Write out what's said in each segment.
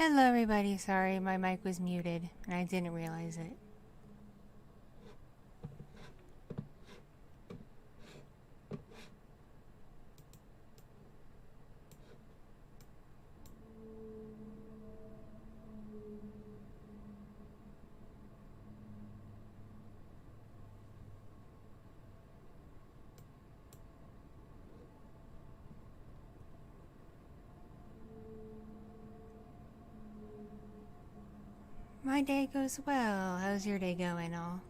Hello everybody, sorry my mic was muted and I didn't realize it. My day goes well. How's your day going, all?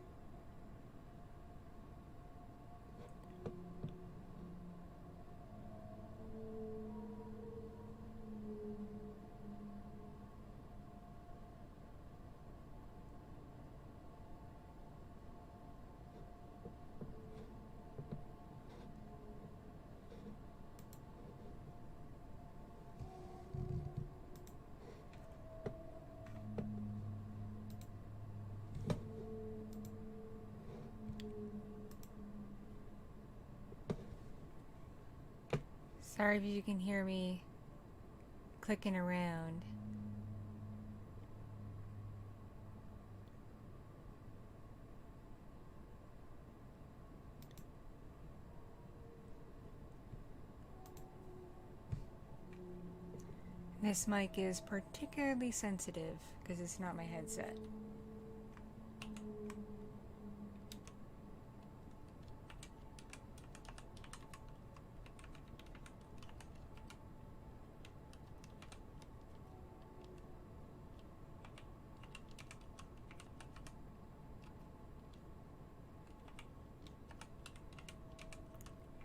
Sorry if you can hear me clicking around. This mic is particularly sensitive because it's not my headset.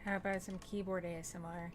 How about some keyboard ASMR?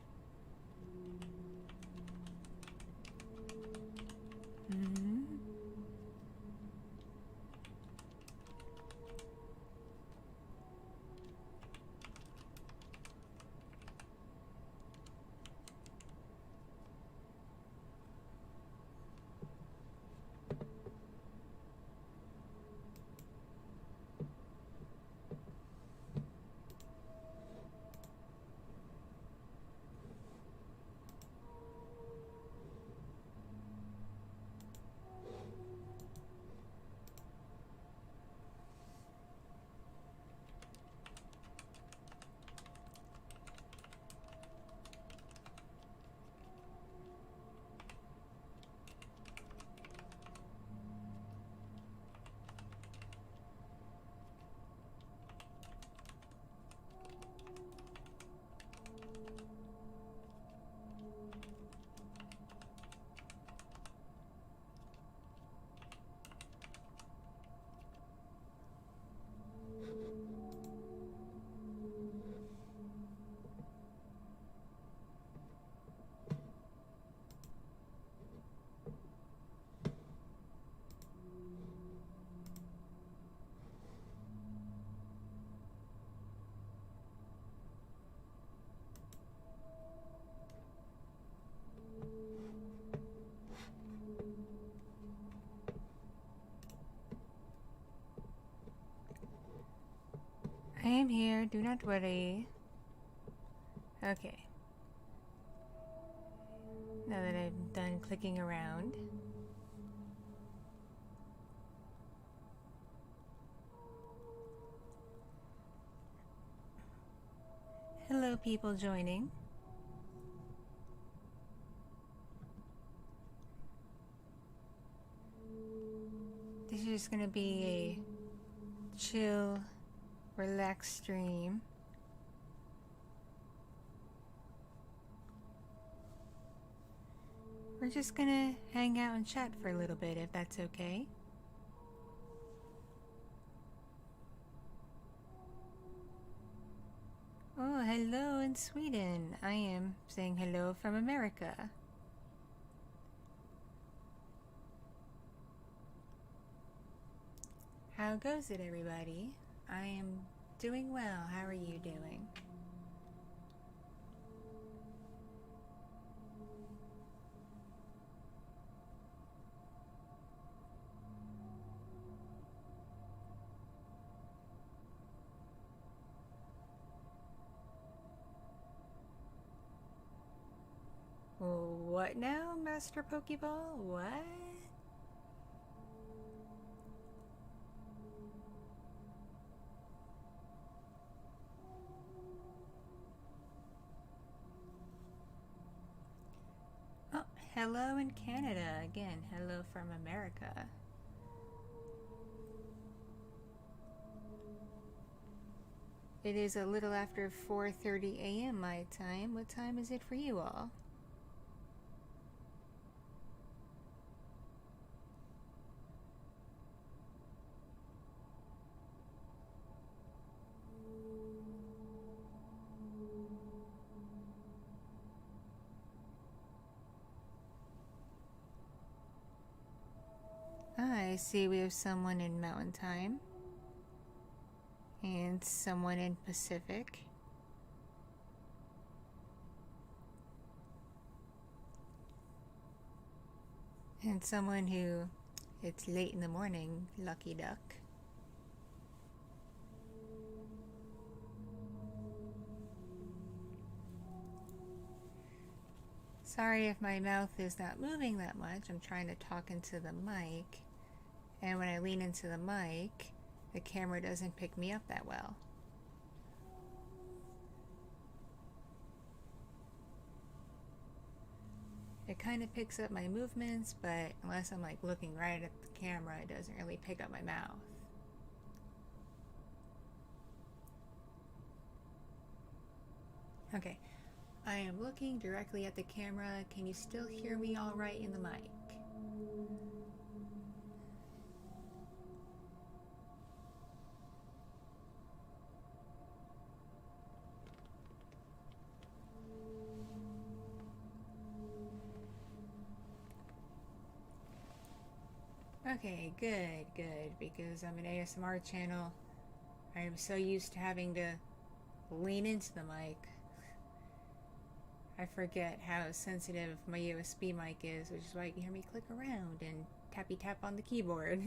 I am here, do not worry. Okay. Now that I'm done clicking around. Hello people joining. This is just gonna be a chill, relaxed stream. We're just gonna hang out and chat for a little bit if that's okay. Oh, hello in Sweden. I am saying hello from America. How goes it, everybody? I am doing well. How are you doing? What now, Master Pokeball? What? Hello in Canada. Again, hello from America. It is a little after 4:30 a.m. my time. What time is it for you all? I see we have someone in Mountain Time and someone in Pacific. And someone who, it's late in the morning, lucky duck. Sorry if my mouth is not moving that much. I'm trying to talk into the mic. And when I lean into the mic, the camera doesn't pick me up that well. It kind of picks up my movements, but unless I'm like looking right at the camera, it doesn't really pick up my mouth. Okay, I am looking directly at the camera. Can you still hear me all right in the mic? Okay, good, because I'm an ASMR channel. I am so used to having to lean into the mic. I forget how sensitive my USB mic is, which is why you can hear me click around and tappy tap on the keyboard.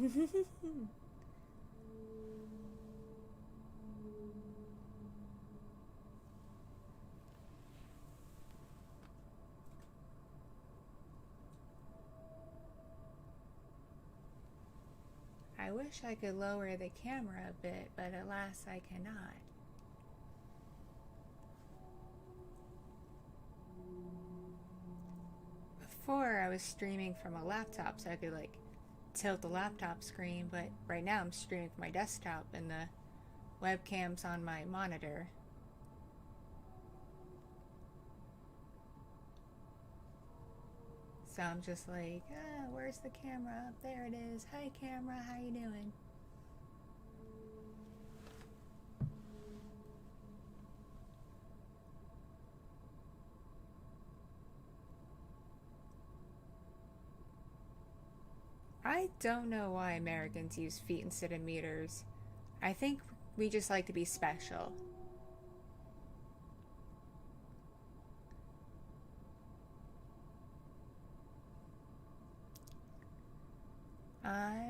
I wish I could lower the camera a bit, but alas, I cannot. Before, I was streaming from a laptop, so I could like tilt the laptop screen, but right now I'm streaming from my desktop and the webcam's on my monitor. So I'm just like, where's the camera? There it is. Hi camera, how you doing? I don't know why Americans use feet instead of meters. I think we just like to be special.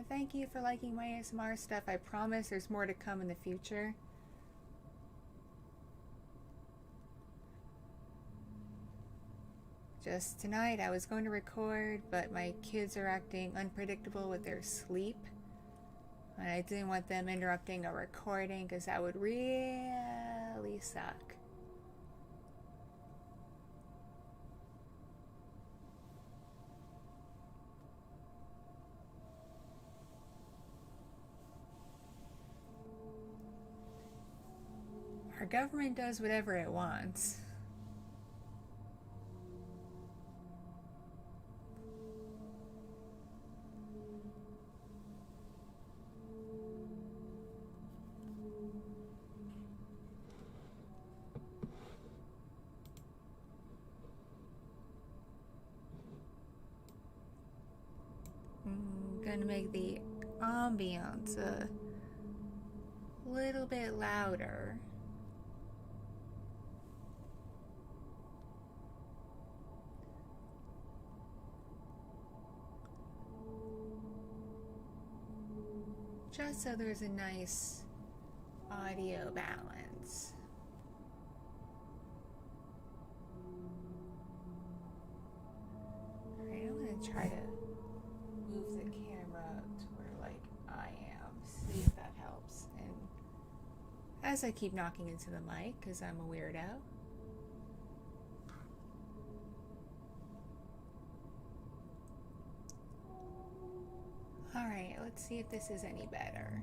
Thank you for liking my ASMR stuff. I promise there's more to come in the future. Just tonight I was going to record, but my kids are acting unpredictable with their sleep. And I didn't want them interrupting a recording because that would really suck. Our government does whatever it wants. I'm gonna make the ambiance a little bit louder. Just so there's a nice audio balance. Alright, I'm gonna try to move the camera to where like I am. See if that helps. And as I keep knocking into the mic, because I'm a weirdo. Alright, let's see if this is any better.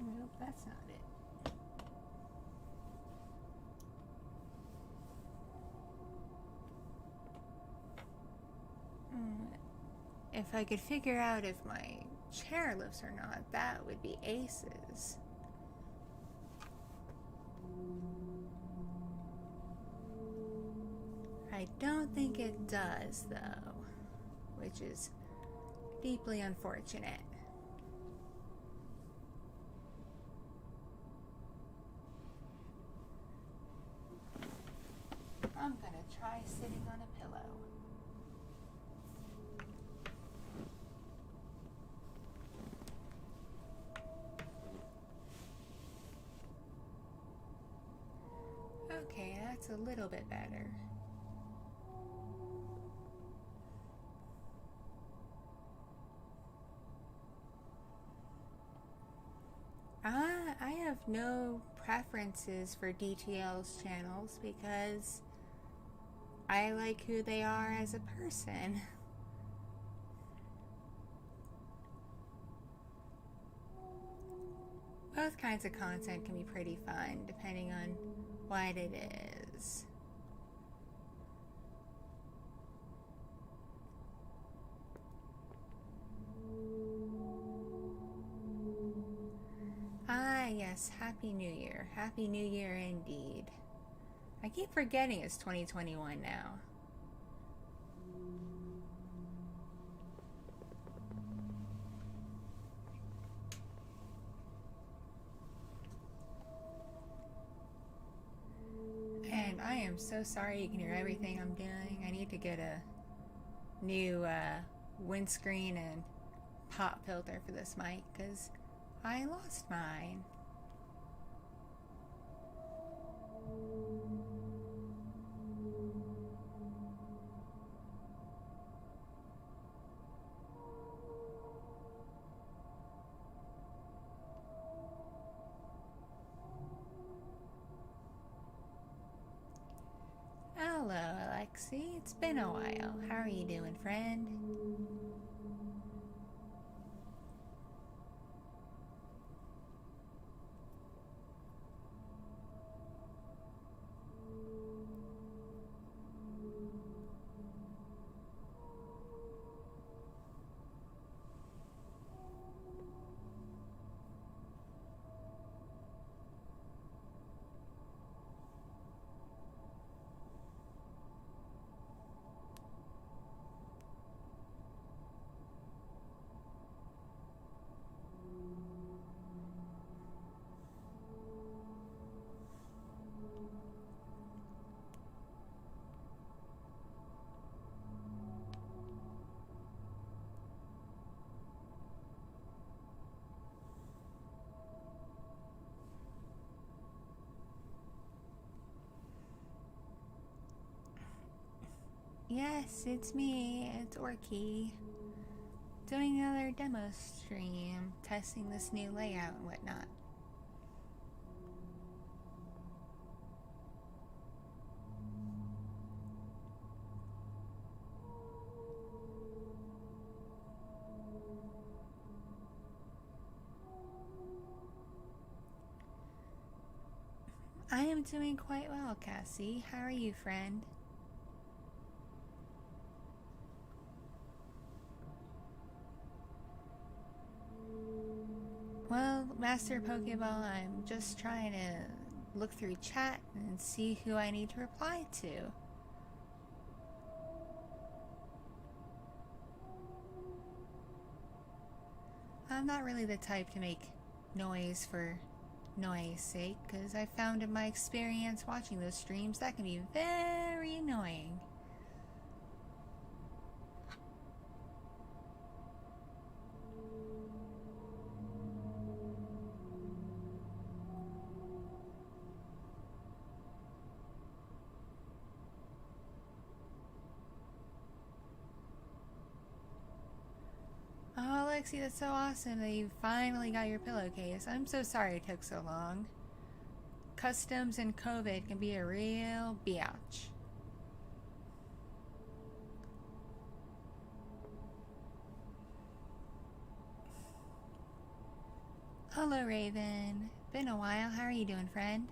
Nope, that's not it. If I could figure out if my chair lifts or not, that would be aces. I don't think it does, though, which is deeply unfortunate. I'm gonna try sitting on a pillow. Okay, that's a little bit better. I have no preferences for DTL's channels because I like who they are as a person. Both kinds of content can be pretty fun depending on what it is. Ah, yes, Happy New Year. Happy New Year indeed. I keep forgetting it's 2021 now. And I am so sorry you can hear everything I'm doing. I need to get a new windscreen and pop filter for this mic because I lost mine. Hello, Alexi. It's been a while. How are you doing, friend? Yes, it's me. It's Orki. Doing another demo stream, testing this new layout and whatnot. I am doing quite well, Cassie. How are you, friend? Well, Master Pokeball, I'm just trying to look through chat and see who I need to reply to. I'm not really the type to make noise for noise sake, because I found in my experience watching those streams that can be very very annoying. Oh, Lexi, that's so awesome that you finally got your pillowcase. I'm so sorry it took so long. Customs and COVID can be a real biatch. Hello, Raven. Been a while. How are you doing, friend?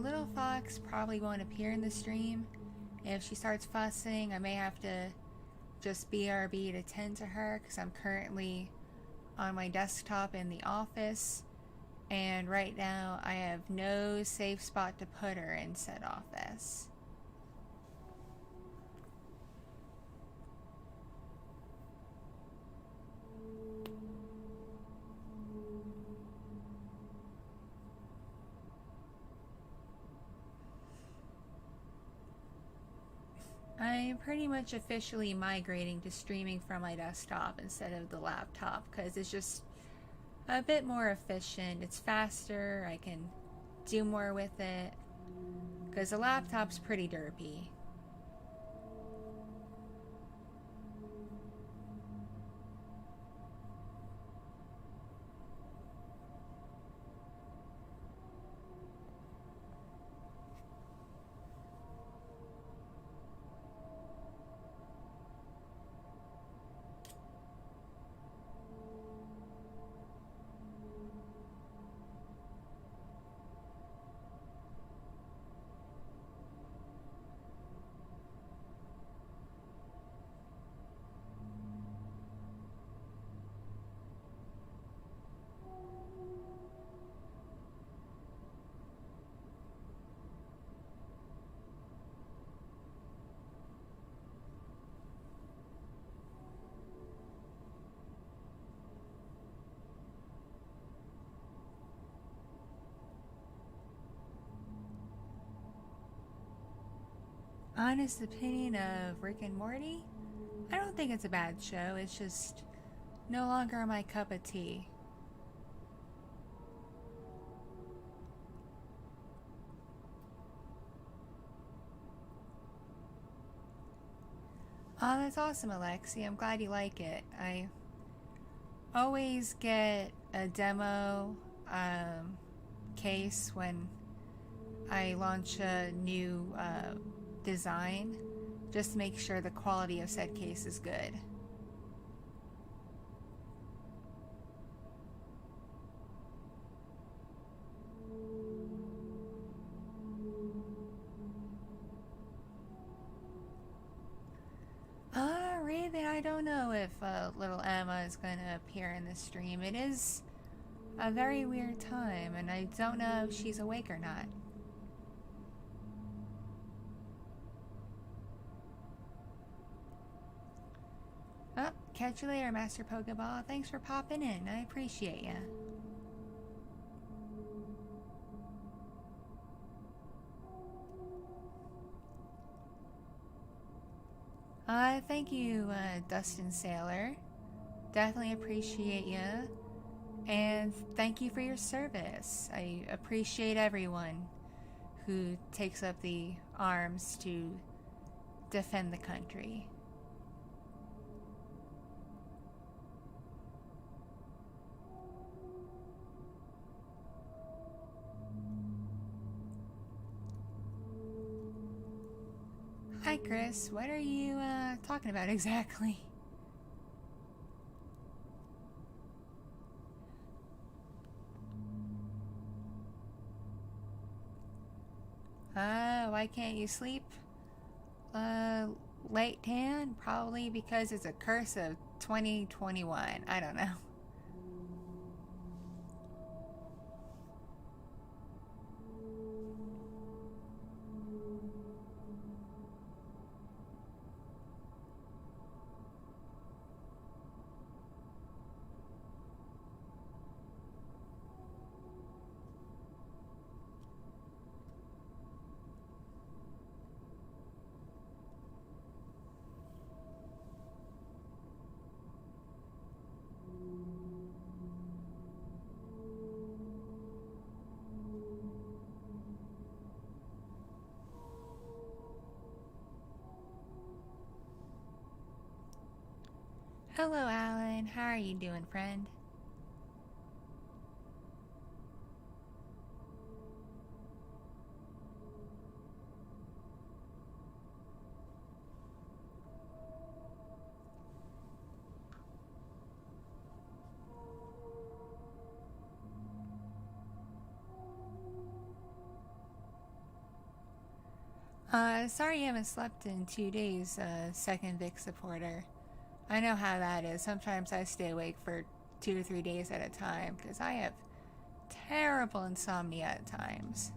Little Fox probably won't appear in the stream. If she starts fussing, I may have to just BRB to tend to her because I'm currently on my desktop in the office, and right now I have no safe spot to put her in said office. I'm pretty much officially migrating to streaming from my desktop instead of the laptop because it's just a bit more efficient. It's faster. I can do more with it because the laptop's pretty derpy. Honest opinion of Rick and Morty? I don't think it's a bad show. It's just no longer my cup of tea. Oh, that's awesome, Alexi. I'm glad you like it. I always get a demo case when I launch a new design, just to make sure the quality of said case is good. Raven, I don't know if little Emma is going to appear in the stream. It is a very weird time, and I don't know if she's awake or not. Oh, catch you later, Master Pokeball. Thanks for popping in. I appreciate ya. Thank you, Dustin Sailor. Definitely appreciate ya. And thank you for your service. I appreciate everyone who takes up the arms to defend the country. Hi, Chris. What are you talking about exactly? Why can't you sleep? Late tan? Probably because it's a curse of 2021. I don't know. Hello, Alan. How are you doing, friend? Sorry you haven't slept in 2 days, second Vic supporter. I know how that is. Sometimes I stay awake for 2 or 3 days at a time because I have terrible insomnia at times.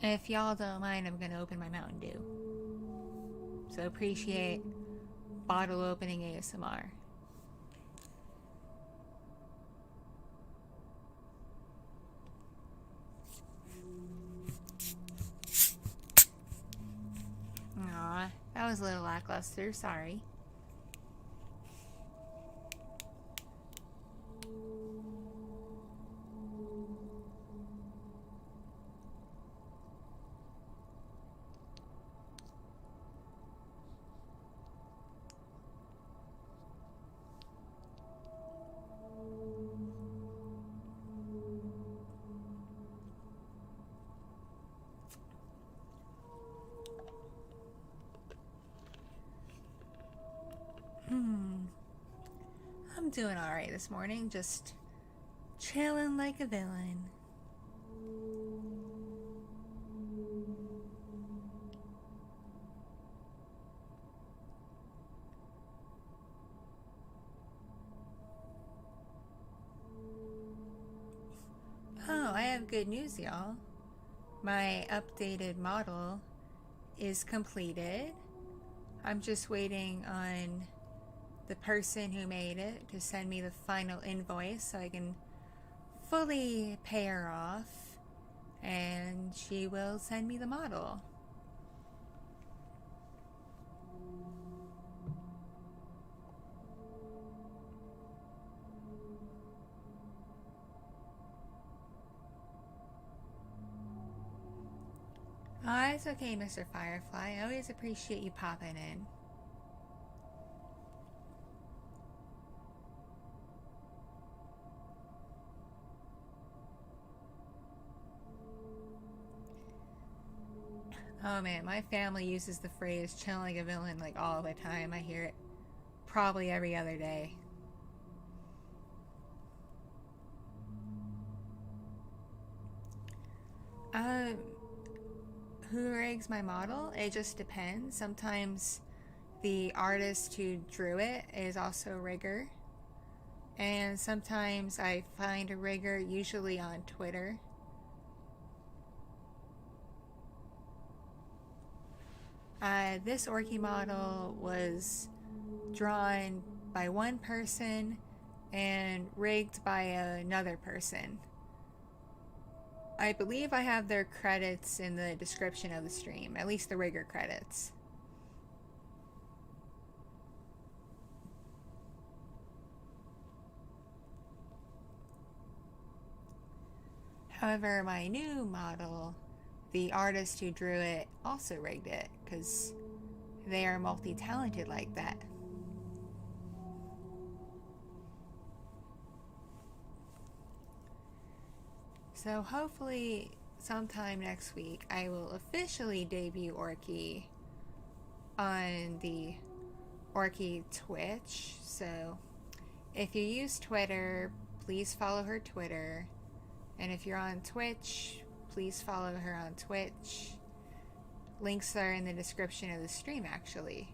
If y'all don't mind, I'm gonna open my Mountain Dew. So appreciate bottle opening ASMR. Aw, that was a little lackluster, sorry. I'm doing alright this morning, just chilling like a villain. Oh, I have good news, y'all. My updated model is completed. I'm just waiting on the person who made it to send me the final invoice so I can fully pay her off, and she will send me the model. Oh, it's okay, Mr. Firefly. I always appreciate you popping in. Oh man, my family uses the phrase chilling like a villain like all the time. I hear it probably every other day. Who rigs my model? It just depends. Sometimes the artist who drew it is also a rigger. And sometimes I find a rigger, usually on Twitter. This Orki model was drawn by one person and rigged by another person. I believe I have their credits in the description of the stream, at least the rigger credits. However, my new model, the artist who drew it also rigged it because they are multi-talented like that. So hopefully sometime next week I will officially debut Orki on the Orki Twitch. So if you use Twitter, please follow her Twitter. And if you're on Twitch, please follow her on Twitch. Links are in the description of the stream, actually.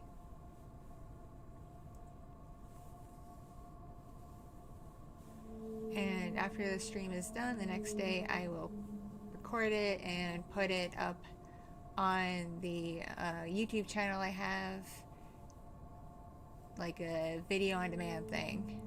And after the stream is done, the next day I will record it and put it up on the YouTube channel I have, like a video on demand thing.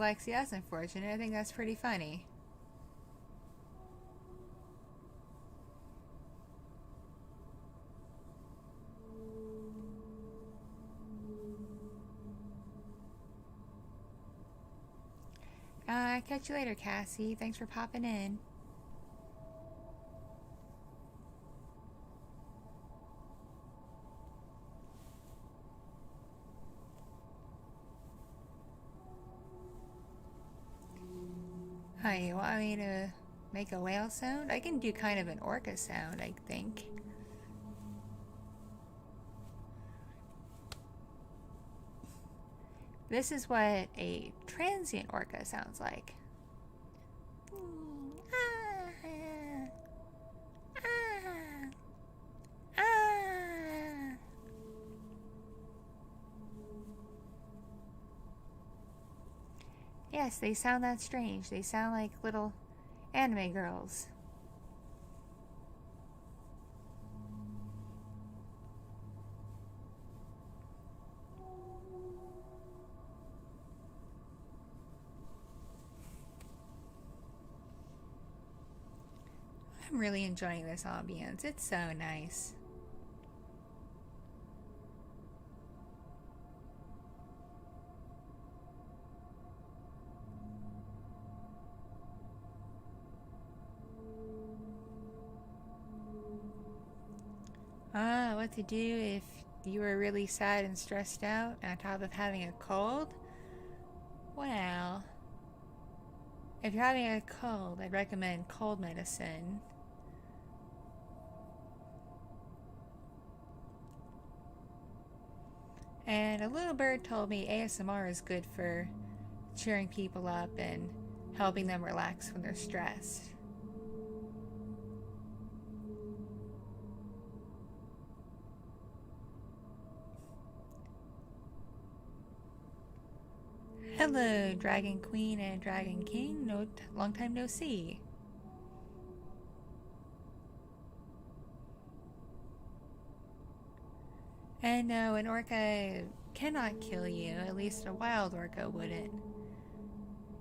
Alexi, that's unfortunate. I think that's pretty funny. Catch you later, Cassie. Thanks for popping in. Hi, you want me to make a whale sound? I can do kind of an orca sound, I think. This is what a transient orca sounds like. Yes, they sound that strange. They sound like little anime girls. I'm really enjoying this ambience. It's so nice. What to do if you were really sad and stressed out on top of having a cold? Well, if you're having a cold, I'd recommend cold medicine. And a little bird told me ASMR is good for cheering people up and helping them relax when they're stressed. Hello, Dragon Queen and Dragon King. Long time no see. And no, an orca cannot kill you. At least a wild orca wouldn't.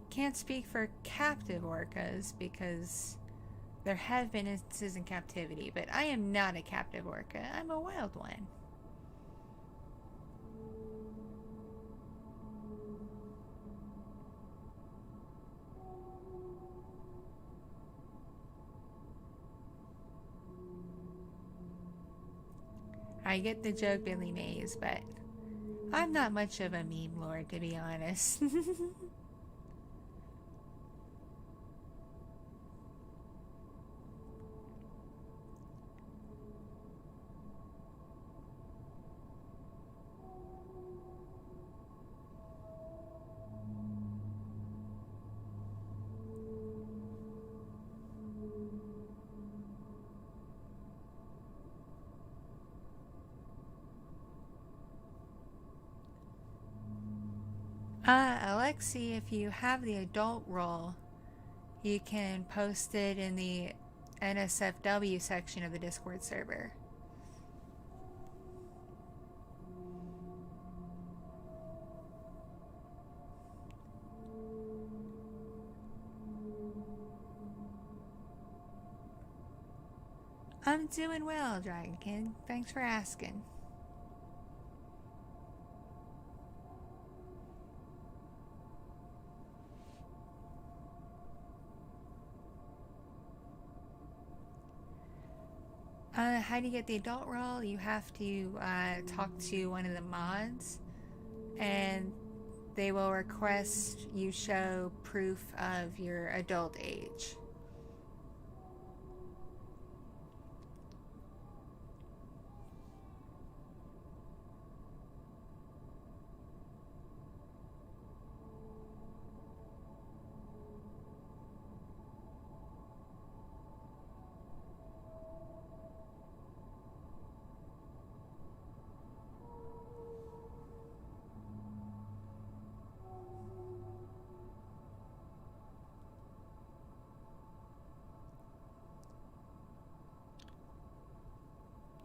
Can't speak for captive orcas because there have been instances in captivity, but I am not a captive orca. I'm a wild one. I get the joke, Billy Mays, but I'm not much of a meme lord, to be honest. Alexi, if you have the adult role, you can post it in the NSFW section of the Discord server. I'm doing well, Dragon King. Thanks for asking. How do you get the adult role? You have to talk to one of the mods, and they will request you show proof of your adult age.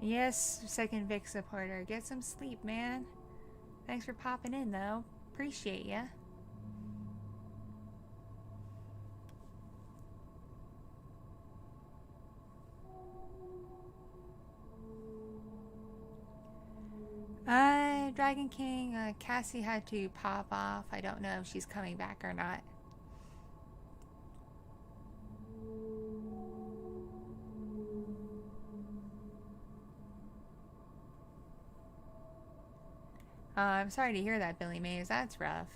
Yes, second Vic supporter. Get some sleep, man. Thanks for popping in, though. Appreciate ya. Dragon King, Cassie had to pop off. I don't know if she's coming back or not. I'm sorry to hear that, Billy Mays. That's rough.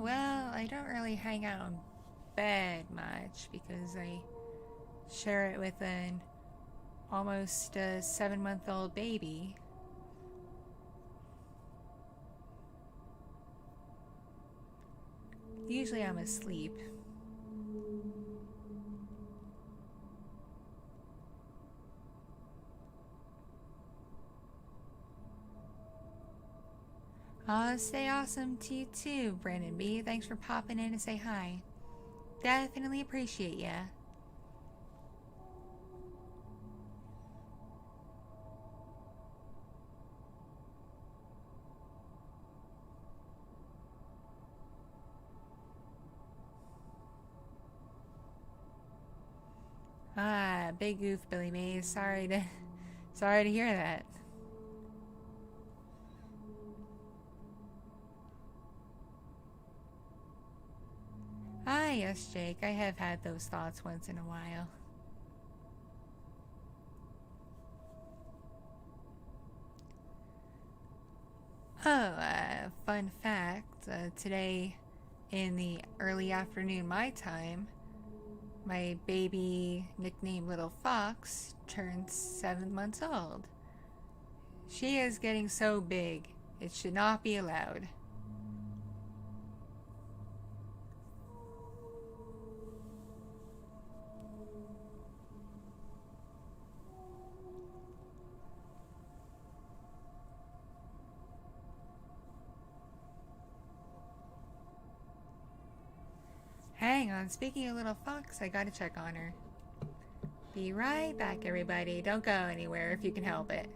Well, I don't really hang out in bed much because I share it with an almost 7-month-old baby. Usually I'm asleep. Stay awesome to you too, Brandon B. Thanks for popping in to say hi. Definitely appreciate ya. Big goof, Billy Mays. Sorry to hear that. Yes, Jake. I have had those thoughts once in a while. Fun fact. Today, in the early afternoon my time, my baby, nicknamed Little Fox, turned 7 months old. She is getting so big, it should not be allowed. Hang on, speaking of Little Fox, I gotta check on her. Be right back, everybody. Don't go anywhere if you can help it.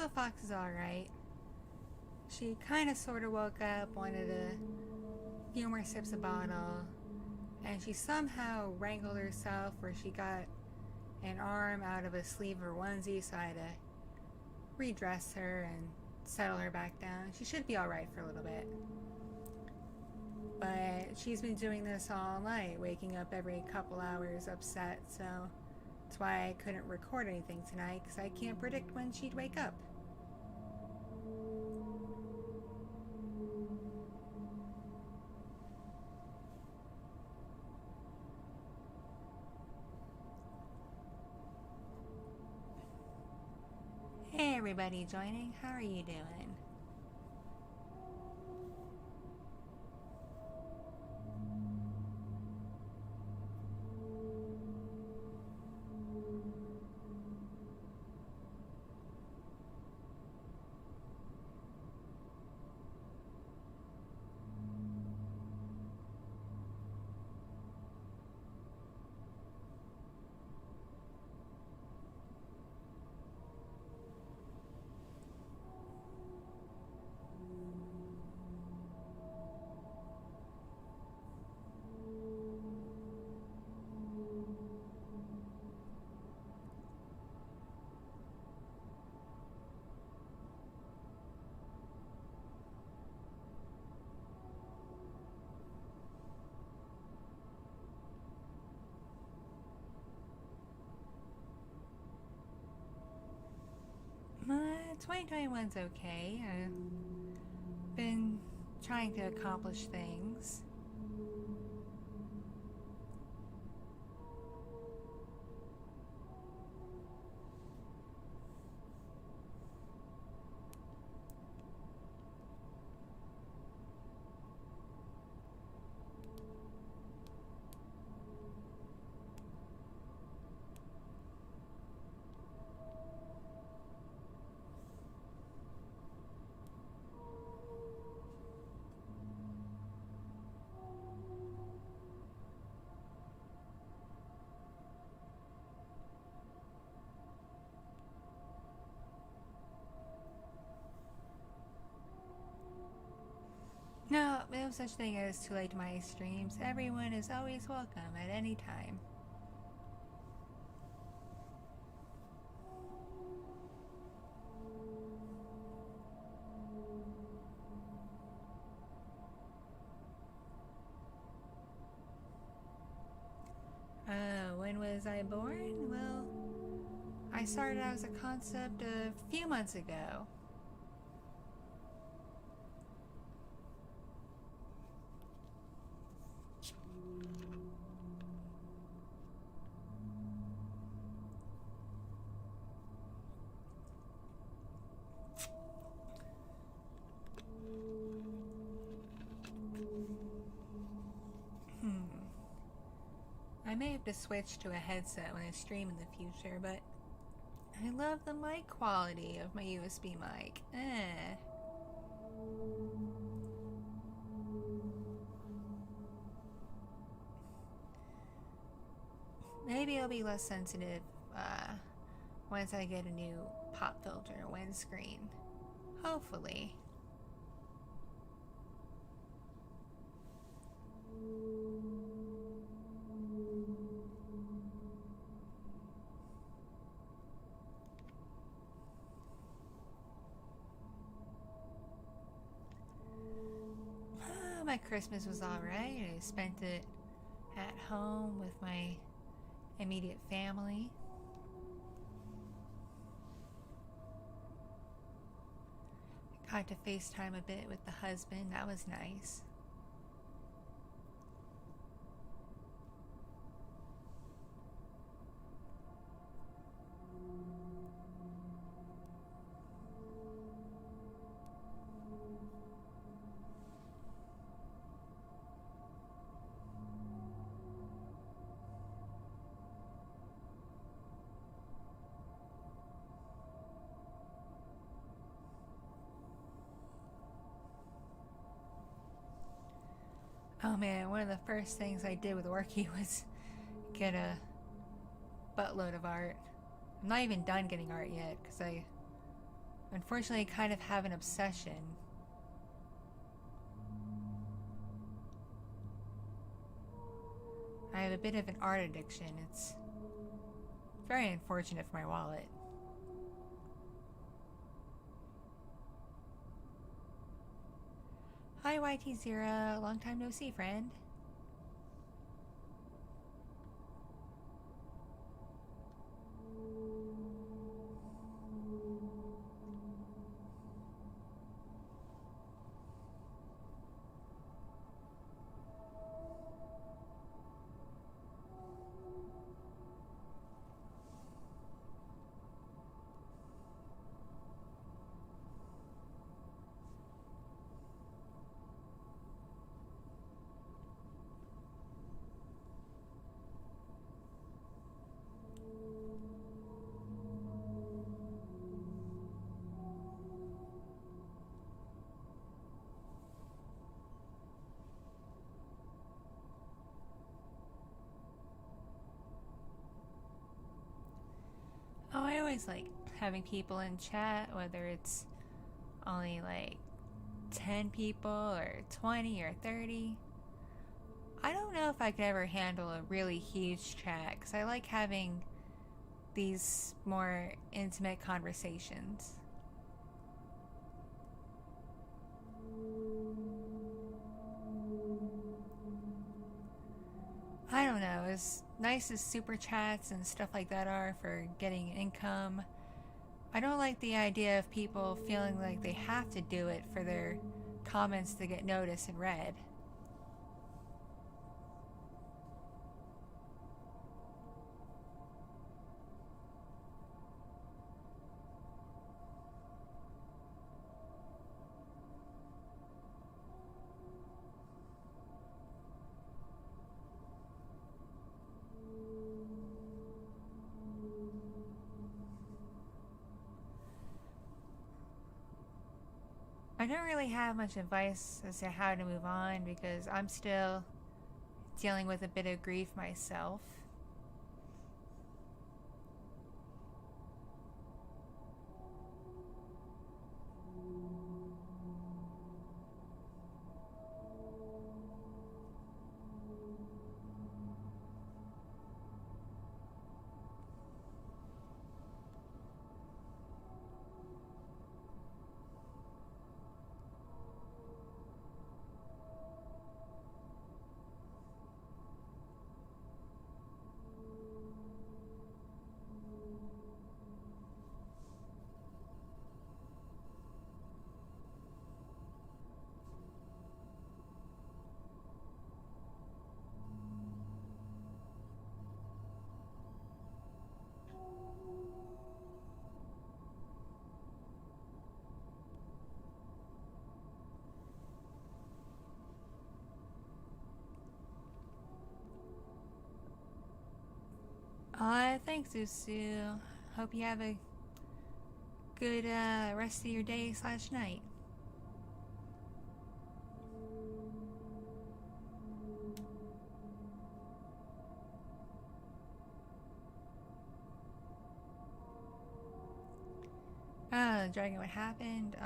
little fox is alright. She kind of sort of woke up, wanted a few more sips of bottle, and she somehow wrangled herself where she got an arm out of a sleeve of her onesie, so I had to redress her and settle her back down. She should be alright for a little bit. But she's been doing this all night, waking up every couple hours upset, so that's why I couldn't record anything tonight, because I can't predict when she'd wake up. Hey everybody joining, how are you doing? My 2021's okay. I've been trying to accomplish things. No, no such thing as too late to my streams. Everyone is always welcome at any time. When was I born? Well, I started out as a concept a few months ago. I may have to switch to a headset when I stream in the future, but I love the mic quality of my USB mic. Maybe it'll be less sensitive once I get a new pop filter windscreen. Hopefully. My Christmas was alright. I spent it at home with my immediate family. Got to FaceTime a bit with the husband. That was nice. Oh man, one of the first things I did with Orki was get a buttload of art. I'm not even done getting art yet because I Unfortunately, I kind of have an obsession. I have a bit of an art addiction. It's very unfortunate for my wallet. Hi, YT0. Long time no see, friend. Oh, I always like having people in chat, whether it's only like 10 people or 20 or 30. I don't know if I could ever handle a really huge chat because I like having these more intimate conversations. I don't know, as nice as super chats and stuff like that are for getting income, I don't like the idea of people feeling like they have to do it for their comments to get noticed and read. I don't really have much advice as to how to move on because I'm still dealing with a bit of grief myself. Thanks, Usu. Hope you have a good rest of your day/night. Dragon, what happened?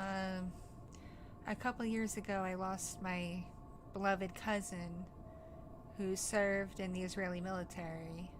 A couple years ago, I lost my beloved cousin who served in the Israeli military.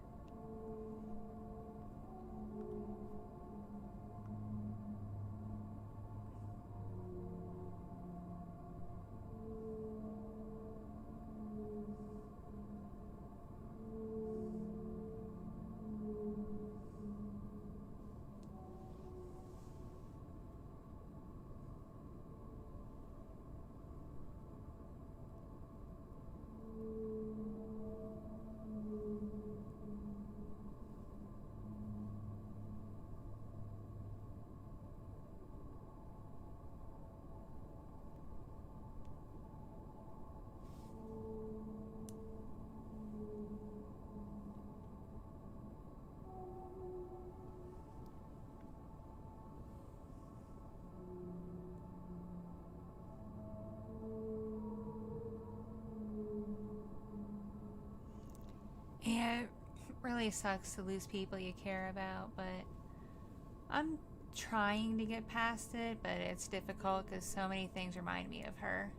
Yeah, it really sucks to lose people you care about, but I'm trying to get past it, but it's difficult because so many things remind me of her.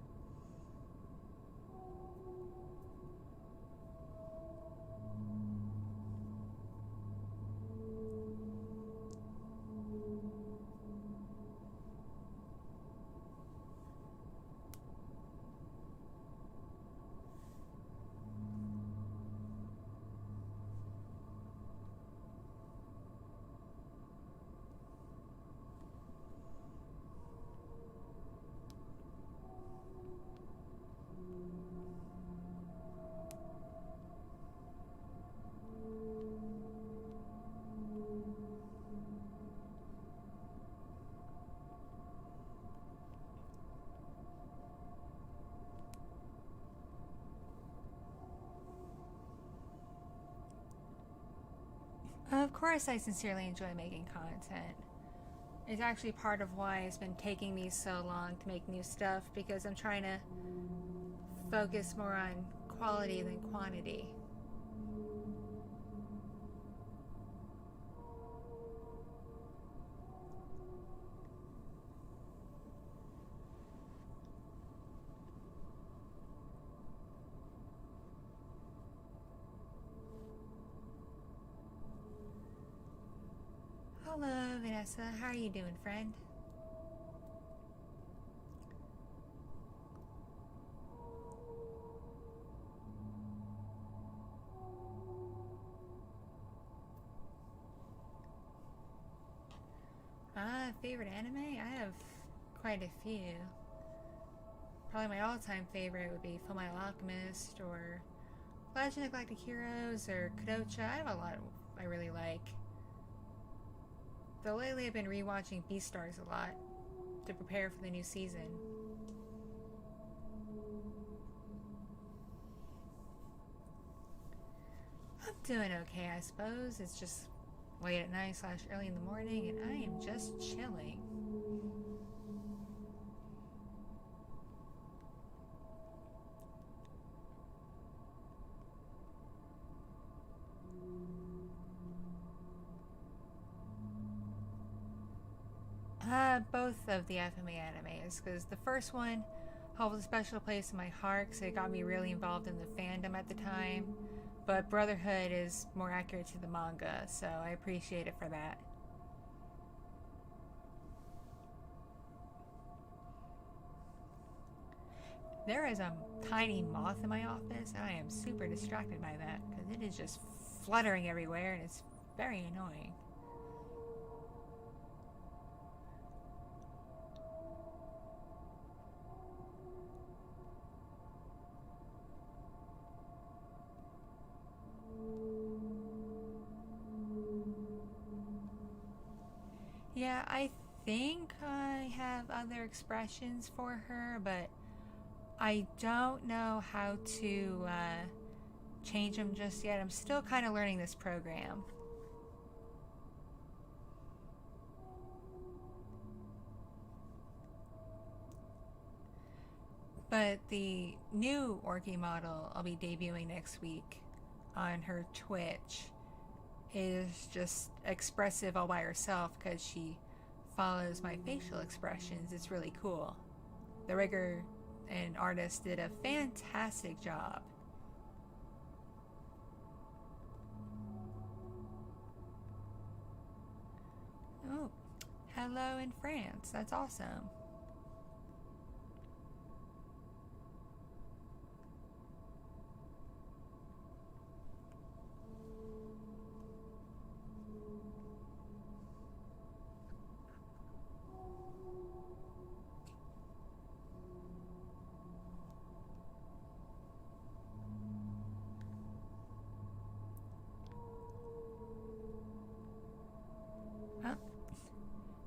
Of course, I sincerely enjoy making content. It's actually part of why it's been taking me so long to make new stuff, because I'm trying to focus more on quality than quantity. Hello, Vanessa. How are you doing, friend? Favorite anime? I have quite a few. Probably my all-time favorite would be Fullmetal Alchemist, or Legend of Galactic Heroes, or Kodocha. I have a lot I really like. Though lately I've been rewatching Beastars a lot to prepare for the new season. I'm doing okay, I suppose. It's just late at night / early in the morning, and I am just chilling. Both of the FMA animes, because the first one holds a special place in my heart because it got me really involved in the fandom at the time, but Brotherhood is more accurate to the manga, so I appreciate it for that. There is a tiny moth in my office, and I am super distracted by that because it is just fluttering everywhere, and it's very annoying. Yeah, I think I have other expressions for her, but I don't know how to change them just yet. I'm still kind of learning this program. But the new Orki model I'll be debuting next week on her Twitch is just expressive all by herself because she follows my facial expressions. It's really cool. The rigger and artist did a fantastic job. Oh, hello in France. That's awesome.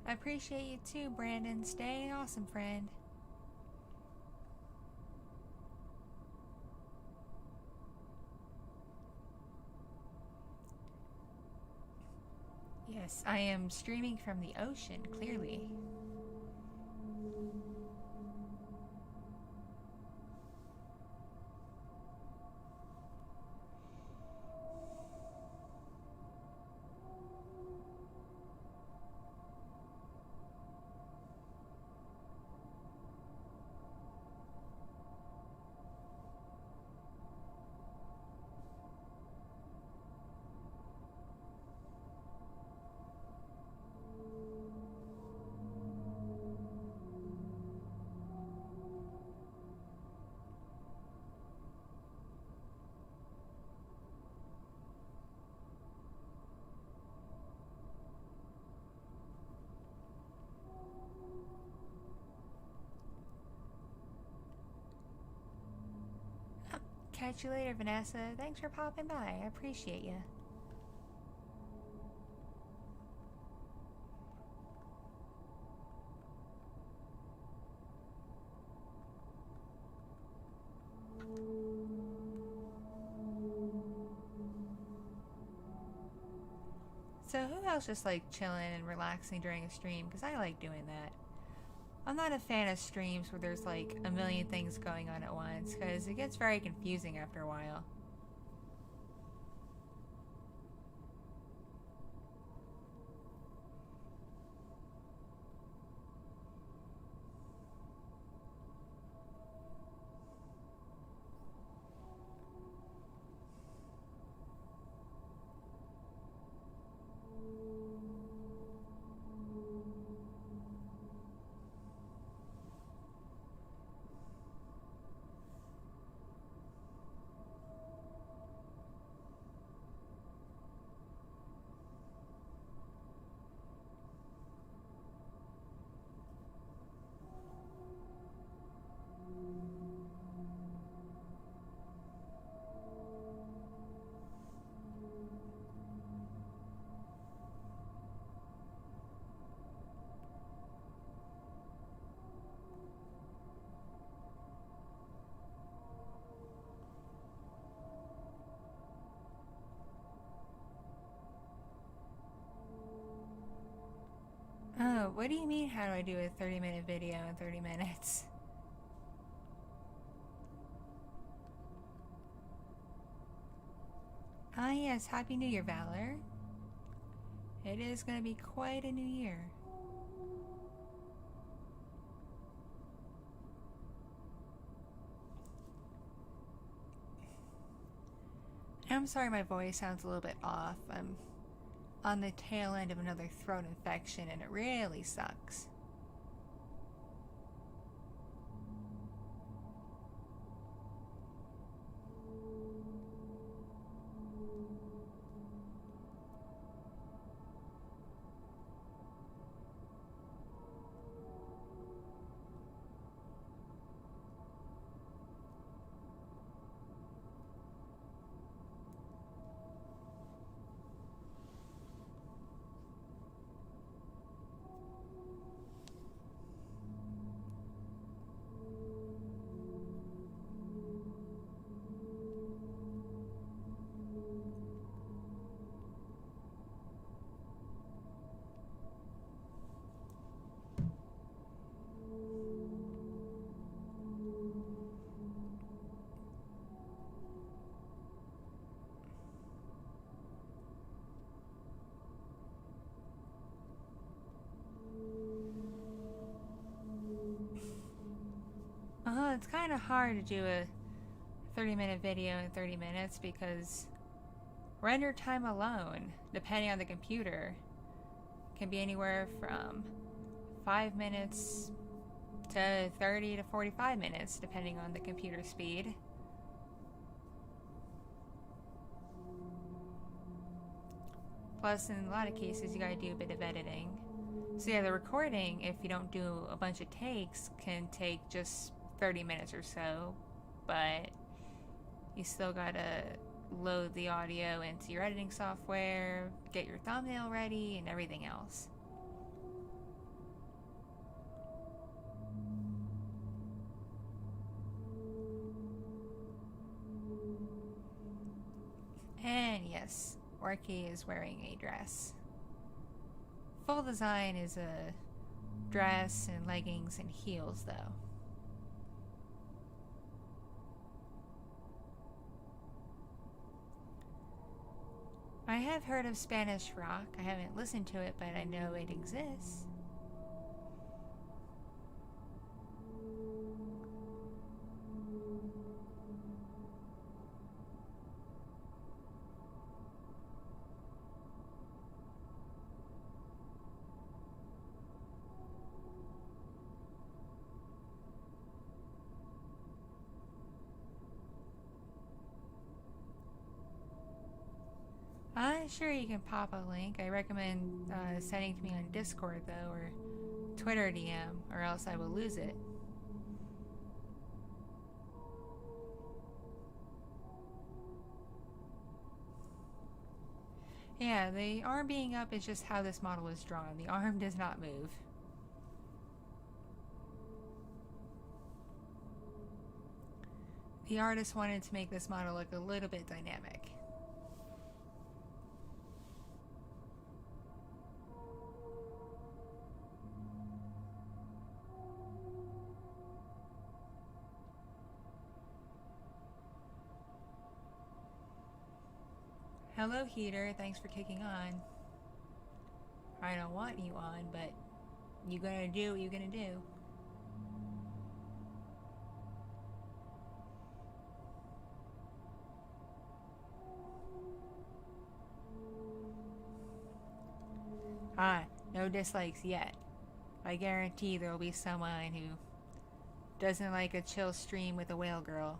I appreciate you too, Brandon. Stay awesome, friend. Yes, I am streaming from the ocean, clearly. catch you later, Vanessa. Thanks for popping by. I appreciate you. So who else just like chilling and relaxing during a stream? Because I like doing that. I'm not a fan of streams where there's like a million things going on at once, because it gets very confusing after a while. Oh, what do you mean, how do I do a 30-minute video in 30 minutes? Ah yes, Happy New Year, Valor. It is going to be quite a new year. I'm sorry my voice sounds a little bit off. I'm on the tail end of another throat infection and it really sucks. It's kind of hard to do a 30-minute video in 30 minutes because render time alone, depending on the computer, can be anywhere from 5 minutes to 30 to 45 minutes, depending on the computer speed. Plus, in a lot of cases, you gotta do a bit of editing. So yeah, the recording, if you don't do a bunch of takes, can take just 30 minutes or so, but you still gotta load the audio into your editing software, get your thumbnail ready, and everything else. And yes, Orki is wearing a dress. Full design is a dress and leggings and heels, though. I have heard of Spanish rock. I haven't listened to it, but I know it exists. Sure, you can pop a link. I recommend sending to me on Discord, though, or Twitter DM, or else I will lose it. Yeah, the arm being up is just how this model is drawn. The arm does not move. The artist wanted to make this model look a little bit dynamic. Hello, Heater. Thanks for kicking on. I don't want you on, but you gonna do what you gonna do. Ah, no dislikes yet. I guarantee there'll be someone who doesn't like a chill stream with a whale girl.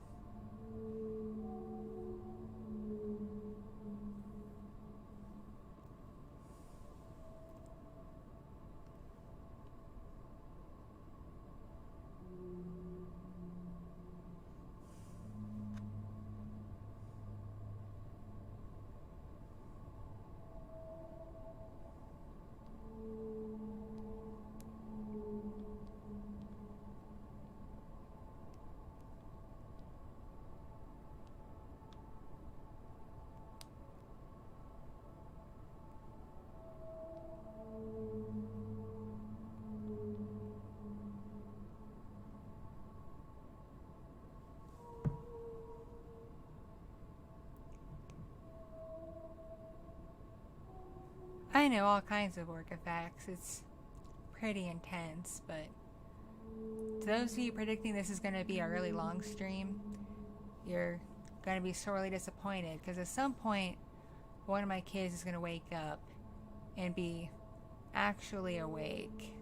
I know all kinds of Orca facts. It's pretty intense, but to those of you predicting this is going to be a really long stream, you're going to be sorely disappointed, because at some point one of my kids is going to wake up and be actually awake.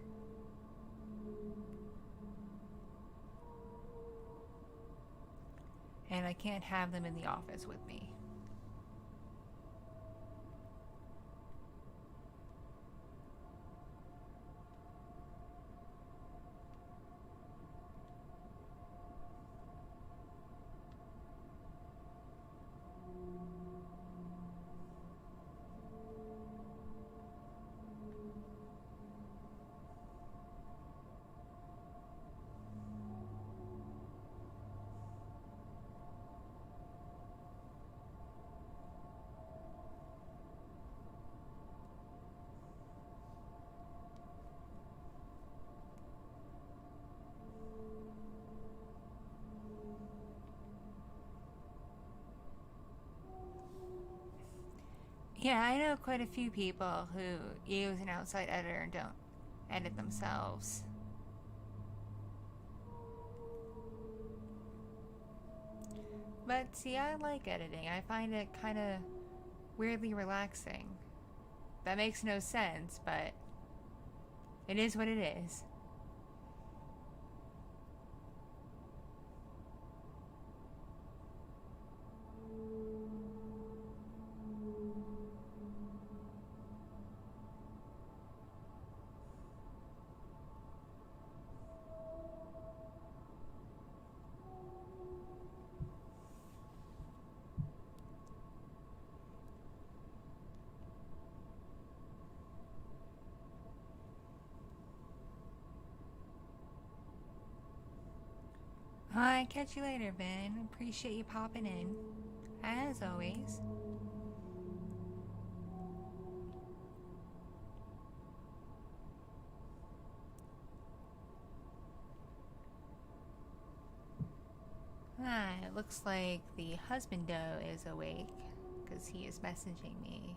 And I can't have them in the office with me. Yeah, I know quite a few people who use an outside editor and don't edit themselves. But see, I like editing. I find it kind of weirdly relaxing. That makes no sense, but it is what it is. Alright, catch you later, Ben. Appreciate you popping in. As always. It looks like the husbando is awake, because he is messaging me.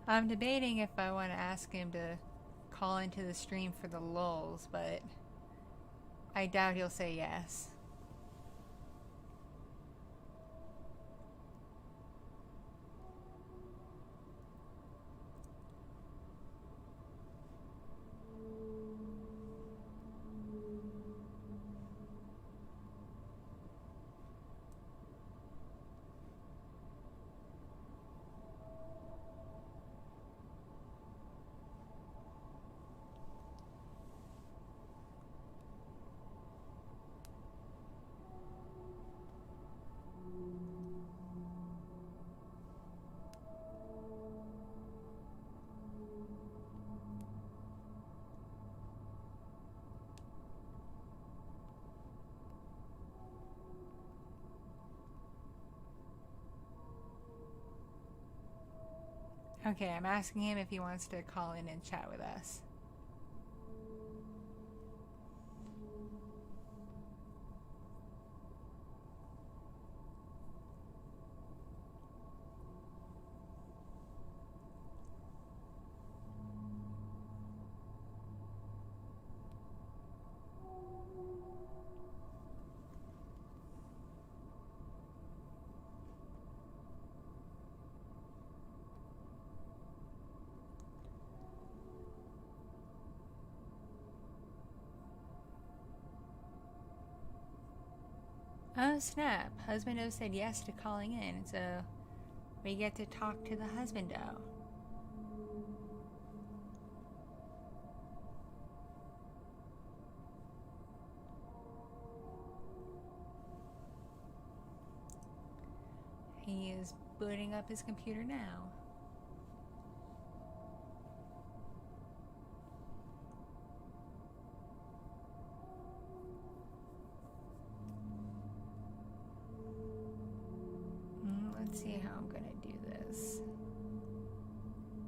I'm debating if I want to ask him to call into the stream for the lulz, but I doubt he'll say yes. Okay, I'm asking him if he wants to call in and chat with us. Oh snap, Husbando said yes to calling in, so we get to talk to the husbando. He is booting up his computer now. Let's see how I'm gonna do this.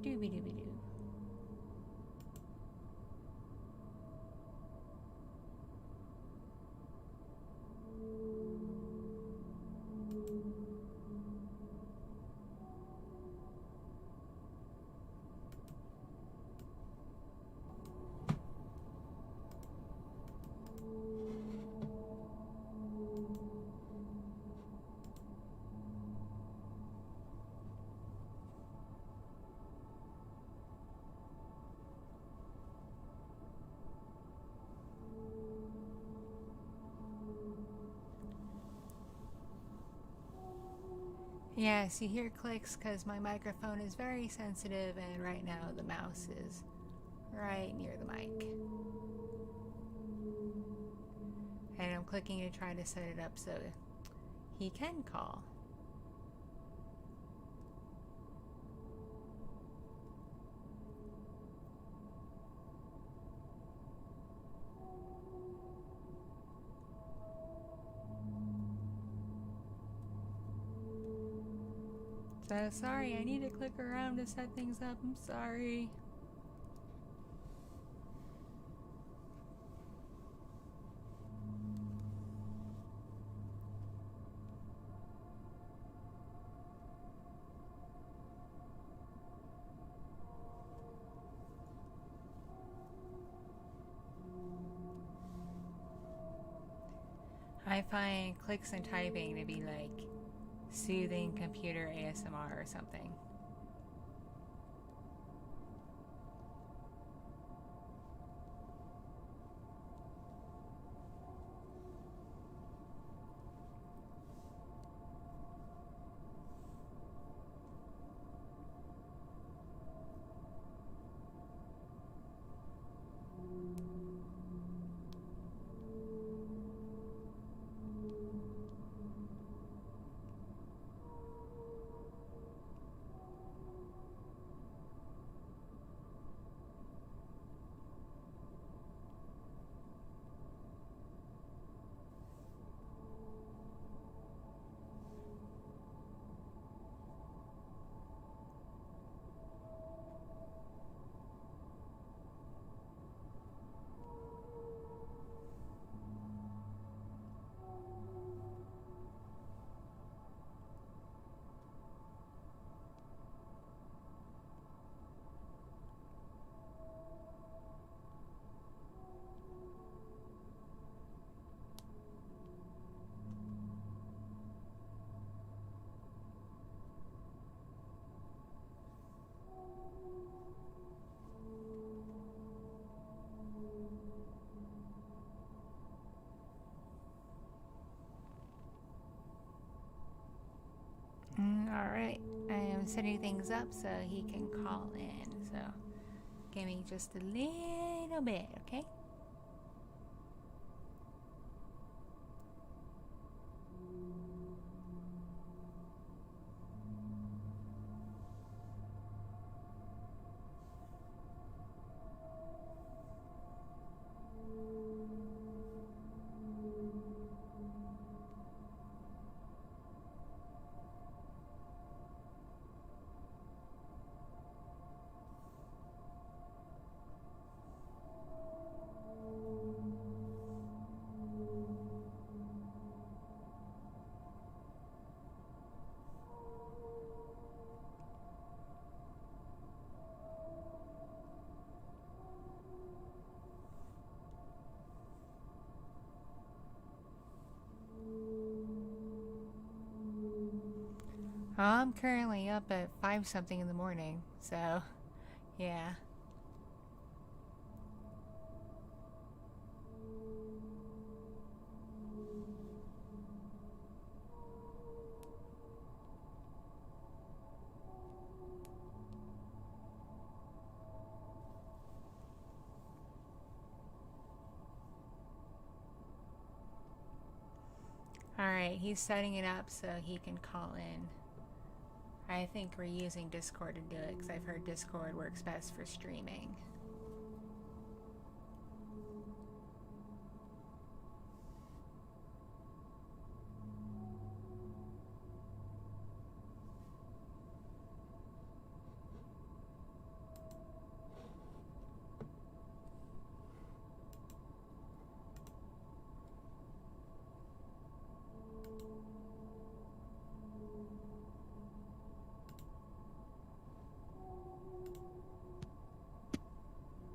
Doobie doobie doo. Yes, you hear clicks because my microphone is very sensitive, and right now the mouse is right near the mic. And I'm clicking to try to set it up so he can call. So sorry, I need to click around to set things up. I'm sorry. I find clicks and typing to be like soothing computer ASMR or something. Alright, I am setting things up so he can call in. So give me just a little bit, okay? I'm currently up at 5 something in the morning, so yeah. Alright, he's setting it up so he can call in. I think we're using Discord to do it because I've heard Discord works best for streaming.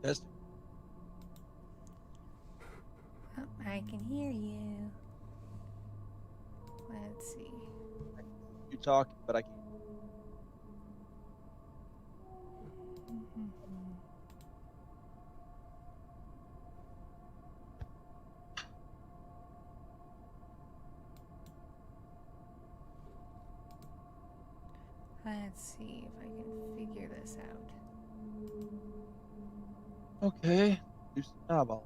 Yes. Oh, I can hear you. Let's see. You talking, but I can't. Let's see if I can figure this out. Okay. Do some eyeball.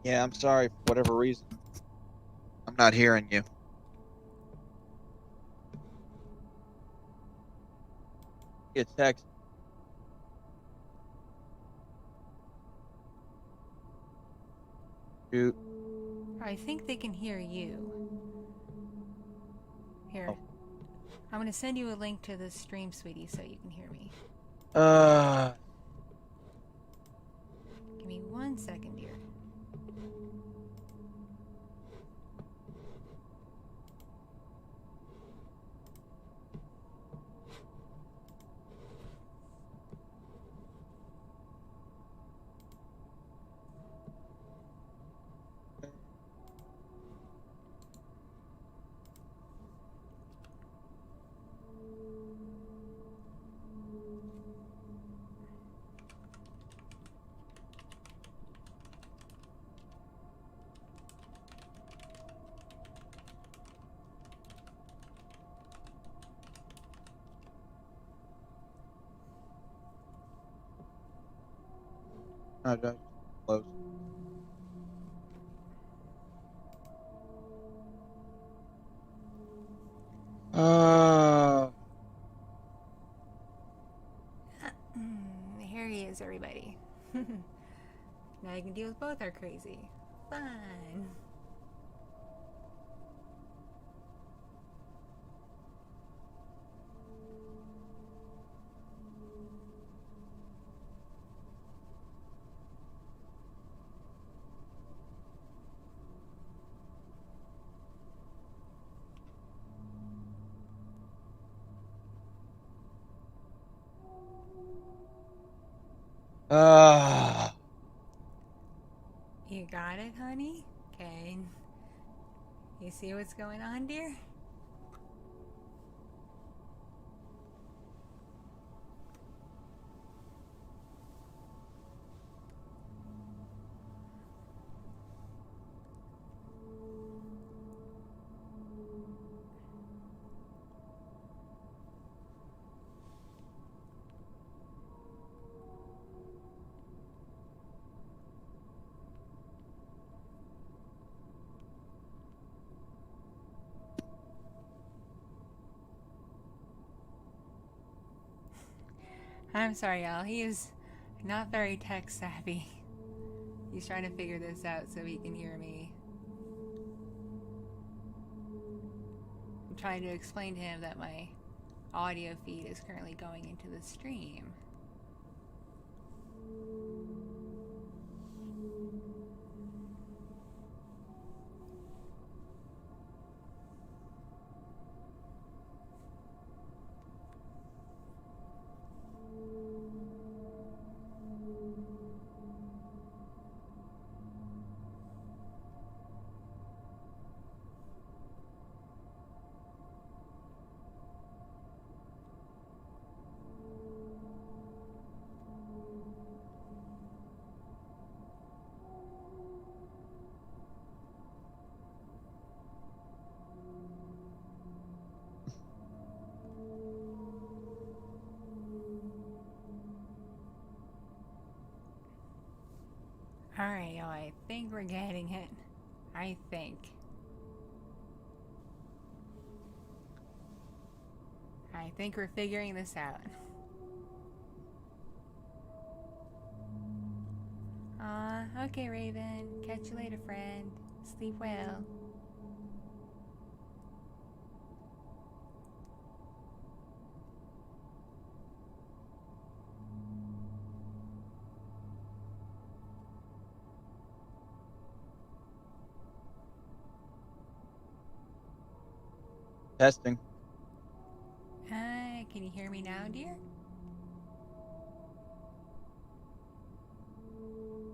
Yeah, I'm sorry for whatever reason. I'm not hearing you. Get text. Shoot. I think they can hear you. Here. Oh. I'm going to send you a link to the stream, sweetie, so you can hear me. Give me 1 second, dear. No, just close. Here he is, everybody. Now you can deal with both are crazy. Fun. You got it, honey? Okay. You see what's going on, dear? I'm sorry, y'all. He is not very tech savvy. He's trying to figure this out so he can hear me. I'm trying to explain to him that my audio feed is currently going into the stream. Alright, y'all, I think we're getting it. I think. I think we're figuring this out. Okay, Raven. Catch you later, friend. Sleep well. Testing. Can you hear me now, dear?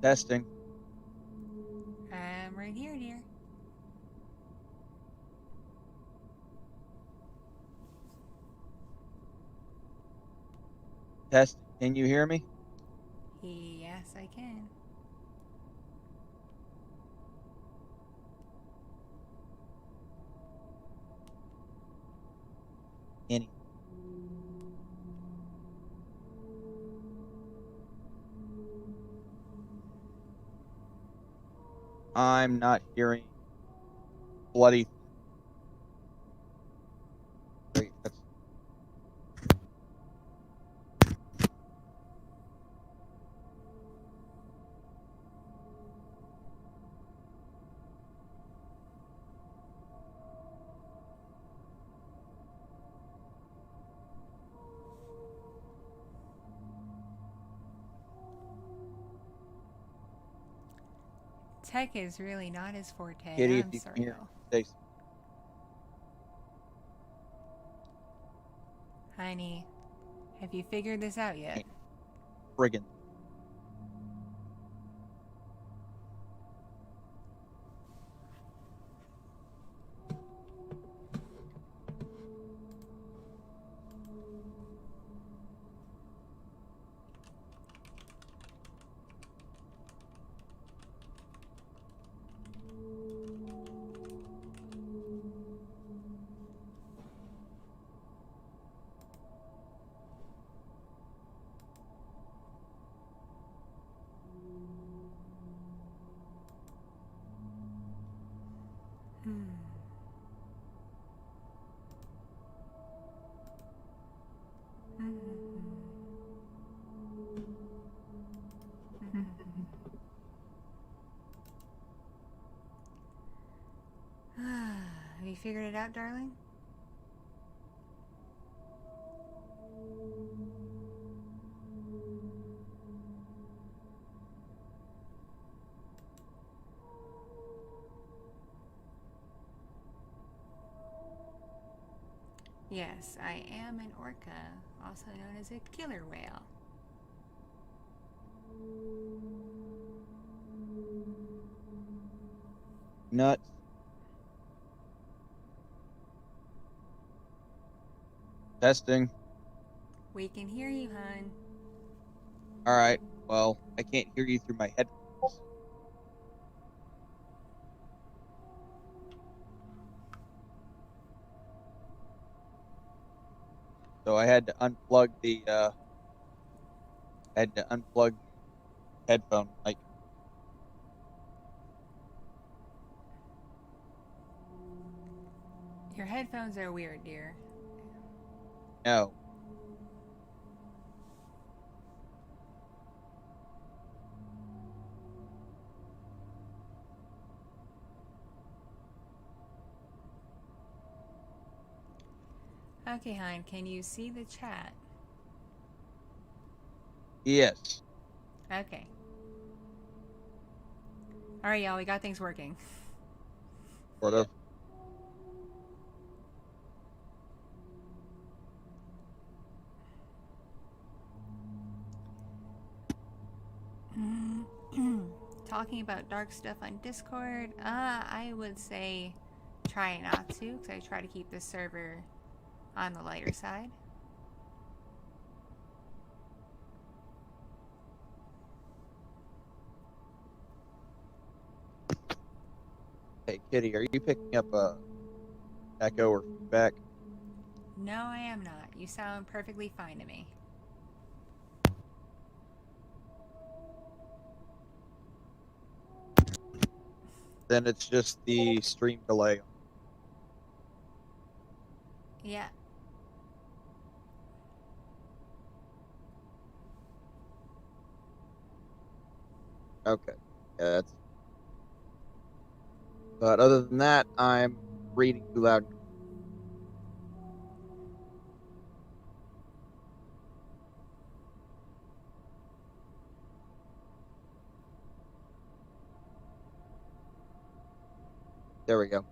Testing. I'm right here, dear. Testing. Can you hear me? Yes, I can. Any. I'm not hearing bloody. Wait, that's Tech is really not his forte. Kitty. If I'm you can sorry, hear y'all. me, say Honey, have you figured this out yet? friggin'. Have you figured it out, darling? Yes, I am an orca, also known as a killer whale. Nuts. Testing. We can hear you, hon. All right. Well, I can't hear you through my headphones. So I had to unplug the headphone mic. Your headphones are weird, dear. No. Okay, hon, can you see the chat? Yes. Okay. Alright, y'all, we got things working. Sort of. Talking about dark stuff on Discord, I would say try not to, because I try to keep this server on the lighter side. Hey, Kitty, are you picking up a echo or feedback? No, I am not. You sound perfectly fine to me. Then it's just the stream delay. Yeah. Okay. Yeah, that's. But other than that, I'm reading too loud. There we go.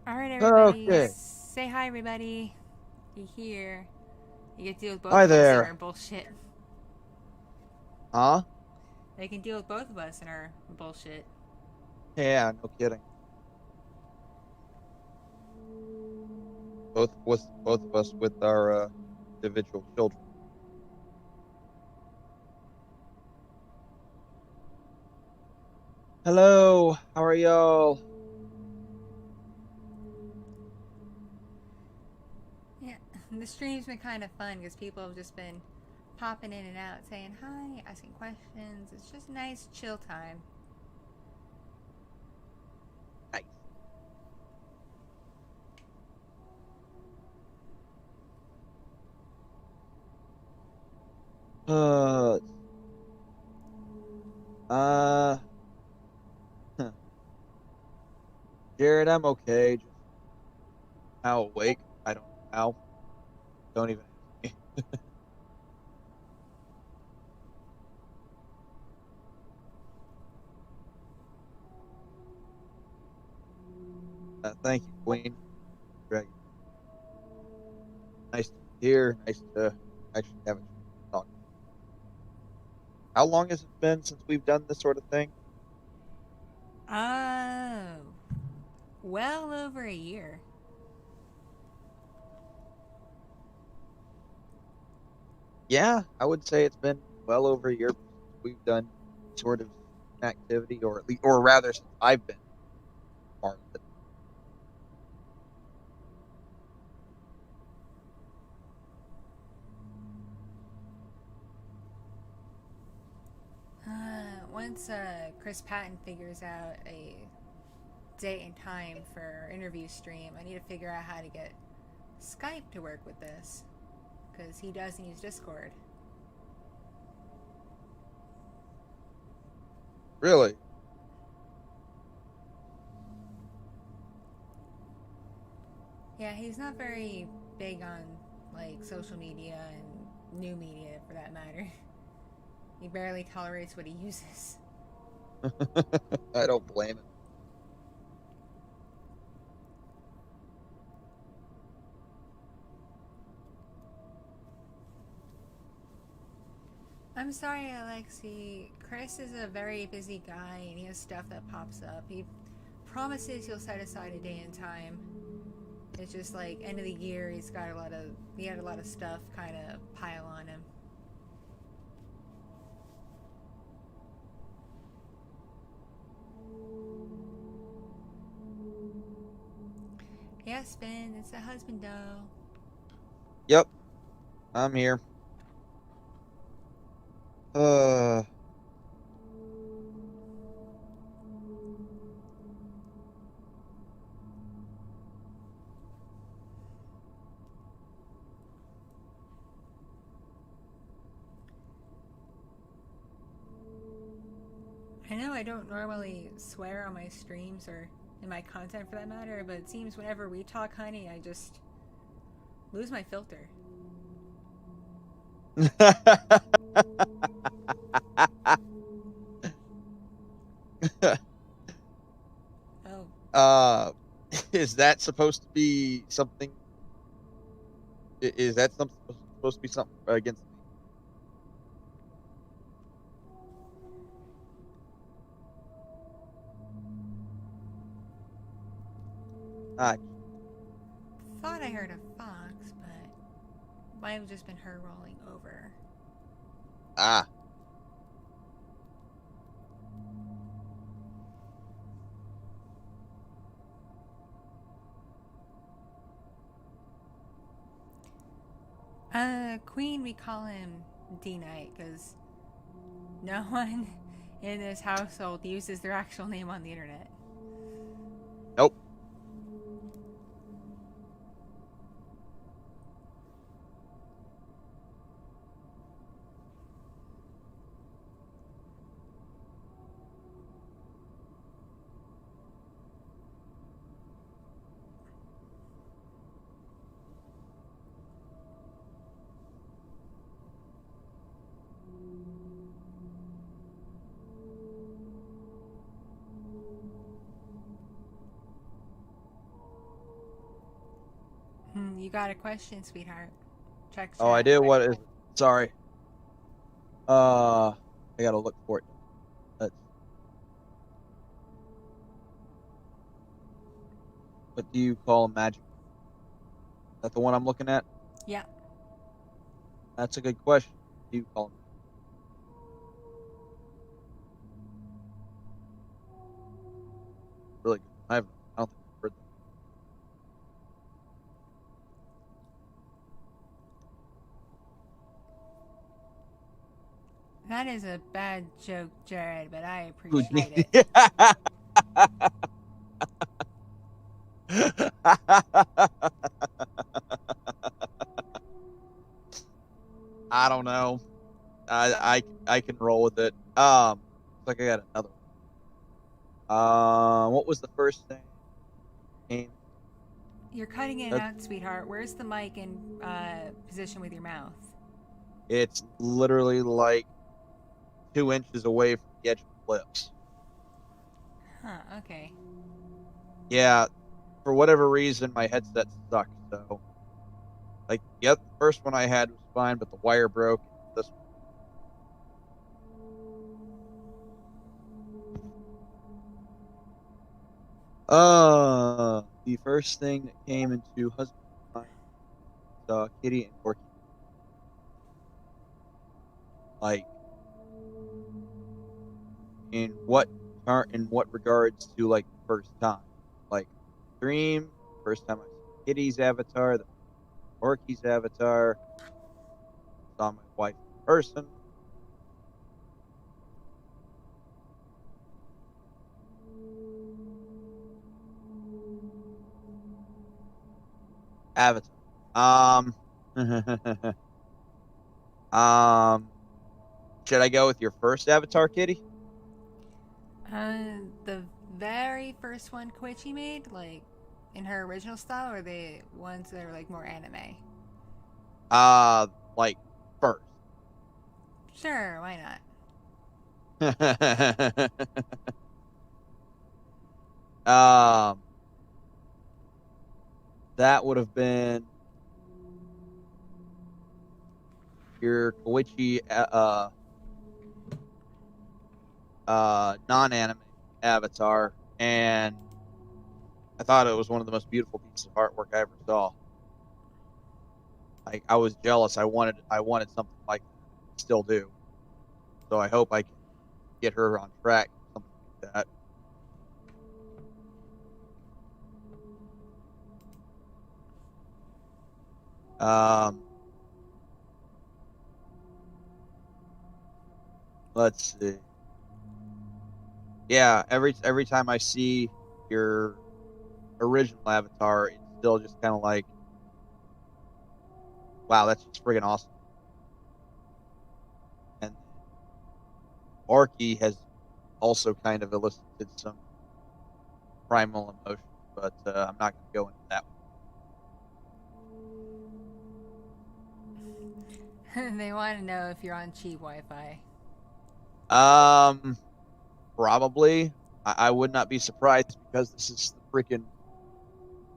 Alright, everybody. Okay. Say hi, everybody. You here. You get to deal with both Hi of us and our there. bullshit. Huh? They can deal with both of us and our bullshit. Yeah, no kidding. Both of us with our individual children. Hello, how are y'all? Yeah, the stream's been kind of fun because people have just been popping in and out saying hi, asking questions. It's just a nice chill time. Nice. Uh, uh, Jared, I'm okay. Just now awake. I don't know how. Don't even ask me. Thank you, Queen. Dragon. Nice to be here. Nice to actually have a chance to talk. How long has it been since we've done this sort of thing? Oh, well over a year. Yeah, I would say it's been well over a year since we've done sort of activity, or at least, or rather, since I've been part of it. Once Chris Patton figures out a date and time for our interview stream, I need to figure out how to get Skype to work with this because he doesn't use Discord. Really? Yeah, he's not very big on like social media and new media for that matter. He barely tolerates what he uses. I don't blame him. I'm sorry, Alexi. Chris is a very busy guy and he has stuff that pops up. He promises he'll set aside a day and time. It's just like end of the year, he had a lot of stuff kind of pile on him. Yes, Ben, it's the husband though. Yep, I'm here. Uh, I know I don't normally swear on my streams or in my content for that matter, but it seems whenever we talk honey, I just lose my filter. Oh, uh, is that supposed to be something? Is that something supposed to be something against me? Ah, thought I heard a fox, but might have just been her rolling over. ah. Queen, we call him D Knight because no one in this household uses their actual name on the internet. Nope. You got a question, sweetheart? Check Oh, I chat. did. What is it? Sorry. I gotta look for it. That's, what do you call a magic? Is that the one I'm looking at? Yeah. That's a good question. What do you call them? Really good. I don't think I've heard That is a bad joke, Jared, but I appreciate it. that. I don't know. I can roll with it. Looks like I got another one. What was the first thing came? You're cutting it Uh, out, sweetheart. Where's the mic in position with your mouth? it's literally like 2 inches away from the edge of my lips. Huh, okay. Yeah, for whatever reason, my headset sucks. So, like, yep, the first one I had was fine, but the wire broke. This the first thing that came into husband mind Kitty and Orky. Like, in what regards to like the first time, like dream, first time I saw Kitty's avatar, the Orky's avatar, saw my wife in person. Avatar. Um, um, should I go with your first avatar, Kitty? The very first one Koichi made, like in her original style, or the ones that are like more anime? Uh, like first. Sure, why not? um, that would have been your Koichi non-anime avatar, and I thought it was one of the most beautiful pieces of artwork I ever saw. I was jealous. I wanted something like that. Still do. So I hope I can get her on track for something like that. Let's see. Yeah, every time I see your original avatar, it's still just kind of like, wow, that's just friggin' awesome. And Orki has also kind of elicited some primal emotions, but I'm not going to go into that They want to know if you're on cheap Wi-Fi. one. Probably. I would not be surprised because this is the freaking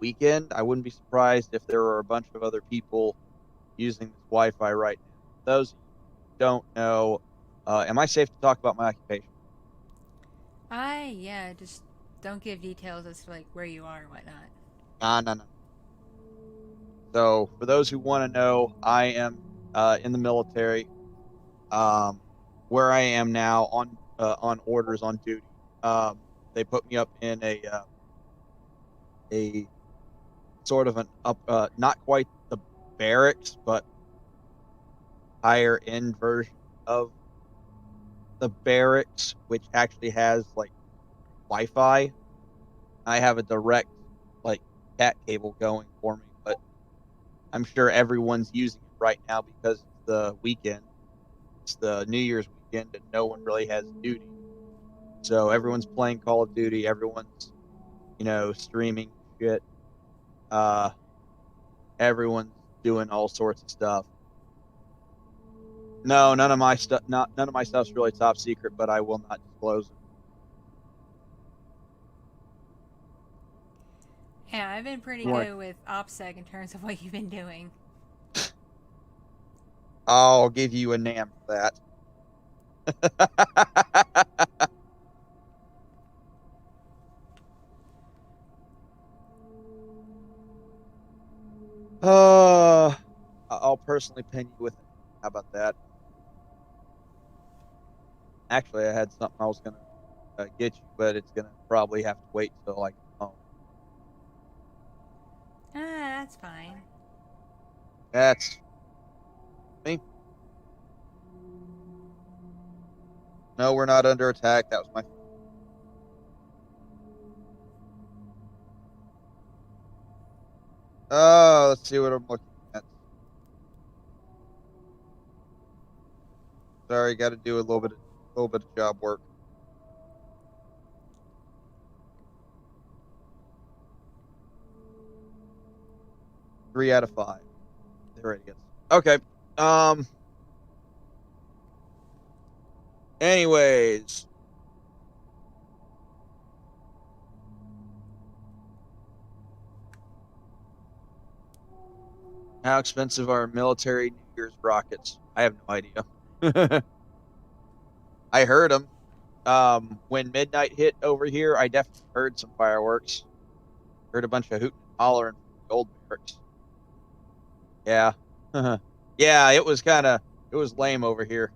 weekend. I wouldn't be surprised if there were a bunch of other people using this Wi-Fi right now. For those of you who don't know, am I safe to talk about my occupation? Yeah, just don't give details as to like where you are and whatnot. No. So, for those who want to know, I am in the military. Um, where I am now on orders on duty. They put me up in a sort of an up, not quite the barracks, but higher end version of the barracks, which actually has like Wi-Fi. I have a direct like cat cable going for me, but I'm sure everyone's using it right now because it's the weekend. It's the New Year's weekend, and no one really has duty. So everyone's playing Call of Duty. Everyone's streaming shit. Uh, everyone's doing all sorts of stuff. No, none of my stuff. Not none of my stuff's really top secret, but I will not disclose it. Yeah, I've been pretty Right. good with OPSEC in terms of what you've been doing. I'll give you a NAM for that. uh, I'll personally pin you with it. How about that? Actually, I had something I was gonna get you, but it's gonna probably have to wait till I come home. That's fine. That's me. No, we're not under attack. That was my. Oh, let's see what I'm looking at. Sorry, got to do a little bit of job work. 3 out of 5. There it gets. Okay. Um. Anyways, how expensive are military New Year's rockets? I have no idea. I heard them. When midnight hit over here, I definitely heard some fireworks. Heard a bunch of hooting and hollering from the old barracks. Yeah. Yeah, it was lame over here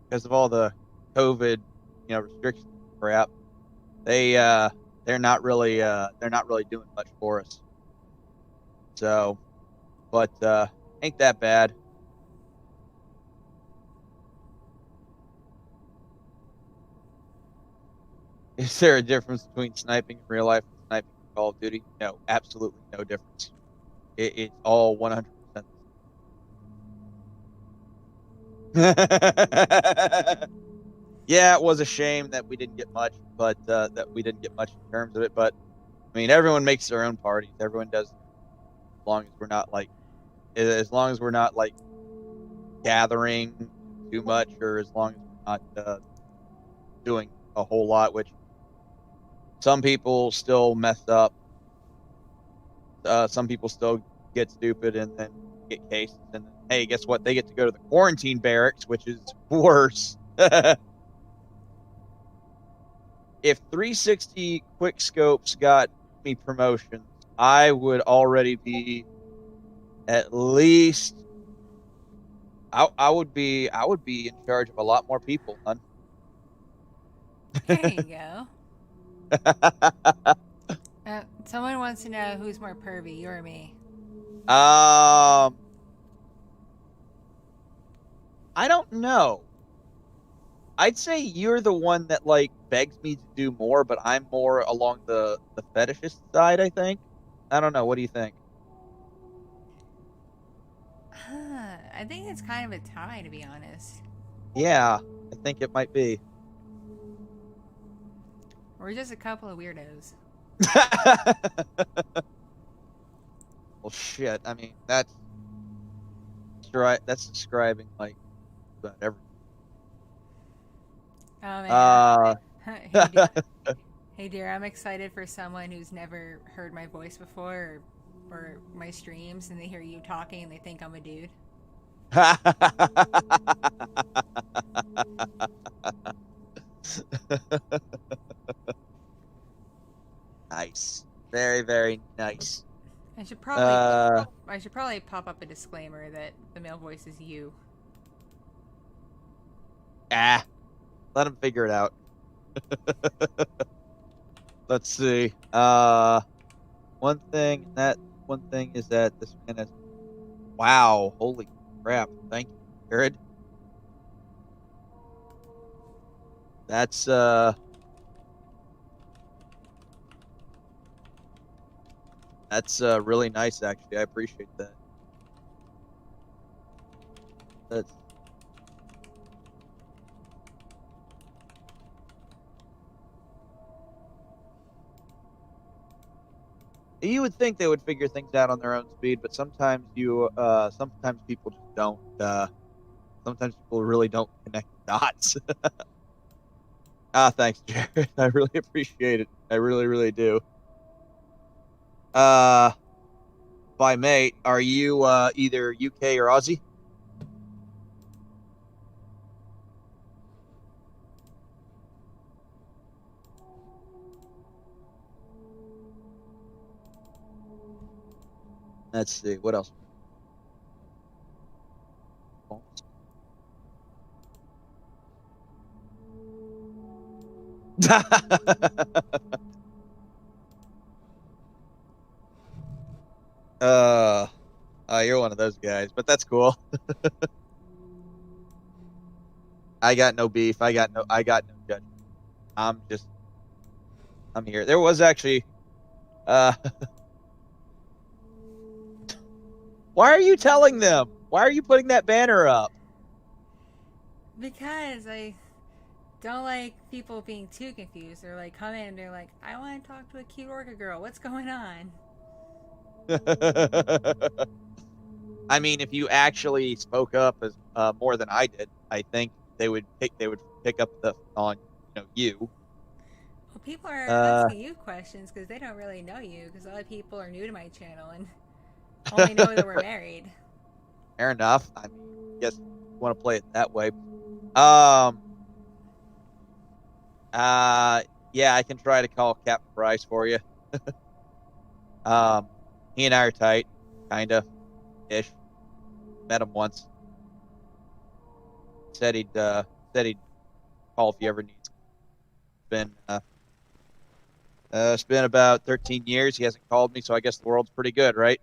because of all the COVID, restrictions and crap. They they're not really doing much for us. So, but ain't that bad. Is there a difference between sniping in real life and sniping in Call of Duty? No, absolutely no difference. It's all 100%. Yeah, it was a shame that we didn't get much, but that we didn't get much in terms of it. But I mean, everyone makes their own parties. Everyone does, as long as we're not like gathering too much, or as long as we're not doing a whole lot. Which some people still mess up. Some people still get stupid and then get cases, and then hey, guess what? They get to go to the quarantine barracks, which is worse. If 360 quick scopes got me promotions, I would already be at least. I would be in charge of a lot more people, hun. There you go. Someone wants to know who's more pervy, you or me. um, I don't know. I'd say you're the one that like begs me to do more, but I'm more along the fetishist side, I think. I don't know. What do you think? I think it's kind of a tie, to be honest. Yeah, I think it might be. We're just a couple of weirdos. Well, shit. I mean, that's describing like about everything. Oh man. Uh, Hey, hey dear, I'm excited for someone who's never heard my voice before or my streams and they hear you talking and they think I'm a dude. Nice. Very, very nice. I should probably Uh, I should probably pop up a disclaimer that the male voice is you. ah, let him figure it out. Let's see. One thing is that this man has, wow, holy crap. Thank you, Jared. That's, really nice, actually. I appreciate that. That's, you would think they would figure things out on their own speed, but sometimes people just don't, sometimes people really don't connect the dots. Thanks, Jared. I really appreciate it. I really, really do. Uh, by mate, are you, either UK or Aussie? Let's see. What else? uh, you're one of those guys, but that's cool. I got no beef. I got no judgment. I'm just, I'm here. There was actually, uh, why are you telling them? Why are you putting that banner up? Because I don't like people being too confused. They're like, come in and they're like, I want to talk to a cute Orca girl. What's going on? I mean, if you actually spoke up as more than I did, I think they would pick up the on you. Well, people are Uh, asking you questions because they don't really know you. Because a lot of people are new to my channel and only know that we're married. fair enough. I mean, I guess you want to play it that way. Um, uh, yeah, I can try to call Captain Bryce for you. Um, he and I are tight, kind of ish. Met him once. Said he'd call if he ever needs. Been it's been about 13 years. He hasn't called me, so I guess the world's pretty good, right?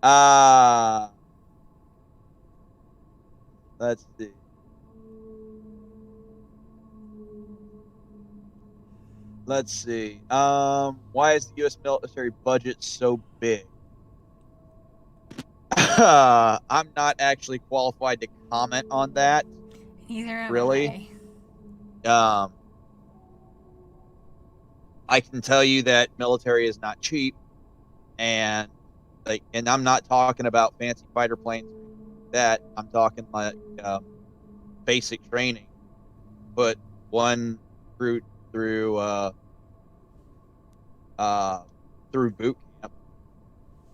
uh let's see. Let's see. Why is the U.S. military budget so big? I'm not actually qualified to comment on that, Neither am really. I. Um, I can tell you that military is not cheap, and and I'm not talking about fancy fighter planes or anything like that. I'm talking like basic training. Put one recruit through uh, through boot camp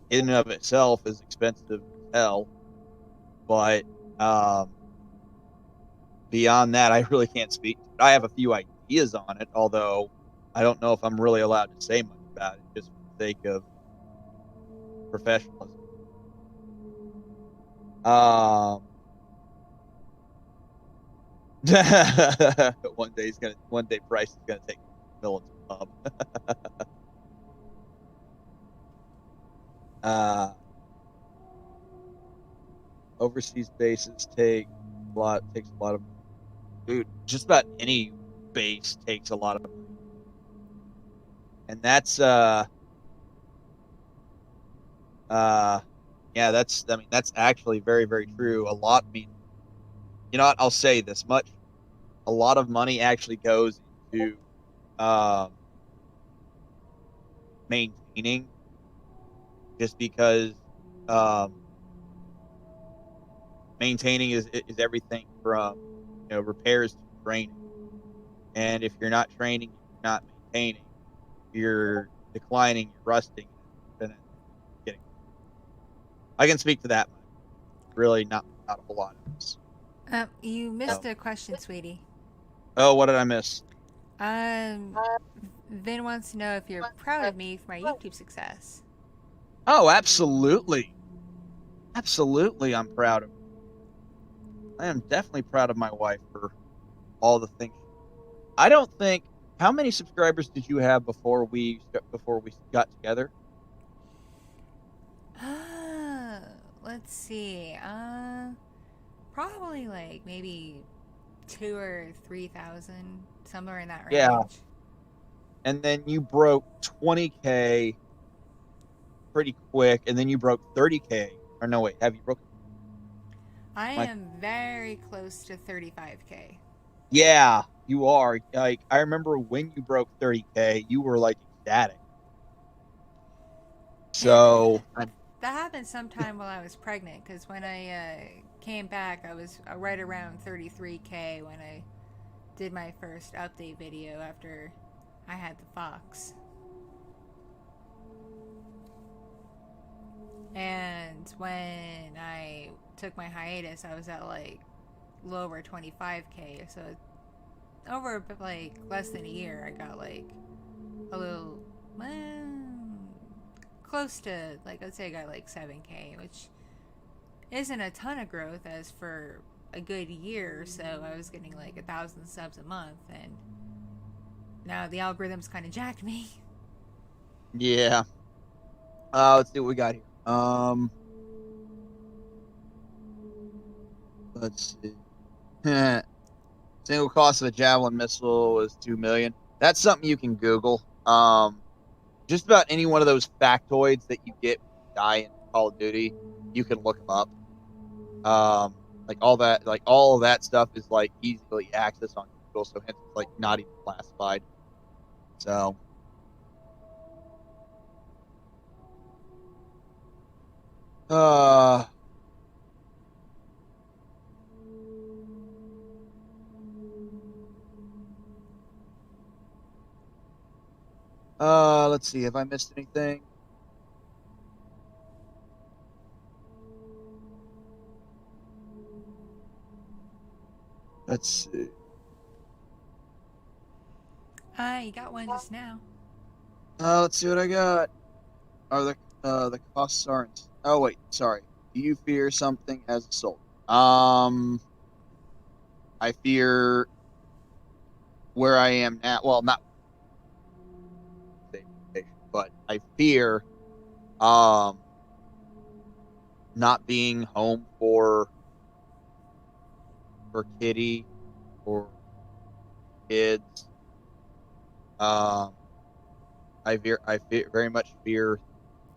in and of itself is expensive as hell. But um, beyond that, I really can't speak. I have a few ideas on it, although I don't know if I'm really allowed to say much about it, just for the sake of professionalism. Um, one day Price is gonna take Millen's pub. Uh, overseas bases takes a lot of money. Dude, just about any base takes a lot of money. And uh yeah, that's actually very, very true. A lot, I mean, you know what, I'll say this much. a lot of money actually goes into um, maintaining, just because um, maintaining is everything from repairs to training. And if you're not training, you're not maintaining, you're declining, you're rusting, and then getting. I can speak to that much. Really, not a whole lot else. You missed So, a question, sweetie. oh, what did I miss? Um, Vin wants to know if you're proud of me for my YouTube success. Oh, absolutely, absolutely. I'm proud of. I am definitely proud of my wife for all the things. I don't think. How many subscribers did you have before we got together? Uh, let's see. Probably like maybe 2 or 3 thousand, somewhere in that Yeah, range. and then you broke 20K pretty quick, and then you broke 30K. Or no, wait, have you broken? I My, am very close to 35K. yeah, you are. Like, I remember when you broke 30K, you were like ecstatic. Yeah, So, that happened sometime while I was pregnant because when I came back, I was right around 33K when I did my first update video after I had the fox. And when I took my hiatus, I was at like lower 25K. So over like less than a year, I got like a little, close to, like, let's say I got like 7K, which isn't a ton of growth as for a good year or so. I was getting like 1,000 subs a month, and now the algorithm's kind of jacked me. yeah. Let's see what we got here. Let's see. Single cost of a javelin missile was 2 million. That's something you can Google. Just about any one of those factoids that you get when you die in Call of Duty, you can look them up. Like all of that stuff is like easily accessed on Google, so hence it's like not even classified. So, uh, let's see. Have I missed anything? Let's see. You got one just now. Let's see what I got. Are the costs aren't? Oh wait, sorry. Do you fear something as a soldier? I fear where I am now. Well, not safe, but I fear um not being home for Kitty or kids. Um, I very much fear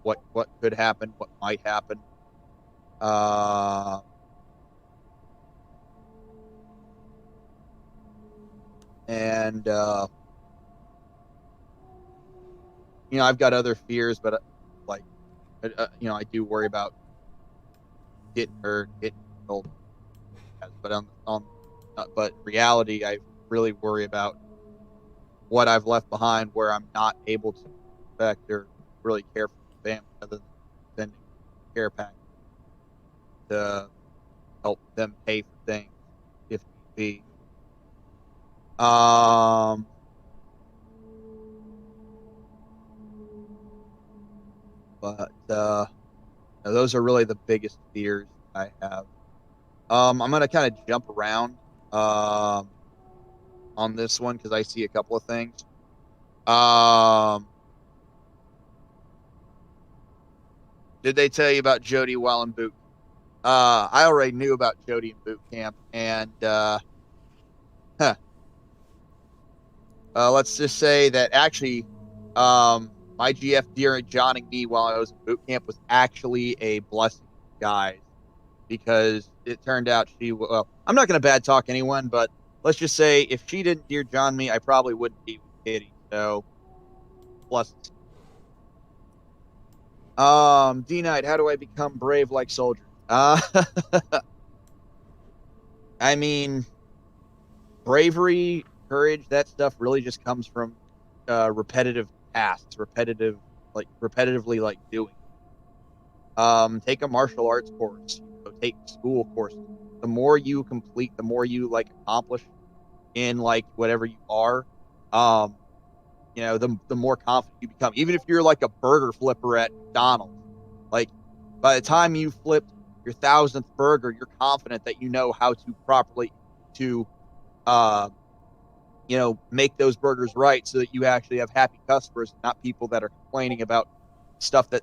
what could happen, what might happen. Uh, and I've got other fears, but like I do worry about getting hurt, getting killed. But in reality, I really worry about what I've left behind, where I'm not able to affect or really care for my family, other than sending care package to help them pay for things if need be. Um, but those are really the biggest fears I have. I'm gonna kind of jump around um on this one because I see a couple of things. Um, did they tell you about Jody while in boot? I already knew about Jody in boot camp, and huh, let's just say that actually, my GF during joining me while I was in boot camp was actually a blessing in disguise, because it turned out well, I'm not going to bad talk anyone, but let's just say if she didn't Dear John me, I probably wouldn't be with Kitty. So plus, D Knight, how do I become brave like soldiers? I mean, bravery, courage, that stuff really just comes from repetitive tasks, repetitively like doing. Take a martial arts course, take school courses. The more you complete, the more you like accomplish in like whatever you are, um, the more confident you become. Even if you're like a burger flipper at McDonald's, like by the time you flipped your 1,000th burger, you're confident that you know how to properly to uh, make those burgers right so that you actually have happy customers, not people that are complaining about stuff that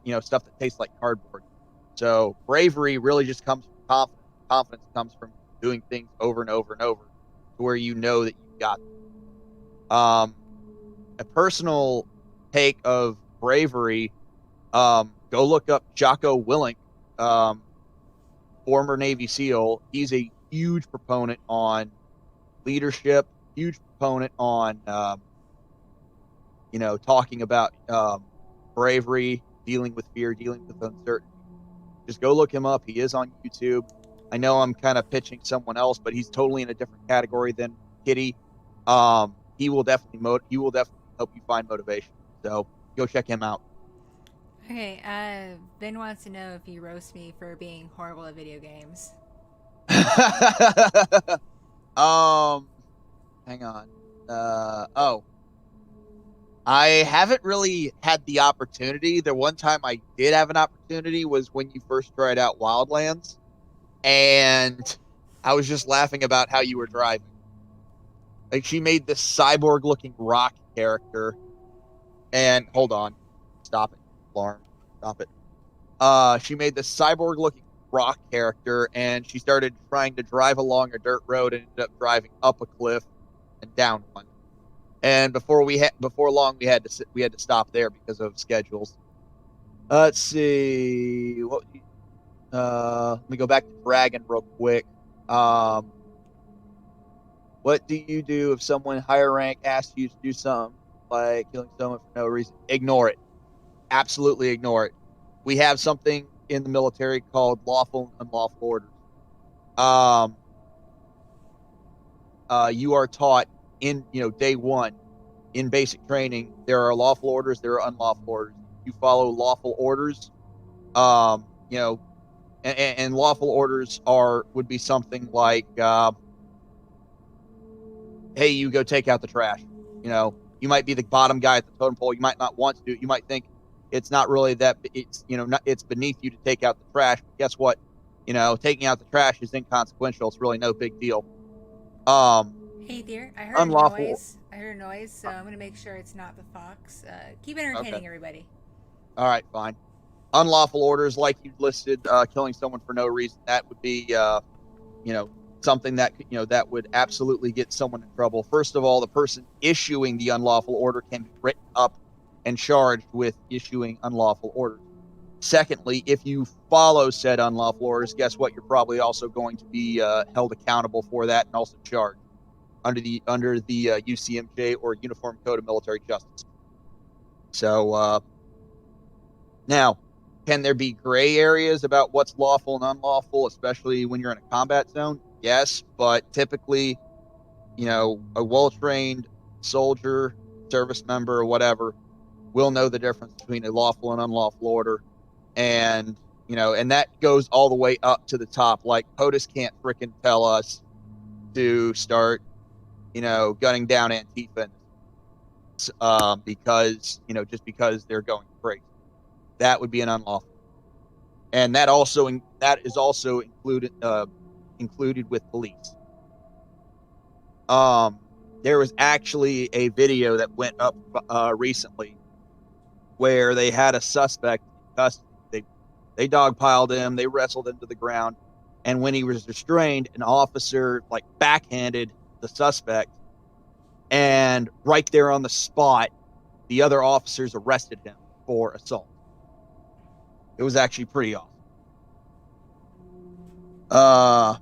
tastes like cardboard. So bravery really just comes from confidence. Confidence comes from doing things over and over and over to where you know that you've got them. A personal take of bravery, go look up Jocko Willink, um, former Navy SEAL. He's a huge proponent on leadership, huge proponent on talking about bravery, dealing with fear, dealing with uncertainty. Just go look him up. He is on YouTube. I know I'm kind of pitching someone else, but he's totally in a different category than Kitty. He will definitely help you find motivation. So go check him out. Okay, Ben wants to know if you roast me for being horrible at video games. um, hang on. Oh, I haven't really had the opportunity. The one time I did have an opportunity was when you first tried out Wildlands, and I was just laughing about how you were driving. Like she made this cyborg looking rock character, and hold on, stop it, alarm, stop it. She made this cyborg looking rock character, and she started trying to drive along a dirt road and ended up driving up a cliff and down one. And before long we had to stop there because of schedules. Let's see what. Let me go back to Dragon real quick. Um, what do you do if someone higher rank asks you to do something like killing someone for no reason? Ignore it. Absolutely ignore it. We have something in the military called lawful and unlawful orders. Um, you are taught in day one in basic training. There are lawful orders. There are unlawful orders. You follow lawful orders. Um, you know, and lawful orders would be something like, hey, you go take out the trash. You might be the bottom guy at the totem pole. You might not want to do it. You might think it's not really that it's beneath you to take out the trash. But guess what? Taking out the trash is inconsequential. It's really no big deal. Um, Hey dear, I heard a unlawful. noise. So I'm gonna make sure it's not the fox. Keep Okay. entertaining everybody. All right. Fine. Unlawful orders, like you listed, killing someone for no reason. That would be, you know, something that would absolutely get someone in trouble. First of all, the person issuing the unlawful order can be written up and charged with issuing unlawful orders. Secondly, if you follow said unlawful orders, guess what? You're probably also going to be held accountable for that and also charged under the UCMJ or Uniform Code of Military Justice. So now, can there be gray areas about what's lawful and unlawful, especially when you're in a combat zone? Yes, but typically, a well-trained soldier, service member, or whatever will know the difference between a lawful and unlawful order. And, and that goes all the way up to the top. Like POTUS can't freaking tell us to start, gunning down Antifa because, just because they're going crazy. That would be an unlawful. And that is also included with police. There was actually a video that went up recently where they had a suspect in custody. They dogpiled him, they wrestled him to the ground, and when he was restrained, an officer like backhanded the suspect, and right there on the spot, the other officers arrested him for assault. It was actually pretty awesome.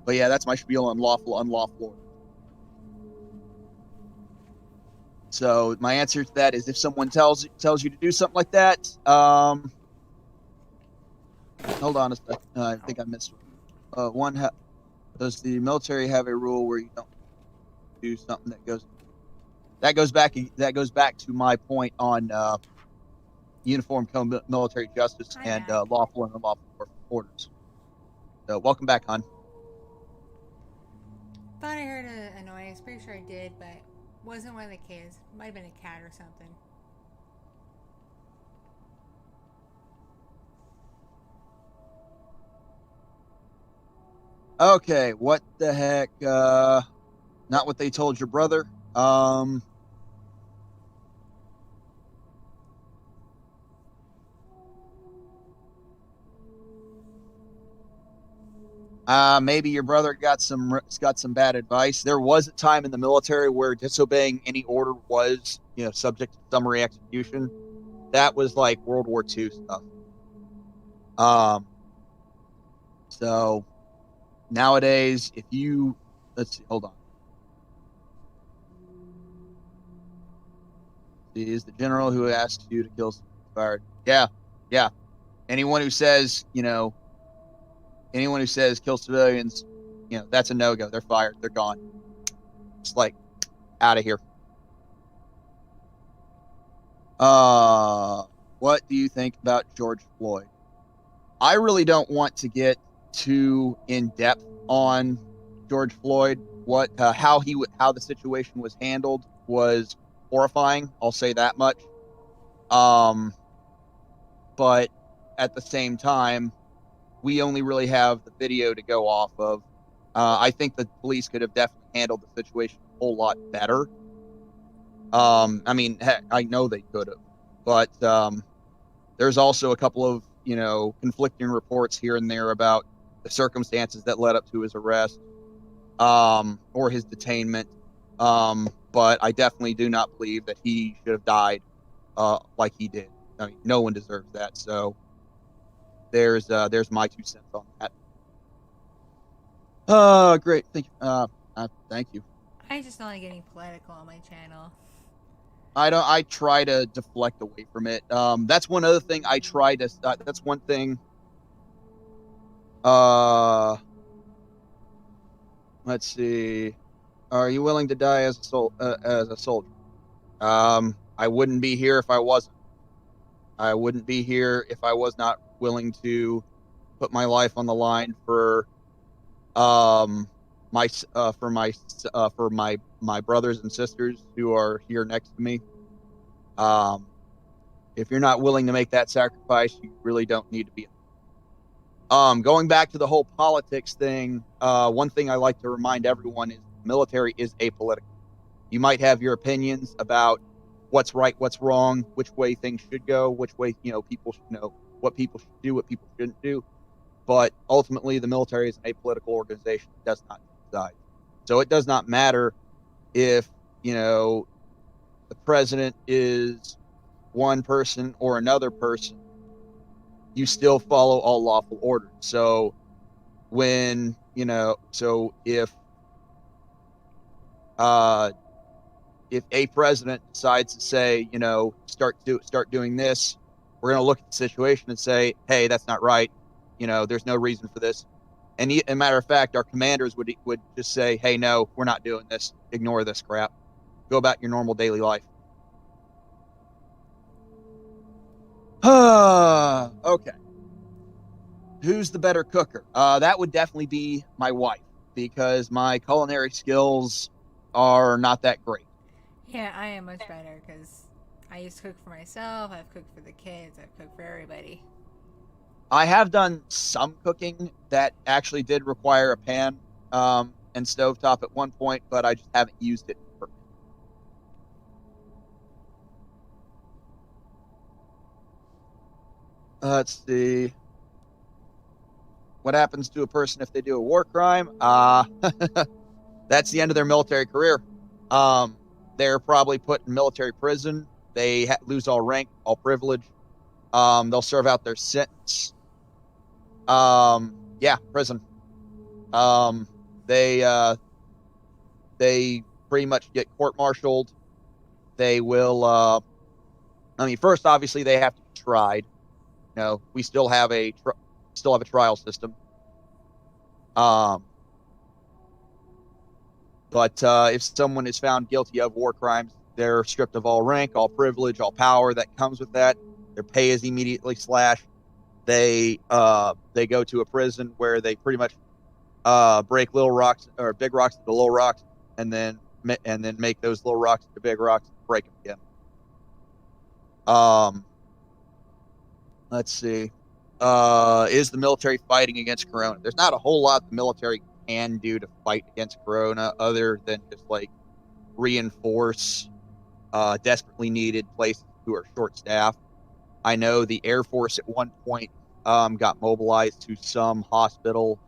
But yeah, that's my spiel on lawful, unlawful order. So my answer to that is, if someone tells you to do something like that, hold on a second. I think I missed one. Does the military have a rule where you don't do something that goes back to my point on uniform military justice I'm and back. lawful and unlawful orders. So welcome back, hon. Thought I heard a noise. Pretty sure I did, but wasn't one of the kids. Might have been a cat or something. Okay, what the heck? Not what they told your brother. Maybe your brother got some bad advice. There was a time in the military where disobeying any order was, subject to summary execution. That was like World War II stuff. Um, so nowadays, if you let's see, hold on. He is the general who asks you to kill fired. Yeah, yeah. Anyone who says, anyone who says kill civilians, that's a no go. They're fired. They're gone. It's like out of here. What do you think about George Floyd? I really don't want to get too in depth on George Floyd. How the situation was handled was horrifying. I'll say that much. Um, but at the same time, we only really have the video to go off of. I think the police could have definitely handled the situation a whole lot better. I mean, heck, I know they could have, but there's also a couple of conflicting reports here and there about the circumstances that led up to his arrest, or his detainment. But I definitely do not believe that he should have died like he did. I mean, no one deserves that. So there's my 2 cents on that. Great. Thank you. I just don't like getting political on my channel. I don't. I try to deflect away from it. That's one other thing I try to. That's one thing. Uh, let's see. Are you willing to die as a soldier? I wouldn't be here if I wasn't. I wouldn't be here if I was not willing to put my life on the line for my for my brothers and sisters who are here next to me. Um, if you're not willing to make that sacrifice, you really don't need to be. Going back to the whole politics thing, one thing I like to remind everyone is the military is apolitical. You might have your opinions about what's right, what's wrong, which way things should go, which way people should know what people should do, what people shouldn't do. But ultimately, the military is an apolitical organization that does not decide. So it does not matter if the president is one person or another person. You still follow all lawful orders. So when so uh, if a president decides to say, start doing this, we're going to look at the situation and say, hey, that's not right. There's no reason for this. And a matter of fact, our commanders would just say, hey, no, we're not doing this. Ignore this crap. Go about your normal daily life. Okay. Who's the better cooker? That would definitely be my wife, because my culinary skills are not that great. Yeah, I am much better because I used to cook for myself. I've cooked for the kids. I've cooked for everybody. I have done some cooking that actually did require a pan and stovetop at one point, but I just haven't used it. Let's see. What happens to a person if they do a war crime? That's the end of their military career. They're probably put in military prison. They lose all rank, all privilege. They'll serve out their sentence. Yeah, prison. Um, they they pretty much get court-martialed. they will. I mean, first, obviously, they have to be tried. You know, we still have a trial system. But if someone is found guilty of war crimes, they're stripped of all rank, all privilege, all power that comes with that. Their pay is immediately slashed. They go to a prison where they pretty much break little rocks or big rocks into little rocks, and then make those little rocks into big rocks, and break them again. Let's see. Is the military fighting against Corona? There's not a whole lot the military can do to fight against Corona other than just like reinforce desperately needed places who are short staffed. I know the Air Force at one point got mobilized to some hospital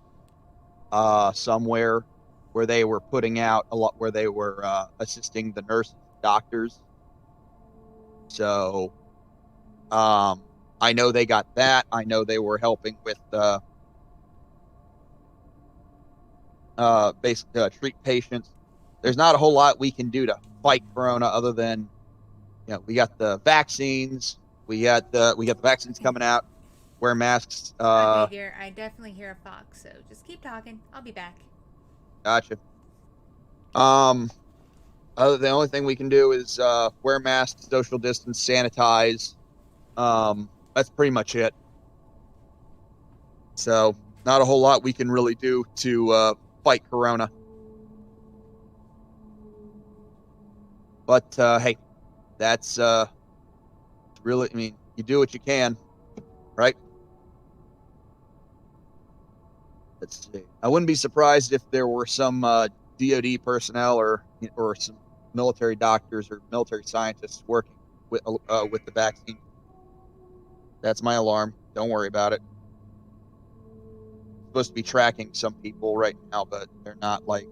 somewhere where they were putting out a lot, where they were assisting the nurses, doctors. So I know they got that. I know they were helping with basically treat patients. There's not a whole lot we can do to fight Corona other than, you know, we got the vaccines. We got the vaccines coming out. Wear masks. Okay, dear. I definitely hear a fox, so just keep talking. I'll be back. Gotcha. The only thing we can do is wear masks, social distance, sanitize. That's pretty much it. So not a whole lot we can really do to fight Corona. But hey, that's really, I mean, you do what you can, right? Let's see. I wouldn't be surprised if there were some DoD personnel or some military doctors or military scientists working with the vaccine. That's my alarm. Don't worry about it. I'm supposed to be tracking some people right now, but they're not like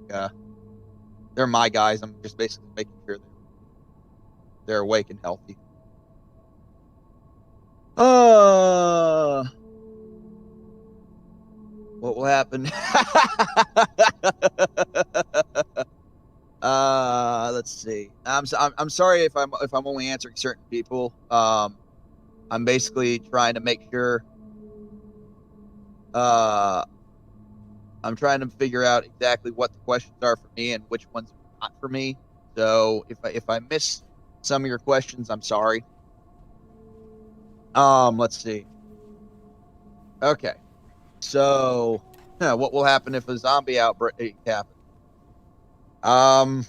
they're my guys. I'm just basically making sure they're awake and healthy. What will happen? Let's see. I'm sorry if I'm only answering certain people. I'm basically trying to make sure. I'm trying to figure out exactly what the questions are for me and which ones are not for me. So if I miss some of your questions, I'm sorry. Let's see. Okay. So, what will happen if a zombie outbreak happens? I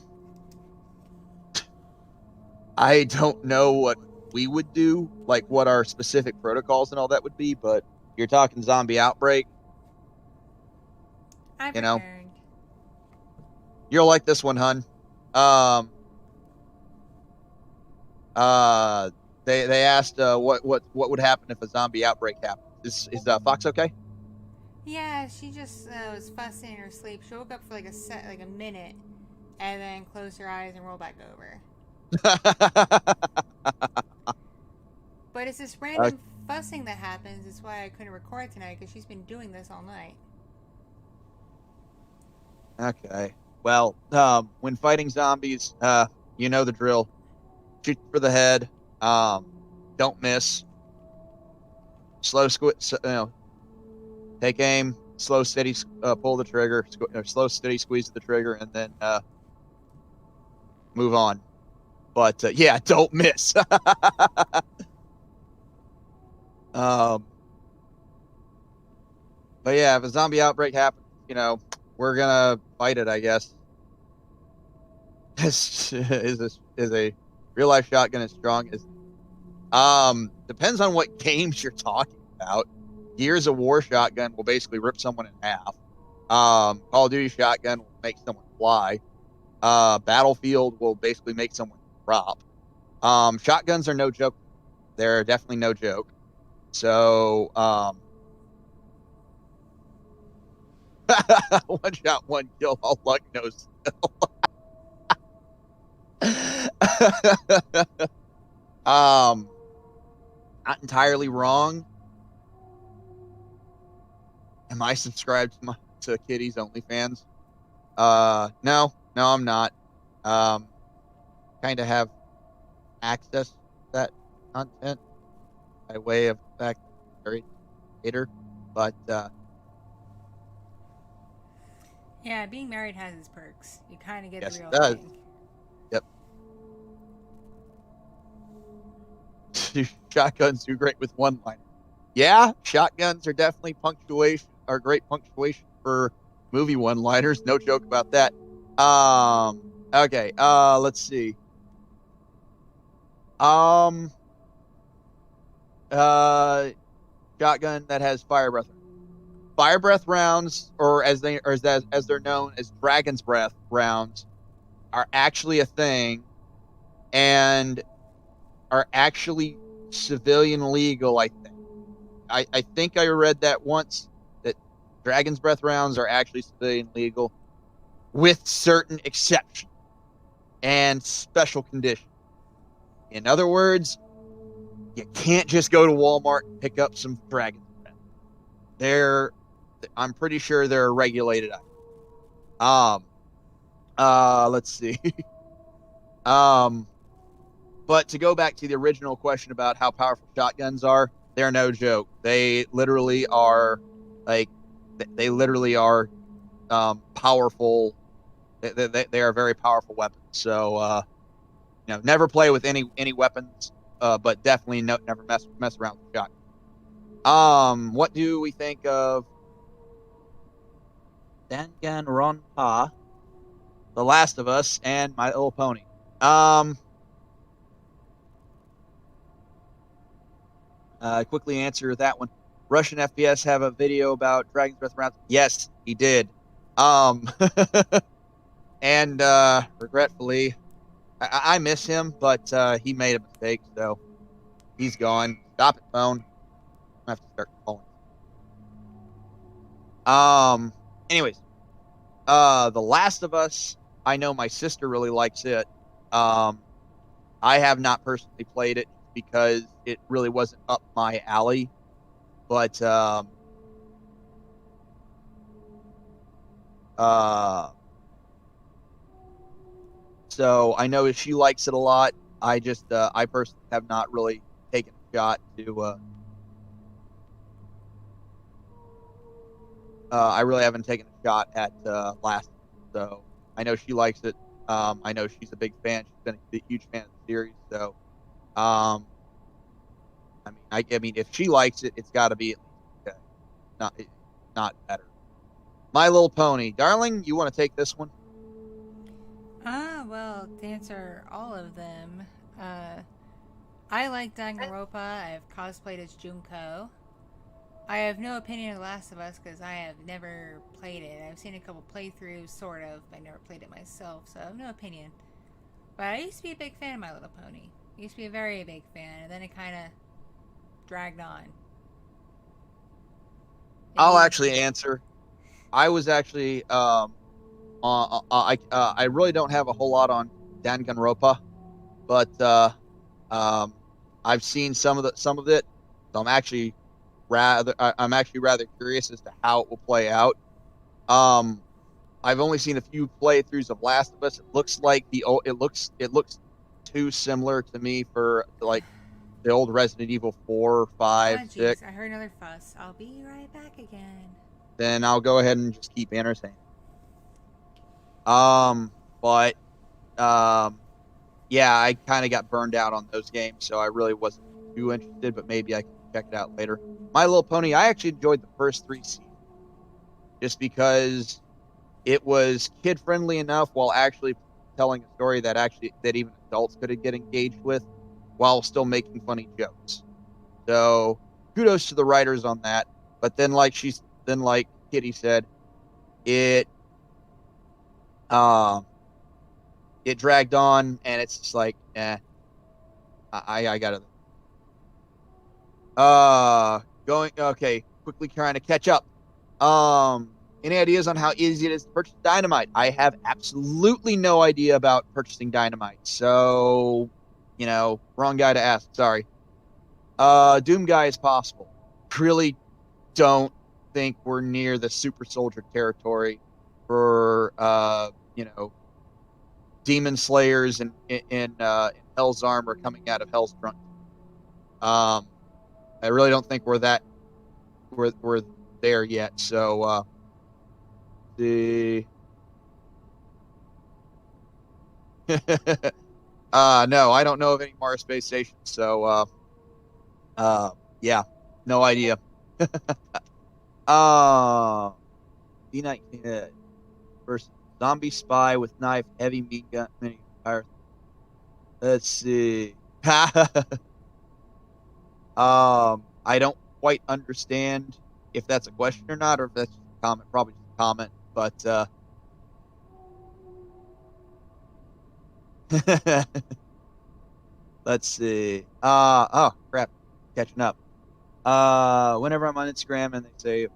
don't know what we would do, like what our specific protocols and all that would be, but you're talking zombie outbreak, I've you know, returned. you'll like this one, hun. Um, they asked what would happen if a zombie outbreak happened. Is Fox okay? Yeah, she just was fussing in her sleep. She woke up for like a minute, and then closed her eyes and rolled back over. But it's this random fussing that happens. It's why I couldn't record tonight, because she's been doing this all night. Okay. Well, when fighting zombies, you know the drill. Shoot for the head. Don't miss. Slow take aim. Slow, steady, pull the trigger. Slow, steady, squeeze the trigger, and then move on. But yeah, don't miss. But yeah, if a zombie outbreak happens, we're gonna fight it, I guess. Is a real life shotgun as strong as? Depends on what games you're talking about. Gears of War shotgun will basically rip someone in half. Call of Duty shotgun will make someone fly. Battlefield will basically make someone drop. Shotguns are no joke. They're definitely no joke. So, one shot, one kill, all luck, no skill. Not entirely wrong. Am I subscribed to Kitty's OnlyFans? No, I'm not. Kind of have access that content by way of the fact that I'm married later. But Yeah, being married has its perks. You kind of get the yes, it real does. thing. Yep. Shotguns do great with one liners. Yeah, shotguns are definitely great punctuation for movie one liners. No joke about that. Okay. Let's see. Um, uh, Shotgun that has fire breath. Fire breath rounds, or as they're known as dragon's breath rounds, are actually a thing and are actually civilian legal. I think I read that once that dragon's breath rounds are actually civilian legal with certain exceptions and special conditions. In other words, you can't just go to Walmart and pick up some dragon's breath. They're I'm pretty sure they're a regulated item. Um let's see. um but to go back to the original question about how powerful shotguns are, they're no joke. They literally are like they literally are powerful. They are very powerful weapons. So never play with any weapons, but definitely never mess around with shotguns. What do we think of Danganronpa, The Last of Us, and My Little Pony? Um, quickly answer that one. Russian FPS have a video about Dragon's Breath rounds. Yes, he did. Um, and regretfully, I miss him, but he made a mistake, so he's gone. Stop it, phone. I have to start calling. Anyways, The Last of Us. I know my sister really likes it. Um, I have not personally played it because it really wasn't up my alley. But uh, so I know she likes it a lot. I personally have not really taken a shot to. I really haven't taken a shot at Last. So I know she likes it. I know she's a big fan. She's been a huge fan of the series. So um, I mean, if she likes it, it's got to be at least okay, not not better. My Little Pony, darling, you want to take this one? Well, to answer all of them, I like Danganronpa. I've cosplayed as Junko. I have no opinion of The Last of Us because I have never played it. I've seen a couple playthroughs, sort of. I never played it myself, so I have no opinion. But I used to be a big fan of My Little Pony. I used to be a very big fan, and then it kind of dragged on. It I'll needed. actually answer. I was actually I really don't have a whole lot on Danganronpa, but um I've seen some of it. So I'm actually rather curious as to how it will play out. Um, I've only seen a few playthroughs of Last of Us. It looks too similar to me for like the old Resident Evil 4, Oh, 5, 6. jeez, I heard another fuss. I'll be right back again. Then I'll go ahead and just keep entertaining. But um, yeah, I kind of got burned out on those games, so I really wasn't too interested. But maybe I can check it out later. My Little Pony. I actually enjoyed the first three seasons just because it was kid friendly enough while actually telling a story that even adults could get engaged with while still making funny jokes. So kudos to the writers on that. But then like Kitty said, it um it dragged on and it's just like I gotta going okay, quickly trying to catch up. Any ideas on how easy it is to purchase dynamite? I have absolutely no idea about purchasing dynamite. So, wrong guy to ask. Sorry. Doom guy is possible. Really don't think we're near the super soldier territory for demon slayers in Hell's Armor coming out of Hell's Trunk. I really don't think we're there yet. So the no, I don't know of any Mars space stations. So yeah, no idea. D19 versus zombie spy with knife, heavy meat gun, mini fire. Let's see. I don't quite understand if that's a question or not, or if that's just a comment. Probably just a comment. But let's see. Oh crap, catching up. Whenever I'm on Instagram and they say,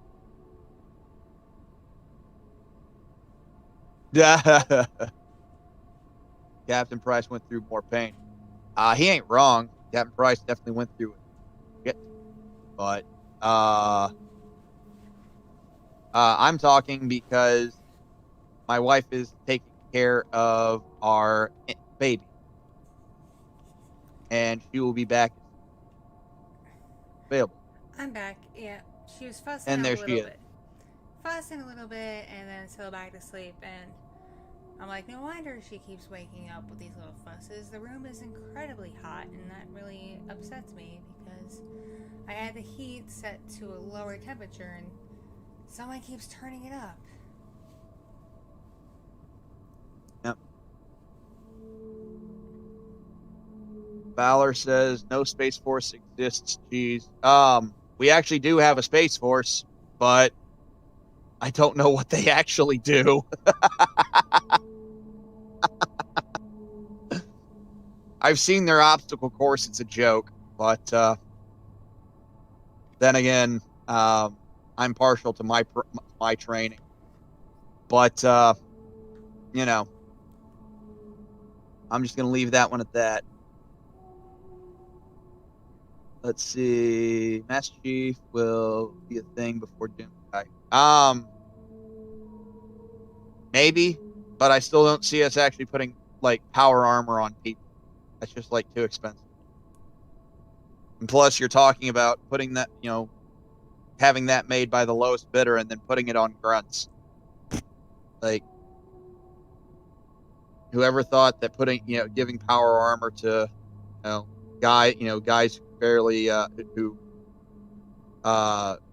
Captain Price went through more pain. He ain't wrong. Captain Price definitely went through it. But I'm talking because my wife is taking care of our baby, and she will be back available. I'm back. Yeah, she was And there she is. fussing a little bit, and then settled back to sleep. And I'm like, no wonder she keeps waking up with these little fusses. The room is incredibly hot, and that really upsets me because I had the heat set to a lower temperature, and someone keeps turning it up. Yep. Valor says no Space Force exists. Geez. We actually do have a Space Force, but I don't know what they actually do. I've seen their obstacle course. It's a joke, but then again, I'm partial to my training. But you know, I'm just gonna leave that one at that. Let's see. Master Chief will be a thing before Doomsday. Maybe, but I still don't see us actually putting like power armor on people. That's just like too expensive. And plus, you're talking about putting that, having that made by the lowest bidder and then putting it on grunts. Like, whoever thought that giving power armor to, guys fairly who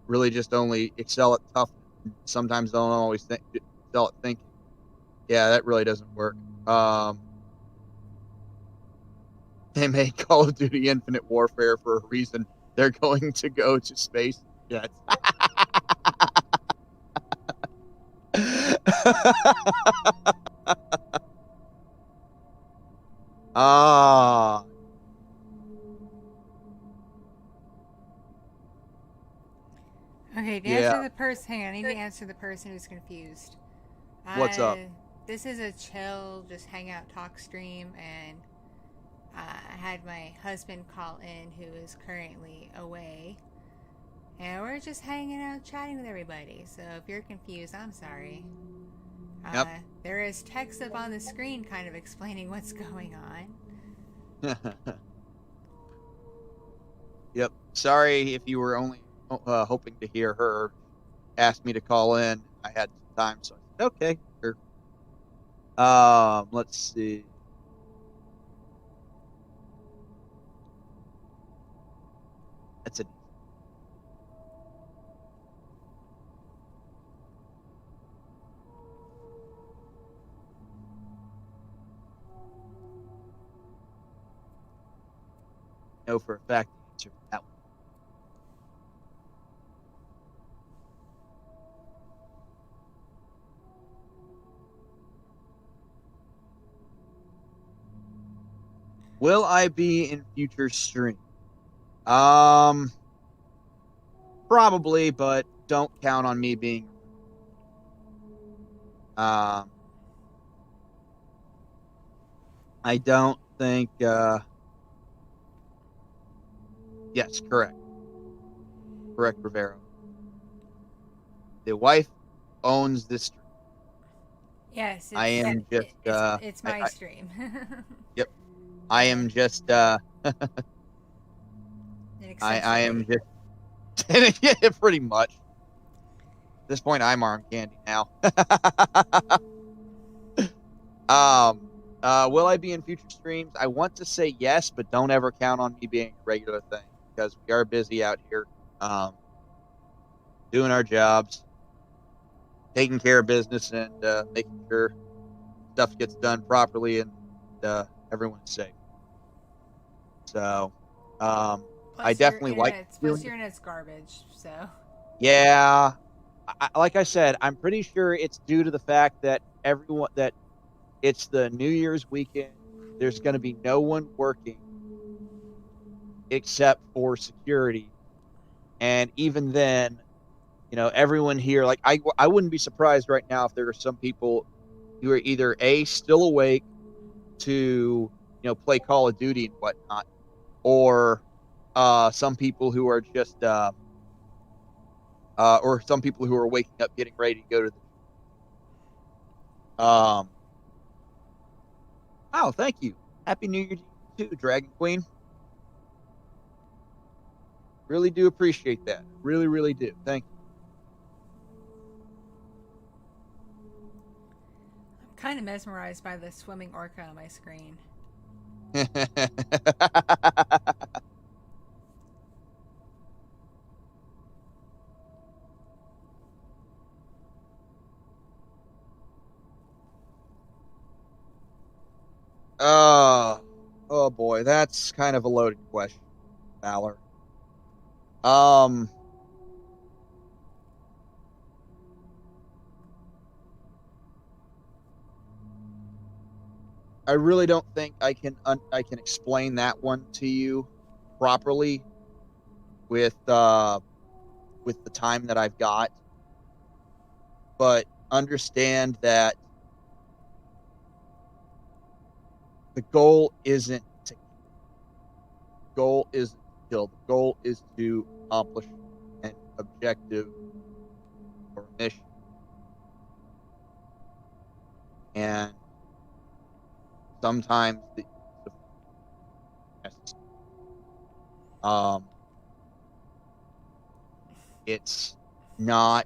really just only excel at toughness, sometimes don't always excel at thinking. Yeah, that really doesn't work. They made Call of Duty Infinite Warfare for a reason. They're going to go to space jets. Ah. Okay, to Yeah. answer the person, hang on, I need to answer the person who's confused. What's up? This is a chill, just hang out, talk stream, and I had my husband call in who is currently away. And we're just hanging out, chatting with everybody. So if you're confused, I'm sorry. Yep. There is text up on the screen kind of explaining what's going on. Yep. Sorry if you were only hoping to hear her ask me to call in. I had some time, so I said, okay, sure. Let's see. That's it. Know for a fact the answer to that one. Will I be in future stream? Probably, but don't count on me being. I don't think. Yes, correct. Correct, Rivero. The wife owns this stream. Yes, I am just. it's my stream. Yep. I am just I am Accessory. just yeah, pretty much. At this point, I'm arm candy now. Will I be in future streams? I want to say yes, but don't ever count on me being a regular thing because we are busy out here, doing our jobs, taking care of business, and making sure stuff gets done properly and everyone's safe. So, I definitely like Plus doing your it. internet's garbage. So Yeah, like I said, I'm pretty sure it's due to the fact that it's the New Year's weekend. There's going to be no one working except for security, and even then, everyone here, like I wouldn't be surprised right now if there are some people who are either a still awake to play Call of Duty and whatnot, or some people who are just or some people who are waking up getting ready to go to the oh, thank you. Happy New Year to you too, Dragon Queen. Really do appreciate that. Really, really do. Thank I'm kind of mesmerized by the swimming orca on my screen. you. Oh, oh boy, that's kind of a loaded question, Valor. Um, I really don't think I can explain that one to you properly with with the time that I've got, but understand that the goal isn't to kill. The goal is to accomplish an objective or mission, and sometimes the use of necessary. Um, it's not,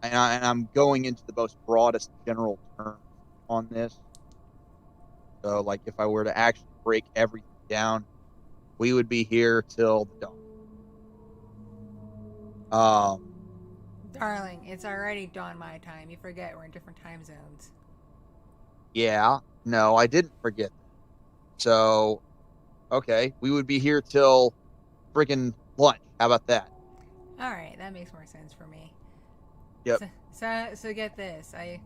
and I'm going into the most broadest general terms on this. So, like, if I were to actually break everything down, we would be here till the dawn. Um, Darling, it's already dawn my time. You forget we're in different time zones. yeah, no, I didn't forget that. So, okay, we would be here till freaking lunch. How about that? All right, that makes more sense for me. Yep. So get this. I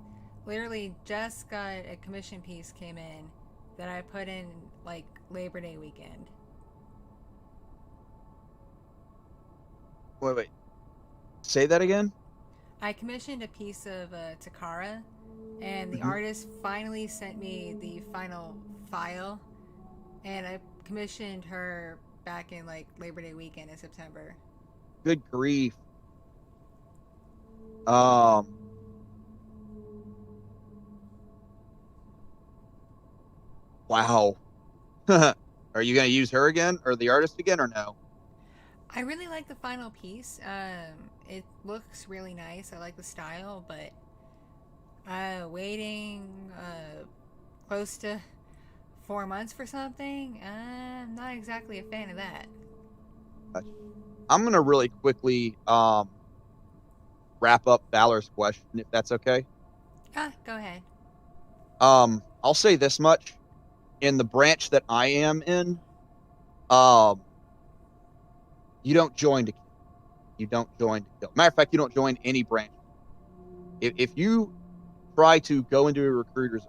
literally just got a commission piece came in that I put in like Labor Day weekend. Wait, wait. Say that again. I commissioned a piece of Takara, and the Mhm. artist finally sent me the final file, and I commissioned her back in like Labor Day weekend in September. Good grief. Um, wow. Are you gonna use her again, or the artist again, or no? I really like the final piece. It looks really nice. I like the style, but waiting close to 4 months for something, I'm not exactly a fan of that. Gotcha. I'm gonna really quickly wrap up Valor's question, if that's okay. Go ahead. I'll say this much: in the branch that I am in, um, you don't join to kill. You don't join to kill. Matter of fact, you don't join any branch. If you try to go into a recruiter's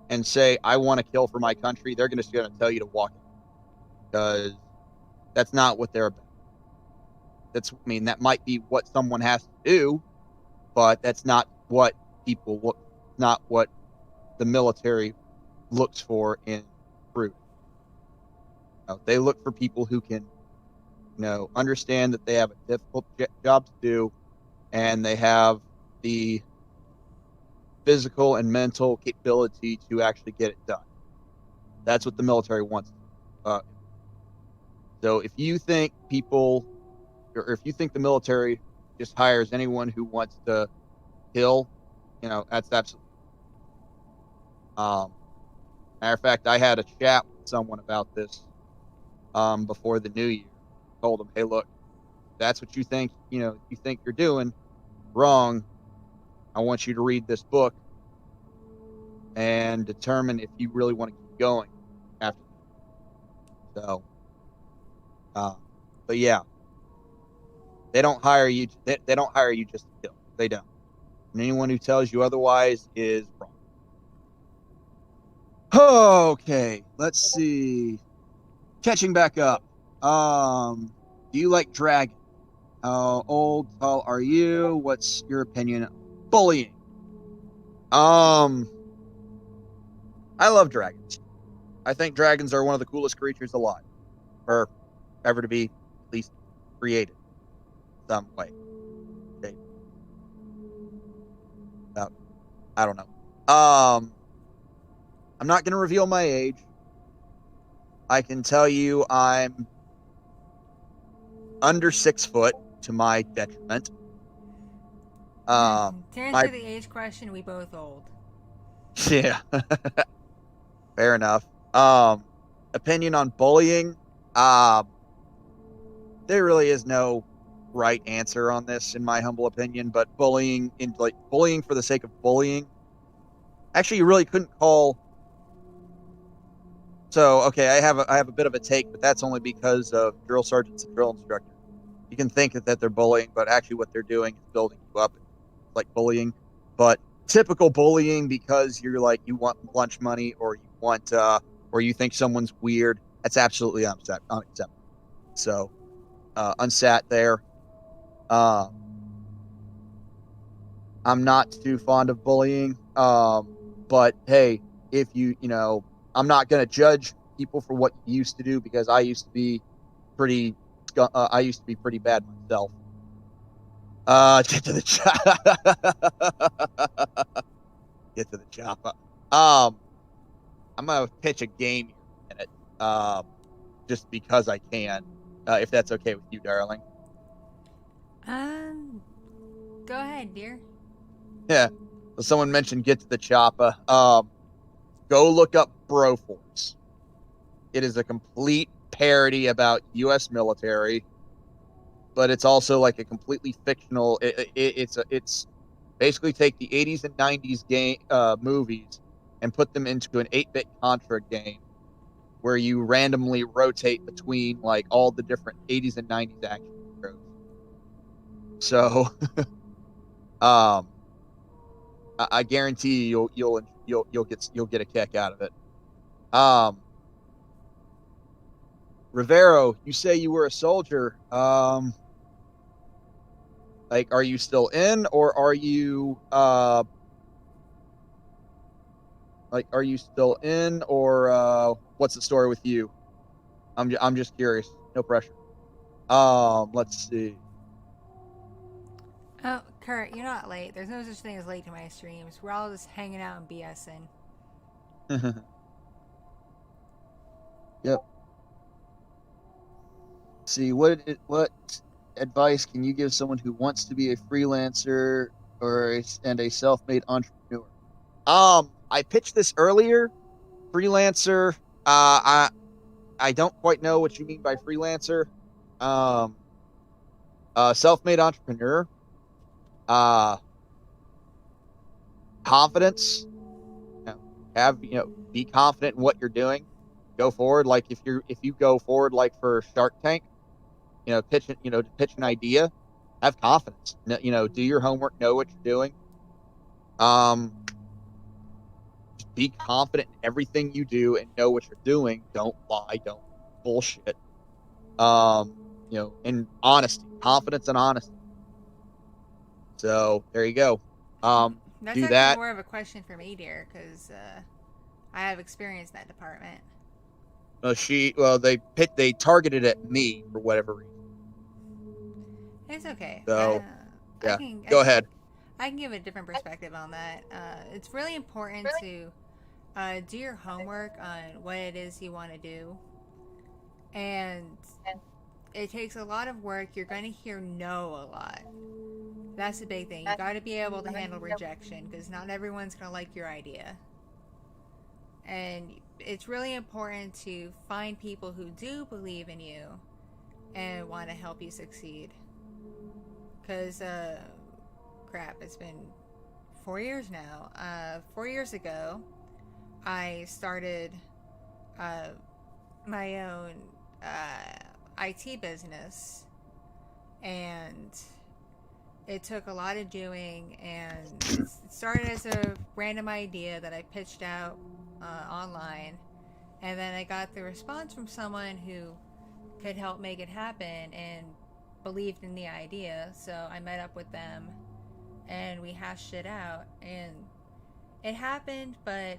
and say, I want to kill for my country, they're just going to tell you to walk it because that's not what they're about. I mean, that might be what someone has to do, but that's not what people look, not what the military looks for in recruit. They look for people who can, understand that they have a difficult job to do and they have the physical and mental capability to actually get it done. That's what the military wants. So if you think people, or if you think the military just hires anyone who wants to kill, that's absolutely. Matter of fact, I had a chat with someone about this before the new year. Told them, hey, look, that's what you think, you think you're doing wrong. I want you to read this book and determine if you really want to keep going after. So, but yeah, they don't hire you. They don't hire you just to kill. They don't. And anyone who tells you otherwise is wrong. Okay, let's see. Catching back up. Do you like dragons? How old, tall are you? What's your opinion on bullying? I love dragons. I think dragons are one of the coolest creatures alive, or ever to be at least created some way. Okay. I don't know. I'm not going to reveal my age. I can tell you I'm under 6 foot to my detriment. To My answer the age question, we both old. Yeah, fair enough. Opinion on bullying. Um, there really is no right answer on this, in my humble opinion. But bullying for the sake of bullying. Actually, you really couldn't call. So okay, I have a bit of a take, but that's only because of drill sergeants and drill instructors. You can think that they're bullying, but actually what they're doing is building you up, like bullying. But typical bullying because you're like you want lunch money or you want or you think someone's weird. That's absolutely unacceptable. So unsat there. Uh, I'm not too fond of bullying. But hey, if I'm not gonna judge people for what you used to do because I used to be pretty. I used to be pretty bad myself. Get to the get to the chopper. I'm gonna pitch a game here in a minute, just because I can, if that's okay with you, darling. Um, Go ahead, dear. Yeah. So someone mentioned get to the chopper. Go look up Broforce. It is a complete parody about U.S. military, but it's also like a completely fictional. It's basically take the 80s and 90s game movies and put them into an 8-bit Contra game where you randomly rotate between like all the different 80s and 90s action heroes. So, um, I guarantee you'll get a kick out of it. Um, Rivero, you say you were a soldier. Like, are you still in, or are you are you still in, or what's the story with you? I'm just curious. No pressure. Let's see. Oh, Kurt, you're not late. There's no such thing as late to my streams. We're all just hanging out and BSing. Yep. See what advice can you give someone who wants to be a freelancer and a self-made entrepreneur? I pitched this earlier. Freelancer. I don't quite know what you mean by freelancer. Um, self-made entrepreneur. Uh, Confidence. Be confident in what you're doing. Go forward. Like if you go forward like for Shark Tank, to pitch an idea, have confidence. Do your homework, know what you're doing. Just be confident in everything you do and know what you're doing. Don't lie. Don't bullshit. And honesty, confidence and honesty. So there you go. That's Do actually that. more of a question for me, dear, because I have experience in that department. They targeted at me for whatever reason. It's okay. So I yeah, can go ahead. I can give a different perspective on that. It's really important to do your homework on what it is you want to do. And it takes a lot of work. You're going to hear no a lot. That's the big thing. You got to be able to handle rejection because not everyone's going to like your idea. And it's really important to find people who do believe in you and want to help you succeed. Because, crap, it's been 4 years now. 4 years ago, I started uh, my own IT business, and it took a lot of doing, and it started as a random idea that I pitched out online, and then I got the response from someone who could help make it happen and believed in the idea. So I met up with them and we hashed it out, and it happened. But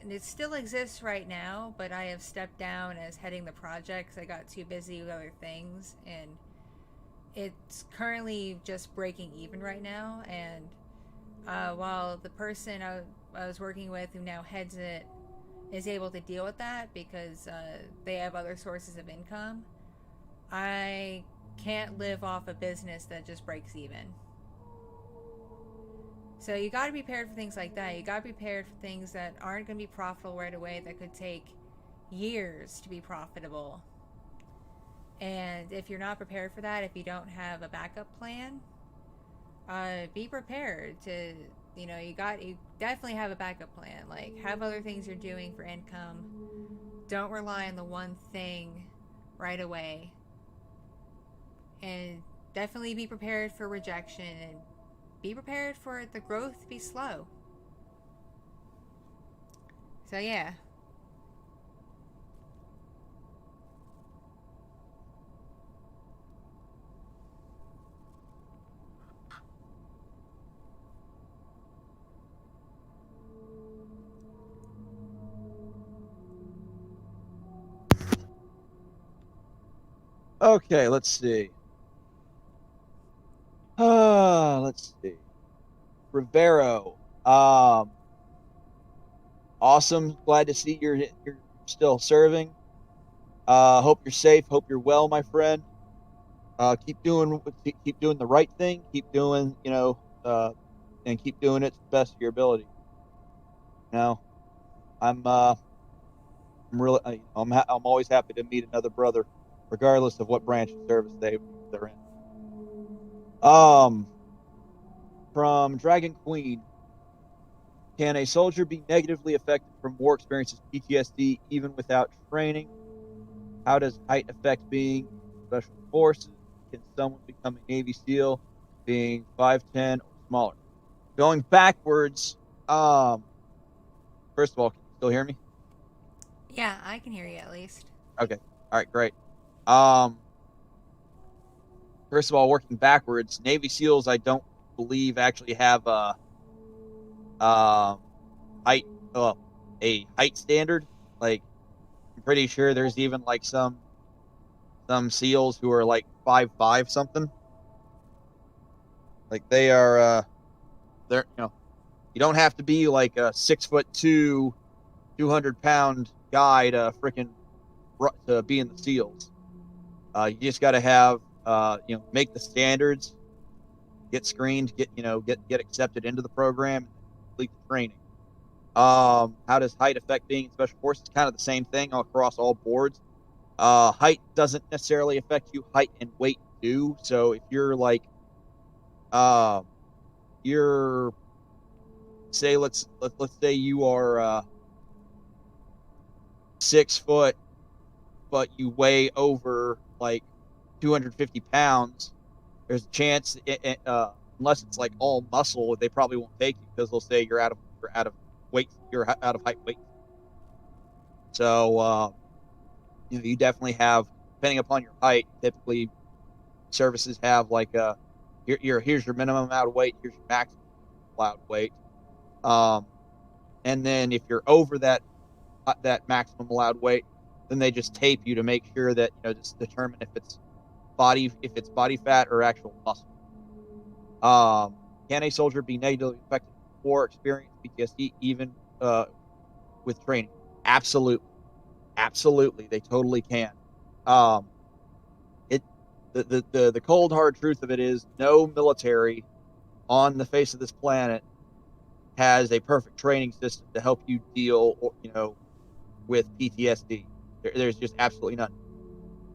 it still exists right now, but I have stepped down as heading the project because I got too busy with other things, and it's currently just breaking even right now. And while the person I was working with who now heads it is able to deal with that because they have other sources of income, I can't live off a business that just breaks even. So you got to be prepared for things like that. You got to be prepared for things that aren't going to be profitable right away, that could take years to be profitable. And if you're not prepared for that, if you don't have a backup plan, be prepared to, you definitely have a backup plan. Like, have other things you're doing for income. Don't rely on the one thing right away. And definitely be prepared for rejection, and be prepared for the growth to be slow. So, yeah. Okay, let's see. Let's see. Rivero. Awesome. Glad to see you're still serving. Hope you're safe. Hope you're well, my friend. Keep doing the right thing. Keep doing, and keep doing it to the best of your ability. You know, I'm really, I'm always happy to meet another brother, regardless of what branch of service they're in. Um, from Dragon Queen, can a soldier be negatively affected from war experiences, PTSD, even without training? How does height affect being in special forces? Can someone become a Navy SEAL being 5'10" or smaller? Going backwards, um, first of all, can you still hear me? Yeah, I can hear you at least. Okay. All right, great. Um, First of all, working backwards, Navy SEALs, I don't believe actually have um height, a height standard. Like, I'm pretty sure there's even like some SEALs who are like 5'5" something. Like, they're, you don't have to be like a 6'2", 200-pound guy to freaking to be in the SEALs. You just got to have, make the standards, get screened, get accepted into the program, and complete the training. How does height affect being in special forces? Kind of the same thing across all boards. Height doesn't necessarily affect you. Height and weight do. So if you're like, you're say let's say you are 6 foot, but you weigh over like 250 pounds. There's a chance, unless it's like all muscle, they probably won't take you because they'll say you're out of weight, you're out of height weight. So you definitely have, depending upon your height. Typically, services have like here's your minimum amount of weight, here's your maximum allowed weight. Um, and then if you're over that maximum allowed weight, then they just tape you to make sure that, just determine if it's body fat or actual muscle. Can a soldier be negatively affected by war experience, PTSD, even with training. Absolutely, they totally can. It the cold hard truth of it is no military on the face of this planet has a perfect training system to help you deal, with PTSD. There's just absolutely none.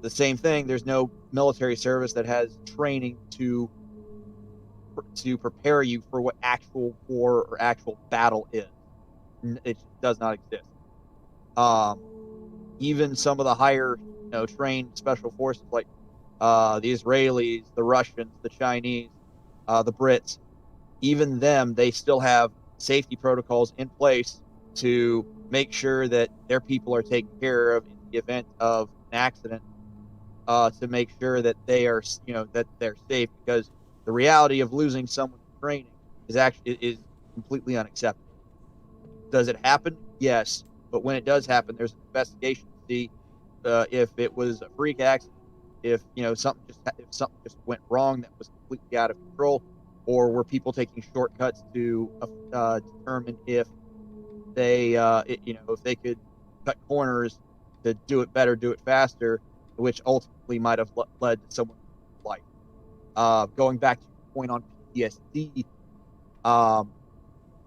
The same thing. There's no military service that has training to prepare you for what actual war or actual battle is. It does not exist. Even some of the higher, trained special forces like the Israelis, the Russians, the Chinese, the Brits, even them, they still have safety protocols in place to make sure that their people are taken care of in the event of an accident, to make sure that they are, that they're safe, because the reality of losing someone in training is completely unacceptable. Does it happen? Yes, but when it does happen, there's an investigation to see if it was a freak accident, if something just went wrong that was completely out of control, or were people taking shortcuts to determine if if they could cut corners to do it better, do it faster, which ultimately might have led to someone's life. Going back to your point on PTSD,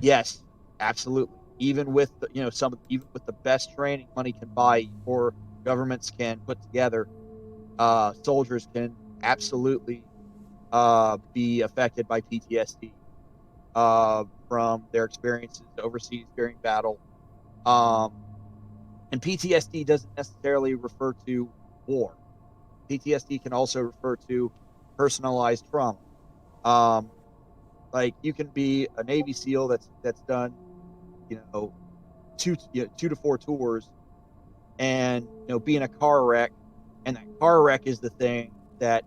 yes, absolutely. Even with even with the best training money can buy or governments can put together, soldiers can absolutely be affected by PTSD from their experiences overseas during battle. Um, and PTSD doesn't necessarily refer to war. PTSD can also refer to personalized trauma. Um, like you can be a Navy SEAL that's done, you know, 2 to 4 tours, and be in a car wreck, and that car wreck is the thing that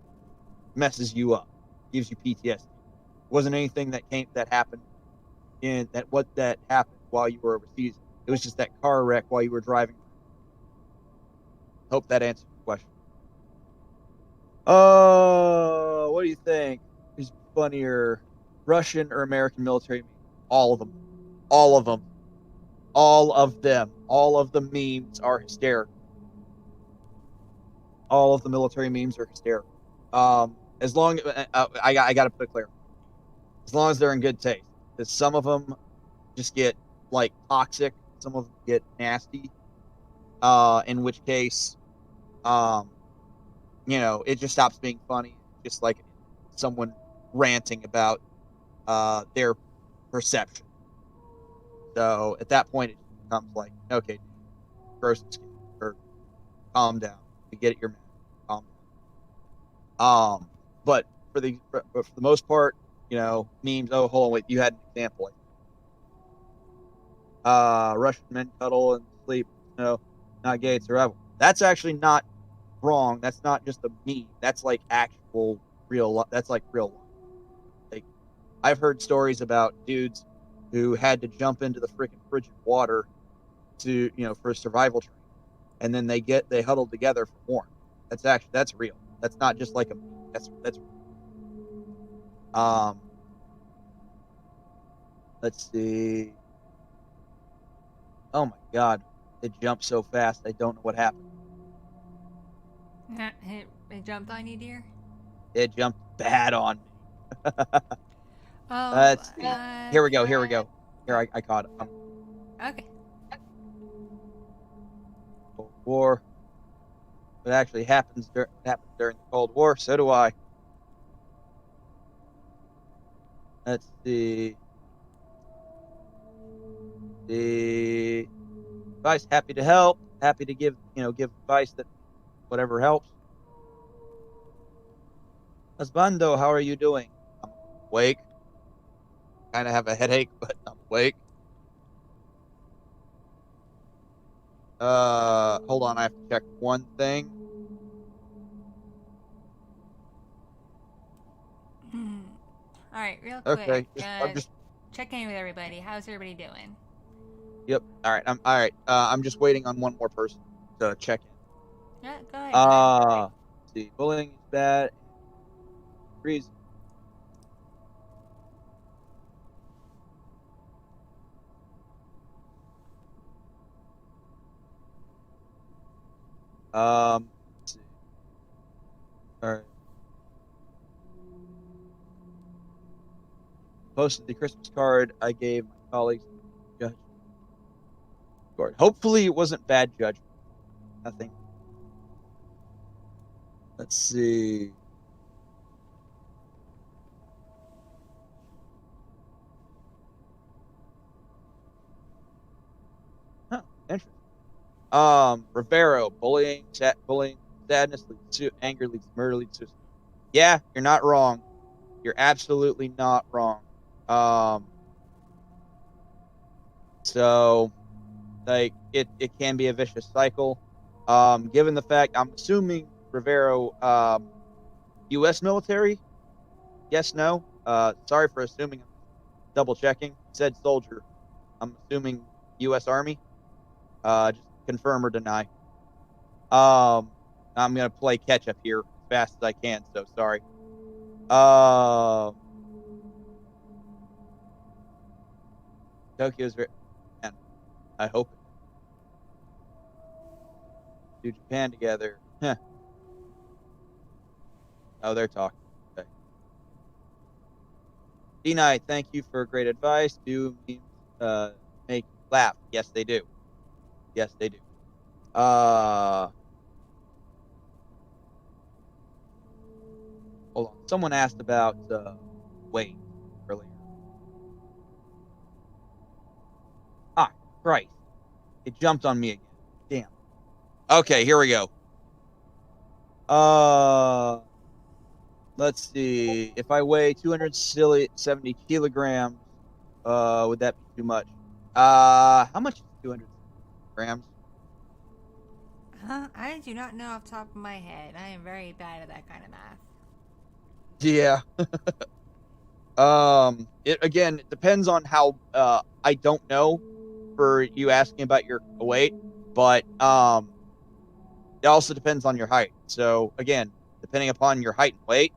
messes you up, gives you PTSD. It wasn't anything that happened that happened while you were overseas. It was just that car wreck while you were driving. Hope that answers your question. What do you think is funnier, Russian or American military memes? All of them. All of them. All of them. All of the memes are hysterical. All of the military memes are hysterical. As long I got to put it clear, as long as they're in good taste, because some of them just get like toxic, some of them get nasty. In which case, um, it just stops being funny. It's just like someone ranting about their perception. So at that point, it becomes like, okay, dude, grow some skin or calm down. I get it, you're mad. Calm down. But for the most part, memes. Oh, hold on, wait, you had an example. Russian men cuddle and sleep. No, not gay. It's survival. That's actually not wrong. That's not just a meme. That's like actual real. That's like real life. Like I've heard stories about dudes who had to jump into the freaking frigid water to for survival training, and then they huddled together for warmth. That's real. That's not just like a meme. That's um. Let's see. Oh my god, it jumped so fast. I don't know what happened. It jumped on you, dear? It jumped bad on me. Oh, Let's see. Here we go. Here we go. Here oh, I caught it. okay. Cold War. It actually happened during the Cold War. So do I. Let's see. The advice. Happy to help. Happy to give advice that whatever helps. Husbando, how are you doing? I'm awake. Kind of have a headache, but I'm awake. Hold on. I have to check one thing. All right, real quick. Okay. I'm just. Check in with everybody. How's everybody doing? Yep. All right. I'm all right. I'm just waiting on one more person to check in. Yeah, go ahead. Let's see. Bullying is bad. Reason. Let's see. All right. Posted the Christmas card I gave my colleagues. Judge card. Hopefully, it wasn't bad judgment. Nothing. Let's see. Huh, interesting. Rivero, bullying, sadness leads to anger, leads to murder, leads to suicide. Yeah, you're not wrong. You're absolutely not wrong. Um, so like it can be a vicious cycle. Given the fact I'm assuming Rivero, U.S. military. Yes, no. Sorry for assuming. I'm double checking. Said soldier. I'm assuming U.S. Army. Just confirm or deny. I'm gonna play catch up here as fast as I can. So sorry. Tokyo's very. Man, I hope it do Japan together. Huh. Oh, they're talking. Okay. D9, thank you for great advice. Do memes make you laugh? Yes, they do. Yes, they do. Hold on. Someone asked about weight earlier. Ah, Christ. It jumped on me again. Damn. Okay, here we go. Uh, let's see. If I weigh 270 kilograms, would that be too much? How much is 200 grams? Huh? I do not know off the top of my head. I am very bad at that kind of math. Yeah. It again, it depends on how. I don't know for you asking about your weight, but it also depends on your height. So again, depending upon your height and weight,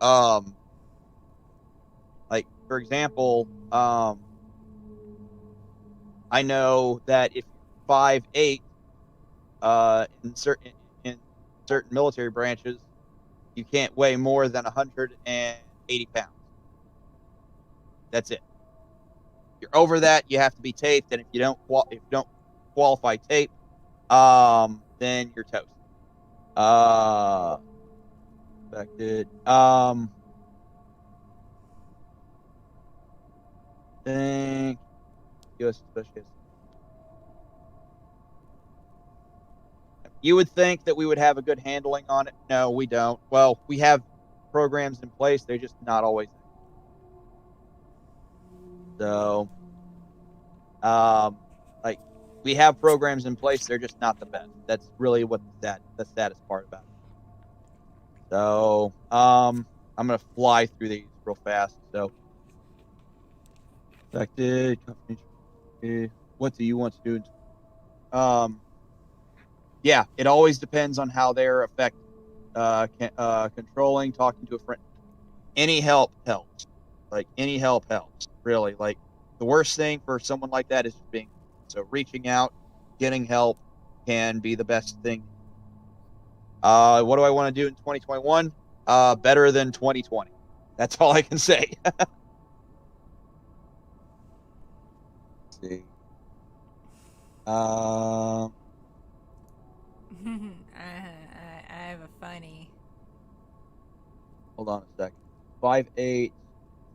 um, like for example, I know that if you're 5'8", in certain military branches, you can't weigh more than 180 pounds. That's it. If you're over that, you have to be taped, and if you don't qualify tape, then you're toast. Affected. Think U.S. especially. You would think that we would have a good handling on it. No, we don't. Well, we have programs in place. They're just not always. So, um, like we have programs in place. They're just not the best. That's really what the saddest part about it. So, I'm gonna fly through these real fast. So, affected. What do you want to do? Yeah, it always depends on how they're affected. Controlling, talking to a friend. Any help helps. Like any help helps. Really, like the worst thing for someone like that is just being. So reaching out, getting help can be the best thing. What do I want to do in 2021? Better than 2020. That's all I can say. Let's see. Um, I have a funny. hold on a second. 5'8". Is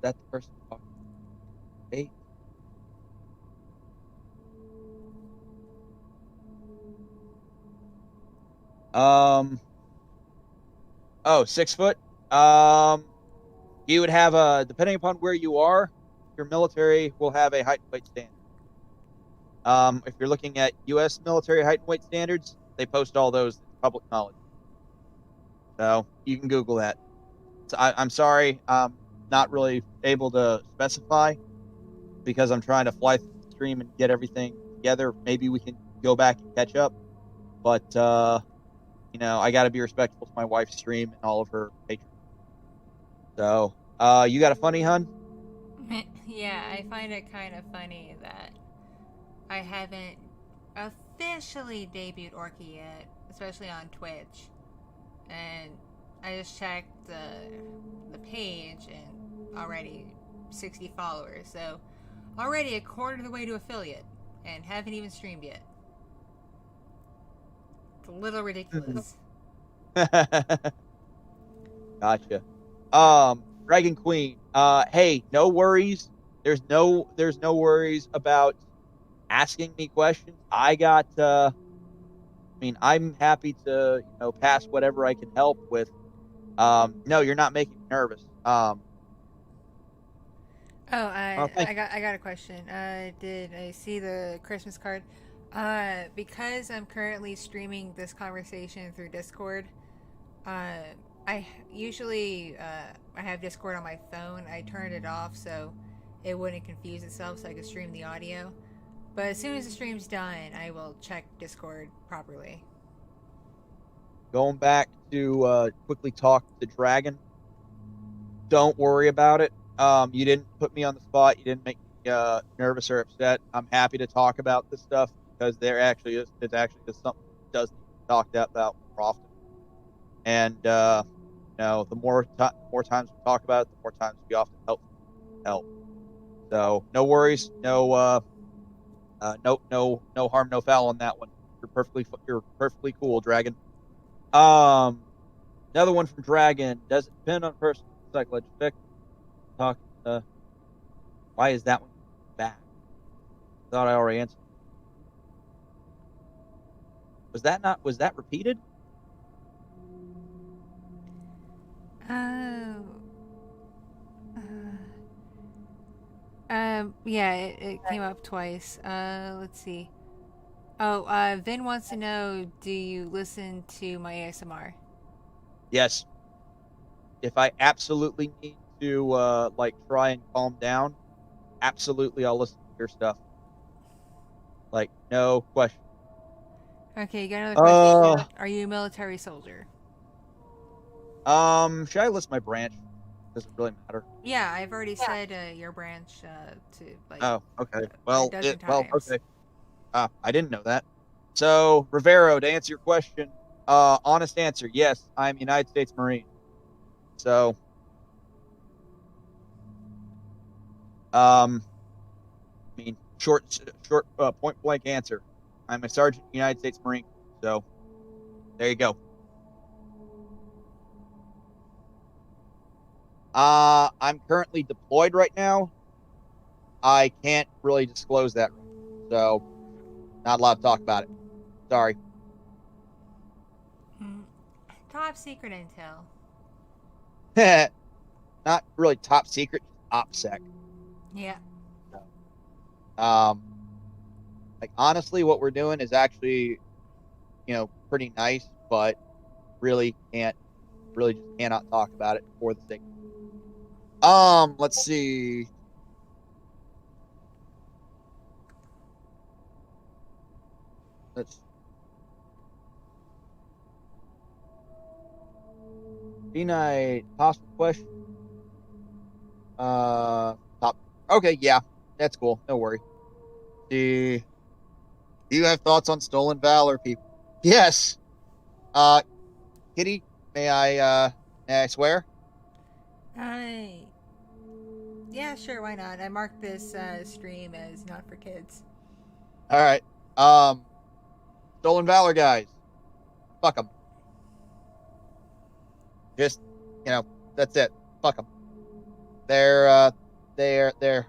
that the person talking? 8. Um. Oh, 6 foot. You would have depending upon where you are, your military will have a height and weight standard. If you're looking at U.S. military height and weight standards, they post all those public knowledge. So you can Google that. So I'm sorry, I'm not really able to specify because I'm trying to fly through the stream and get everything together. Maybe we can go back and catch up, but I got to be respectful to my wife's stream and all of her patrons. So, you got a funny, hun? Yeah, I find it kind of funny that I haven't. officially debuted Orki yet, especially on Twitch. And I just checked the page and already 60 followers. So already a quarter of the way to affiliate and haven't even streamed yet. It's a little ridiculous. Gotcha. Dragon Queen. Hey, no worries. There's no worries about asking me questions. I'm happy to, pass whatever I can help with. No, you're not making me nervous. Oh, Oh, thank I got a question. Did I see the Christmas card? Because I'm currently streaming this conversation through Discord. Uh, I usually I have Discord on my phone. I turned it off so it wouldn't confuse itself, so I could stream the audio. But as soon as the stream's done, I will check Discord properly. Going back to quickly talk to Dragon. Don't worry about it. You didn't put me on the spot. You didn't make me nervous or upset. I'm happy to talk about this stuff because it's actually just something that does need to be talked about more often. And the more times we talk about it, the more times we often help. So no worries, no harm, no foul on that one. You're perfectly cool, Dragon. Um, Another one from Dragon. Does it depend on personal psychological effect? Talk. Why is that one back? Thought I already answered. Was that repeated? Oh. Yeah, it came up twice. Let's see. Oh, Vin wants to know, do you listen to my ASMR? Yes. If I absolutely need to try and calm down, absolutely I'll listen to your stuff. Like no question. Okay, you got another Uh, question. Are you a military soldier? should I list my branch? Does it really matter? Yeah, I've already said your branch to like Oh, okay. a Well, dozen okay. times. I didn't know that. So, Rivero, to answer your question, honest answer, yes, I'm United States Marine. So, short, point blank answer. I'm a Sergeant United States Marine Corps. So, there you go. I'm currently deployed right now. I can't really disclose that right now. So, not allowed to talk about it. Sorry. Mm. Top secret intel. Not really top secret, just OPSEC. Yeah. Um, like honestly, what we're doing is actually, pretty nice, but really just cannot talk about it for the sake. Let's see. Let's deny possible question. Top. Okay, yeah, that's cool. No worry. Do you have thoughts on stolen valor, people? Yes. Uh, Kitty, may I swear? I. Yeah, sure. Why not? I marked this stream as not for kids. All right. Um, stolen valor guys. Fuck them. Just, that's it. Fuck them. They're they're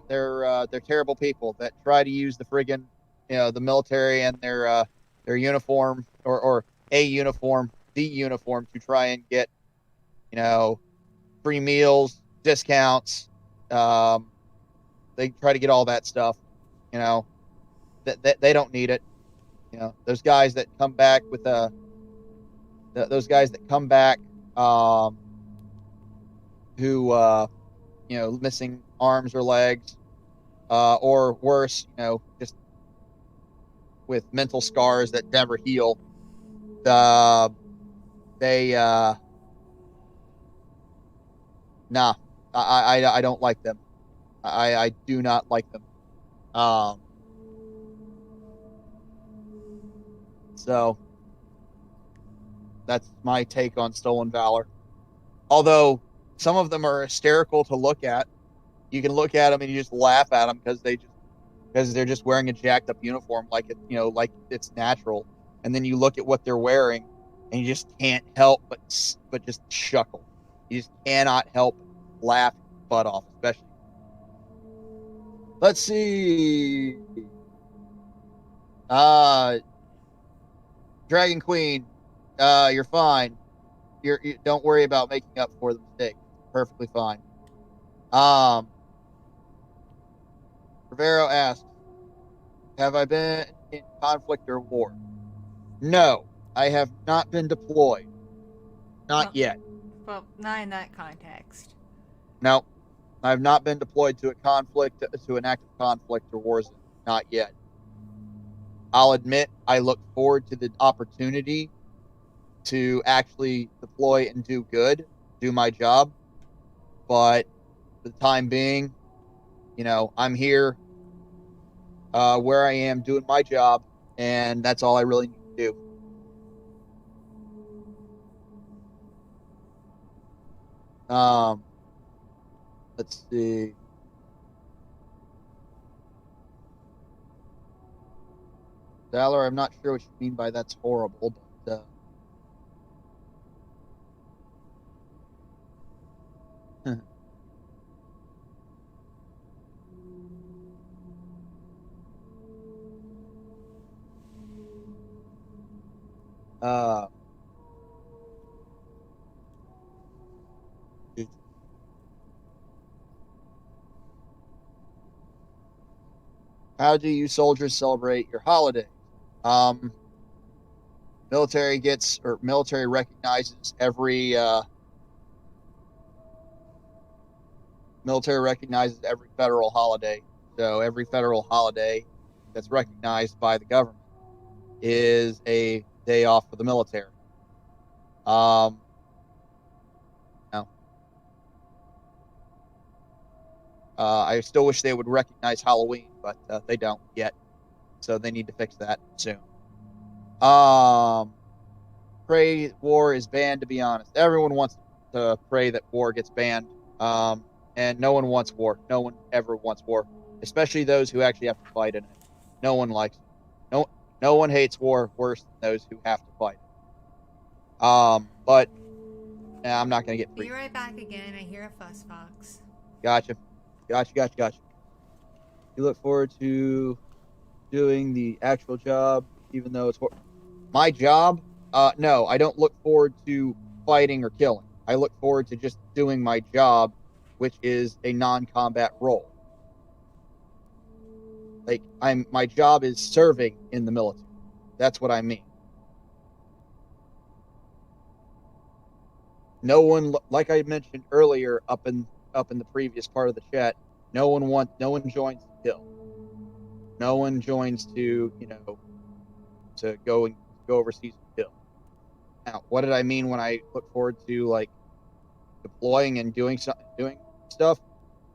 terrible people that try to use the friggin' the military and their uniform or a uniform, the uniform to try and get you know free meals, discounts. Um, they try to get all that stuff. You know that they don't need it. Those guys that come back with those guys that come back um, who missing arms or legs or worse, just with mental scars that never heal. Uh, they nah, I don't like them. I do not like them. Um, So that's my take on stolen valor. Although some of them are hysterical to look at. You can look at them and you just laugh at them because they're just wearing a jacked up uniform like like it's natural. And then you look at what they're wearing and you just can't help but just chuckle. You just cannot help but laugh your butt off, especially. Let's see. Uh Dragon Queen, you're fine. You don't worry about making up for the mistake. It's perfectly fine. Um Rivero asks, have I been in conflict or war? No, I have not been deployed. Not Well, yet. well, not in that context. No, I have not been deployed to a conflict, to an active conflict or war zone. Not yet. I'll admit I look forward to the opportunity to actually deploy and do good, do my job. But for the time being, I'm here where I am doing my job, and that's all I really need to do. Let's see. Valor, I'm not sure what you mean by that's horrible, but uh, how do you soldiers celebrate your holidays? Um, military recognizes every federal holiday. So every federal holiday that's recognized by the government is a day off for the military. Um, no. I still wish they would recognize Halloween, but they don't yet. So they need to fix that soon. Pray war is banned, to be honest. Everyone wants to pray that war gets banned. And no one wants war. No one ever wants war, especially those who actually have to fight in it. No one likes it. No one hates war worse than those who have to fight it. But I'm not going to get Be free. right back again. I hear a fuss fox. Gotcha. You look forward to doing the actual job, even though it's my job. No, I don't look forward to fighting or killing. I look forward to just doing my job, which is a non-combat role. Like my job is serving in the military. That's what I mean. No one, like I mentioned earlier, up in the previous part of the chat, no one joins to kill. No one joins to to go overseas and kill. Now, what did I mean when I look forward to like deploying and doing stuff?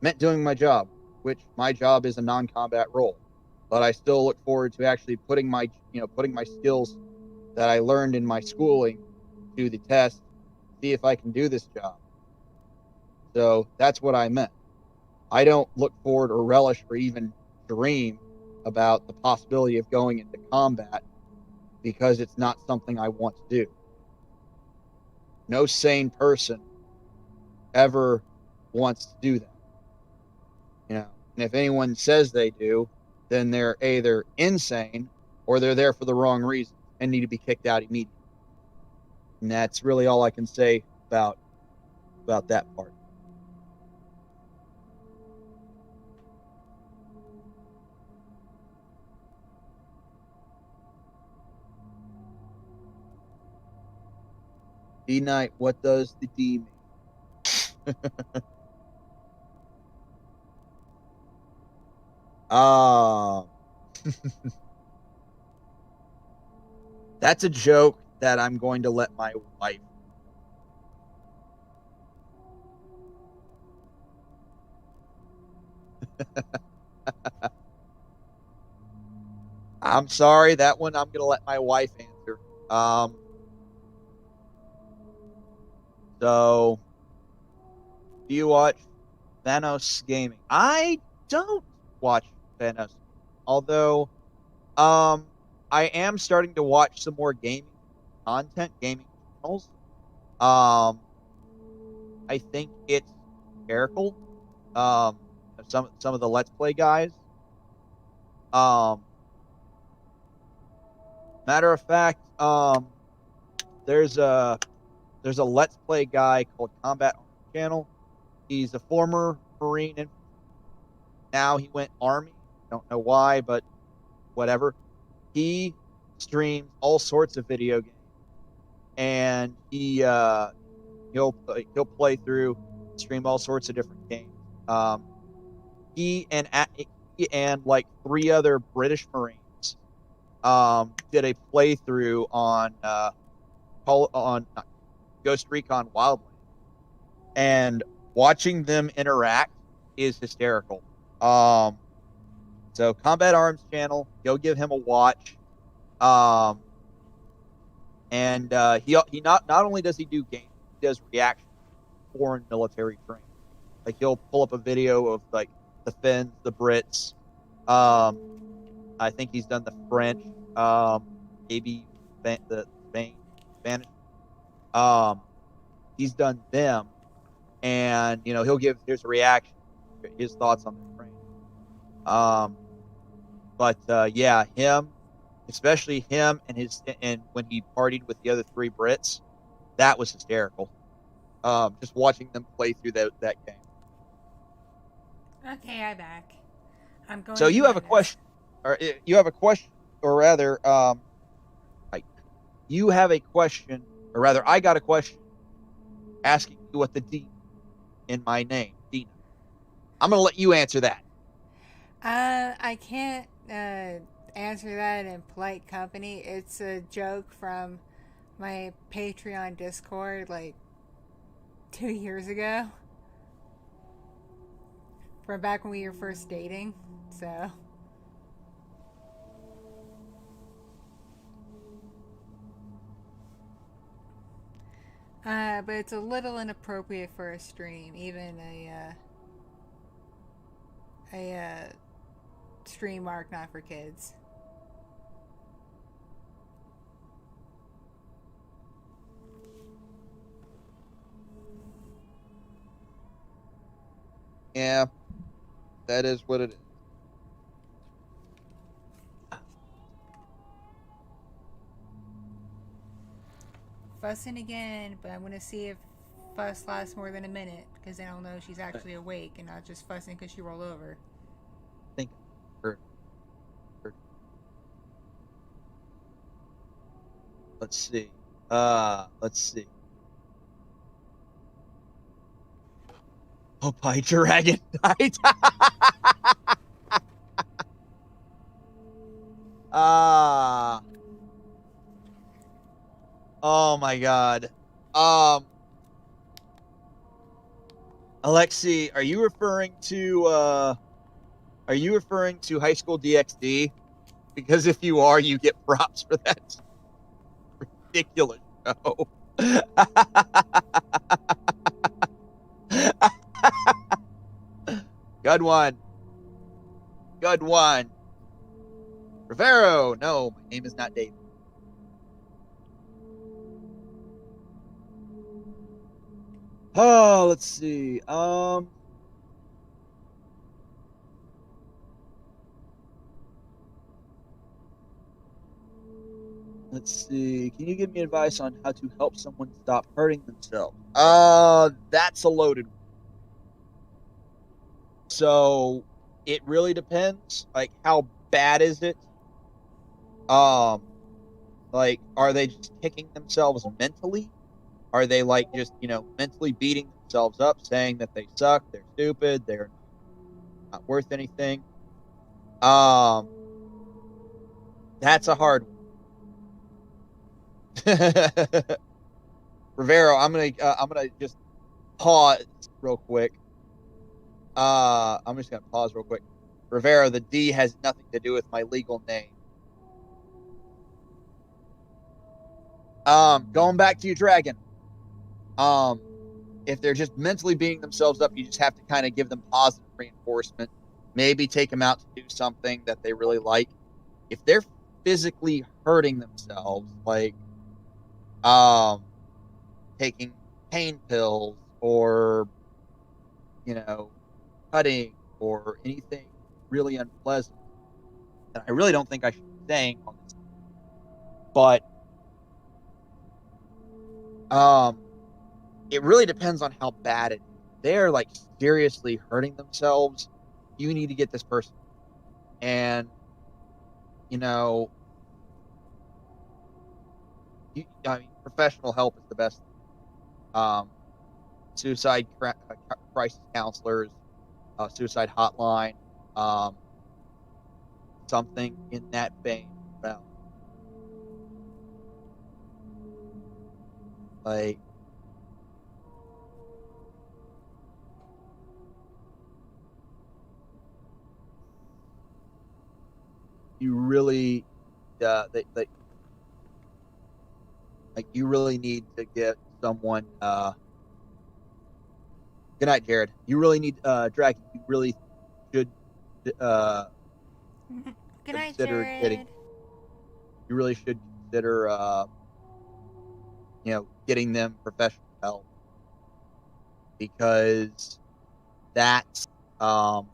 Meant doing my job, which my job is a non-combat role. But I still look forward to actually putting my skills that I learned in my schooling to the test, see if I can do this job. So that's what I meant. I don't look forward or relish or even dream about the possibility of going into combat because it's not something I want to do. No sane person ever wants to do that. And if anyone says they do, then they're either insane or they're there for the wrong reason and need to be kicked out immediately. And that's really all I can say about that part. D Knight, what does the D mean? Ah, that's a joke that I'm going to let my wife. I'm sorry, that one I'm going to let my wife answer Um, so, do you watch Thanos Gaming? I don't watch Thanos, although I am starting to watch some more gaming content, gaming channels. Um, I think it's hysterical. Um, some of the Let's Play guys. Um, matter of fact, there's a there's a Let's Play guy called Combat Arms Channel. He's a former Marine, and now he went Army. Don't know why, but whatever. He streams all sorts of video games, and he'll play through, stream all sorts of different games. Um, he and like three other British Marines did a playthrough on Ghost Recon Wildlands, and watching them interact is hysterical. So Combat Arms Channel, go give him a watch. Um, and he not only does he do games, he does reaction to foreign military training. Like he'll pull up a video of like the Finns, the Brits. I think he's done the French, maybe the Spanish. He's done them, and he'll give his reaction, his thoughts on the training. But yeah, especially him and when he partied with the other three Brits, that was hysterical. Just watching them play through that game. Okay, I'm back. I'm going So to you have a join question, or rather, like you have a question, or rather, I got a question asking you what the D in my name, Dina. I'm gonna let you answer that. I can't answer that in polite company. It's a joke from my Patreon Discord like 2 years ago. From back when we were first dating. So. But it's a little inappropriate for a stream, even a stream mark not for kids. Yeah, that is what it is. Fussing again, but I'm gonna see if fuss lasts more than a minute because then I'll know she's actually awake and not just fussing because she rolled over. I think heard. Let's see. Let's see. Oh, by Dragon Knight. Oh my God. Alexi, are you referring to High School DxD? Because if you are, you get props for that ridiculous show. Good one. Good one. Rivero. No, my name is not David. Oh, let's see. Let's see. Can you give me advice on how to help someone stop hurting themselves? That's a loaded one. So it really depends. Like, how bad is it? Like, are they just kicking themselves mentally? Are they like just mentally beating themselves up, saying that they suck, they're stupid, they're not worth anything? That's a hard one. Rivero, I'm gonna just pause real quick. I'm just gonna pause real quick. Rivero, the D has nothing to do with my legal name. Going back to your dragon. If they're just mentally beating themselves up, you just have to kind of give them positive reinforcement. Maybe take them out to do something that they really like. If they're physically hurting themselves, like taking pain pills or cutting or anything really unpleasant, and I really don't think I should be saying on this, but it really depends on how bad it is. They're like seriously hurting themselves. You need to get this person, and you know, I mean, professional help is the best. Um, suicide crisis counselors, suicide hotline, um, something in that vein. Well, like you really, like you really need to get someone. Good night, Jared. You really need Dragon. You really should uh, Good night, consider getting. Jared. You really should consider getting them professional help, because that's um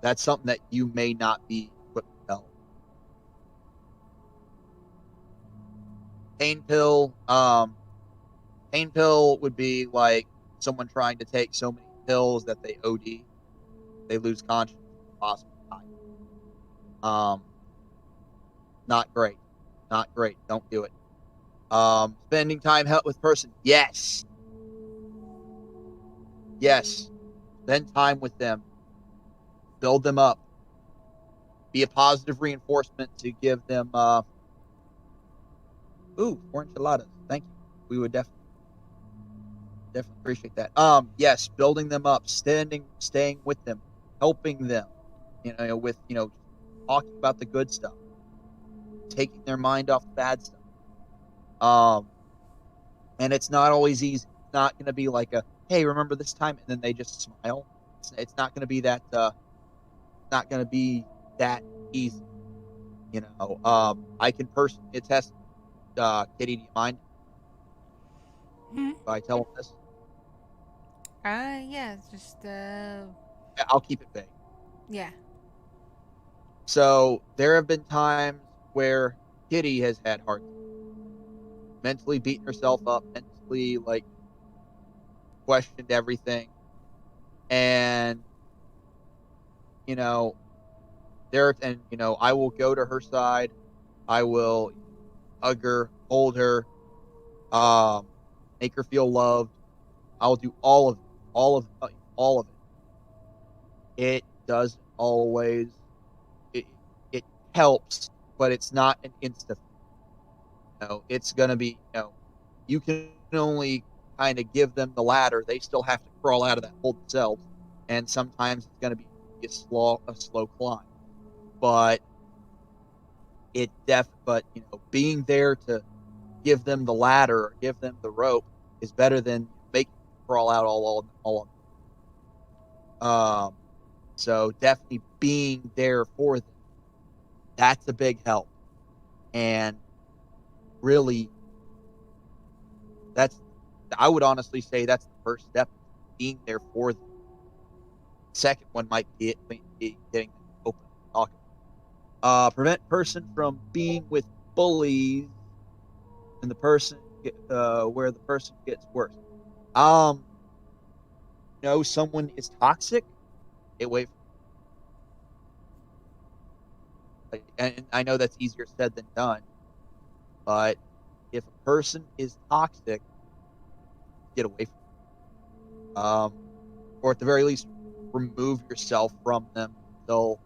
that's something that you may not be equipped to help. Pain pill, pain pill would be like someone trying to take so many pills that they OD, they lose consciousness, possibly die. Um, Not great, not great. Don't do it. Spending time help with person, yes, yes. Spend time with them, build them up, be a positive reinforcement to give them. Ooh, 4 enchiladas. Thank you. We would definitely appreciate that. Yes, building them up, staying with them, helping them. With talking about the good stuff, taking their mind off the bad stuff. And it's not always easy. It's not going to be like a, hey, remember this time, and then they just smile. It's not going to be that. Not going to be that easy. I can personally attest. Kitty, do you mind Hmm? if I tell them this? Yeah, it's just, I'll keep it vague. yeah. So there have been times where Kitty has had hard times, mentally beating herself up, mentally like questioned everything, and you know I will go to her side, I will hug her, hold her, um, make her feel loved. I'll do all of it, all of it. It doesn't always. It it helps, but it's not an instant. It's gonna be you can only kind of give them the ladder. They still have to crawl out of that hole themselves, and sometimes it's gonna be a slow climb. But but being there to give them the ladder or give them the rope is better than making them crawl out all on. So definitely being there for them, that's a big help. And really, that's I would honestly say that's the first step, being there for them. Second one might be getting them open and talking. Prevent person from being with bullies, and the person where the person gets worse. Um, someone is toxic, get away from. And I know that's easier said than done, but if a person is toxic, get away from them. Or at the very least, remove yourself from them until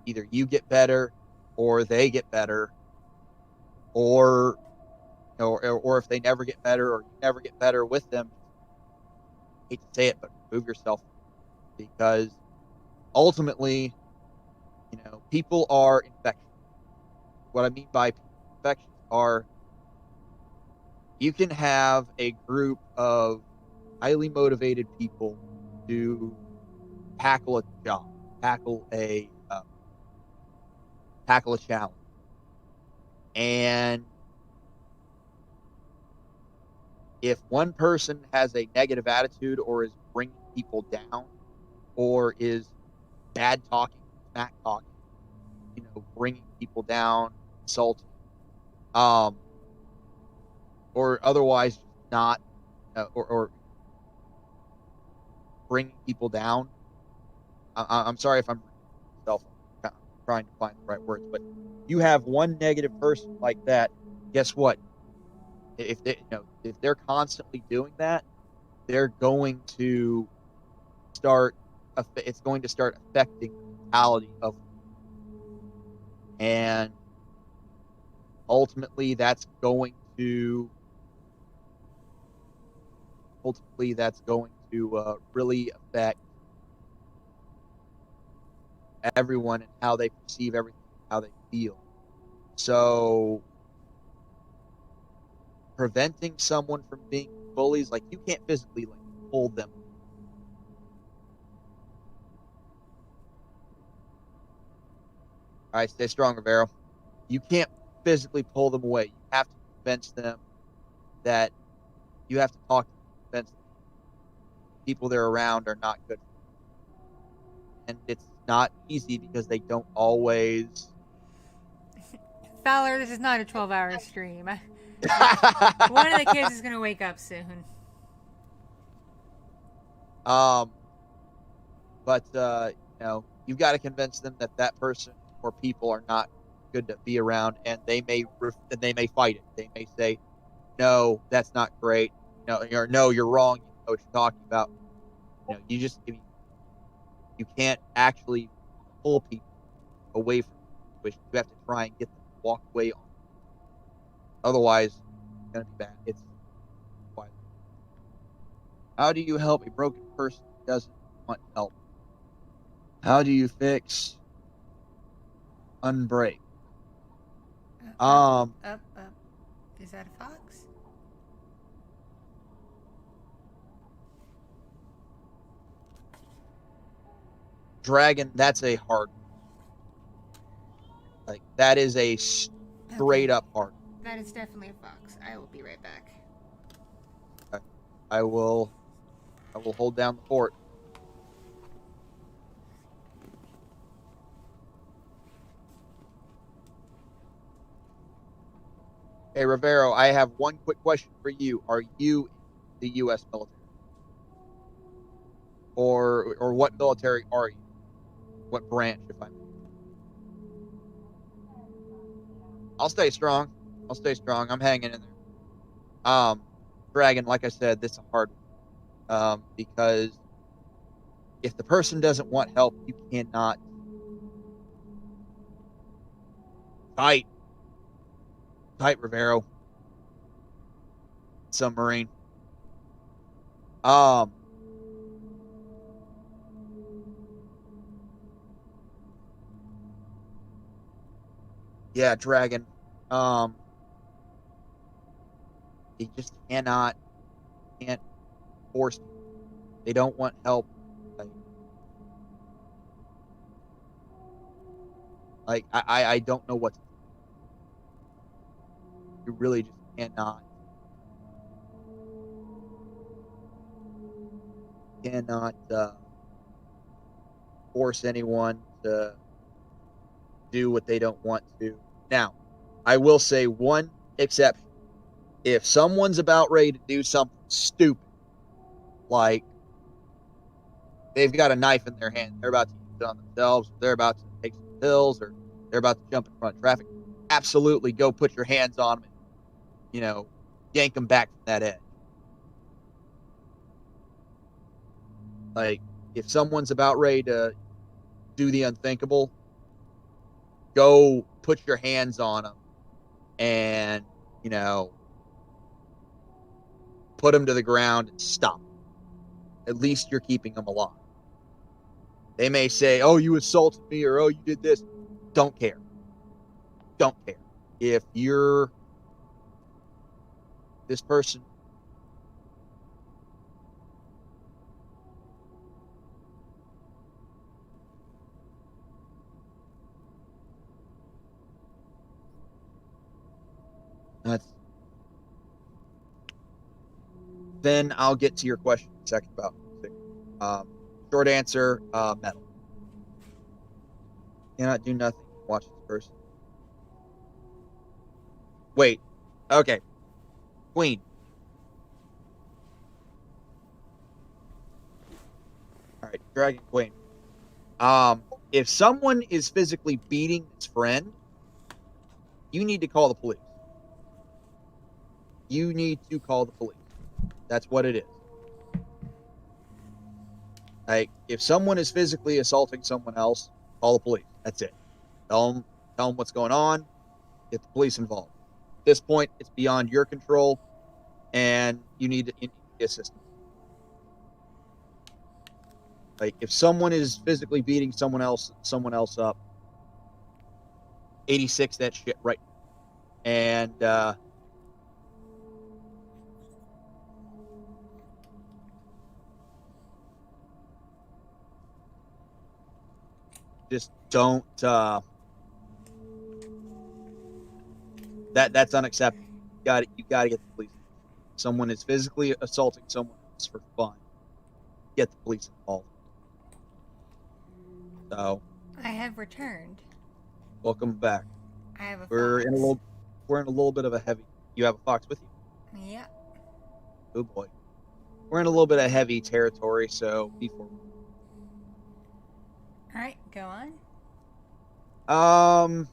either you get better, or they get better, or or if they never get better, or you never get better with them. I hate to say it, but remove yourself, because ultimately, people are infectious. What I mean by infectious, are you can have a group of highly motivated people to tackle a job, tackle a challenge, and if one person has a negative attitude or is bringing people down or is bad talking, smack talking, bringing people down, insulting, or otherwise not, or bringing people down. I'm sorry if I'm myself. I'm trying to find the right words, but you have one negative person like that. Guess what? If if they're constantly doing that, they're going to start. It's going to start affecting the mentality of, and ultimately that's going to really affect everyone and how they perceive everything, how they feel. So preventing someone from being bullies, like you can't physically like hold them. All right, stay strong, Rivero. You can't physically pull them away. You have to convince them that you have to talk to them, convince them people they're around are not good. And it's not easy because they don't always. Fowler, this is not a 12-hour stream. One of the kids is going to wake up soon. But you've got to convince them that that person or people are not good to be around, and they may fight it. They may say, "No, that's not great. No, you're wrong. You know what you're talking about." You can't actually pull people away from the situation. You have to try and get them to walk away on it. Otherwise, it's going to be bad. It's why. How do you help a broken person who doesn't want help? How do you fix unbreak? Up. Is that a fox? Dragon, that's a hard one. Like, that is a straight up hard one. That is definitely a fox. I will be right back. Okay. I will hold down the fort. Hey, Rivero, I have one quick question for you. Are you in the U.S. military? Or what military are you? What branch, if I may? I'll stay strong. I'm hanging in there. Dragon, like I said, this is a hard one. Because if the person doesn't want help, you cannot fight. Fight, Rivero. Submarine. Yeah, Dragon. You just can't force people. They don't want help. Like I don't know what to do. You really just cannot force anyone to do what they don't want to. Now, I will say one exception. If someone's about ready to do something stupid, like they've got a knife in their hand, they're about to use it on themselves, or they're about to take some pills, or they're about to jump in front of traffic, absolutely go put your hands on them and, yank them back from that edge. Like, if someone's about ready to do the unthinkable, go put your hands on them and, put them to the ground and stop them. At least you're keeping them alive. They may say, "Oh, you assaulted me," or "Oh, you did this." Don't care. If you're this person then I'll get to your question in a second about music. Short answer, metal. Cannot do nothing. Watch this person. Wait. Okay. Queen. All right. Dragon Queen. If someone is physically beating his friend, you need to call the police. You need to call the police. That's what it is. Like, if someone is physically assaulting someone else, call the police. That's it. Tell them what's going on. Get the police involved. At this point, it's beyond your control, and you need assistance. Like, if someone is physically beating someone else up, 86 that shit right now. And just don't that's unacceptable. You gotta get the police. If someone is physically assaulting someone else for fun, get the police involved. So I have returned. welcome back. I have a We're fox. in a little bit of a heavy. You have a fox with you? Yeah. Oh boy. We're in a little bit of heavy territory, so be forewarned. Alright, go on.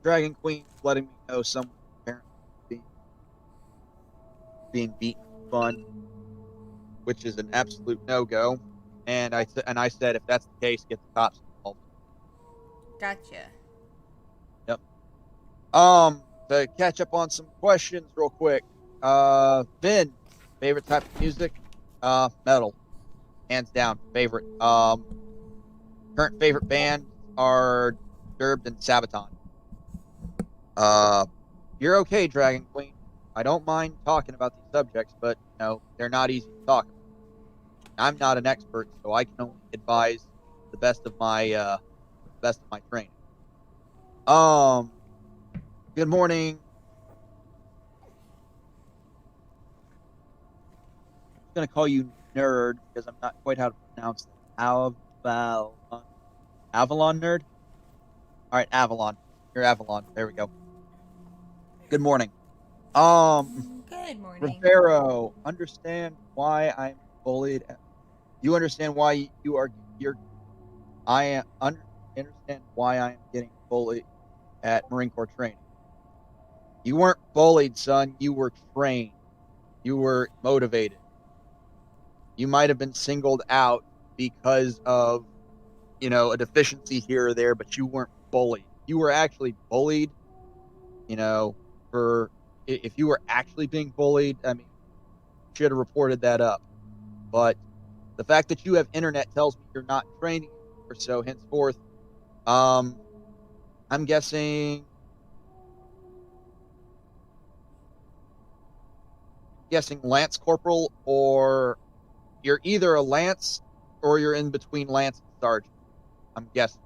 Dragon Queen letting me know someone apparently being beaten for fun, which is an absolute no-go. And I said, if that's the case, get the cops involved. Gotcha. Yep. To catch up on some questions real quick. Vin, favorite type of music? Metal, hands down, favorite. Current favorite bands are Disturbed and Sabaton. You're okay, Dragon Queen. I don't mind talking about these subjects, but they're not easy to talk about. I'm not an expert, so I can only advise the best of my training. Good morning. I'm gonna call you nerd because I'm not quite how to pronounce that. Avalon nerd. All right, Avalon. You're Avalon. There we go. Good morning. Good morning. Rivero, understand why I'm bullied. You understand why I understand why I am getting bullied at Marine Corps training. You weren't bullied, son. You were trained. You were motivated. You might have been singled out because of, a deficiency here or there, but you weren't bullied. You were actually bullied, for if you were actually being bullied, I mean, should have reported that up. But the fact that you have internet tells me you're not training or so henceforth. I'm guessing Lance Corporal, or you're either a Lance or you're in between Lance and Sergeant. I'm guessing.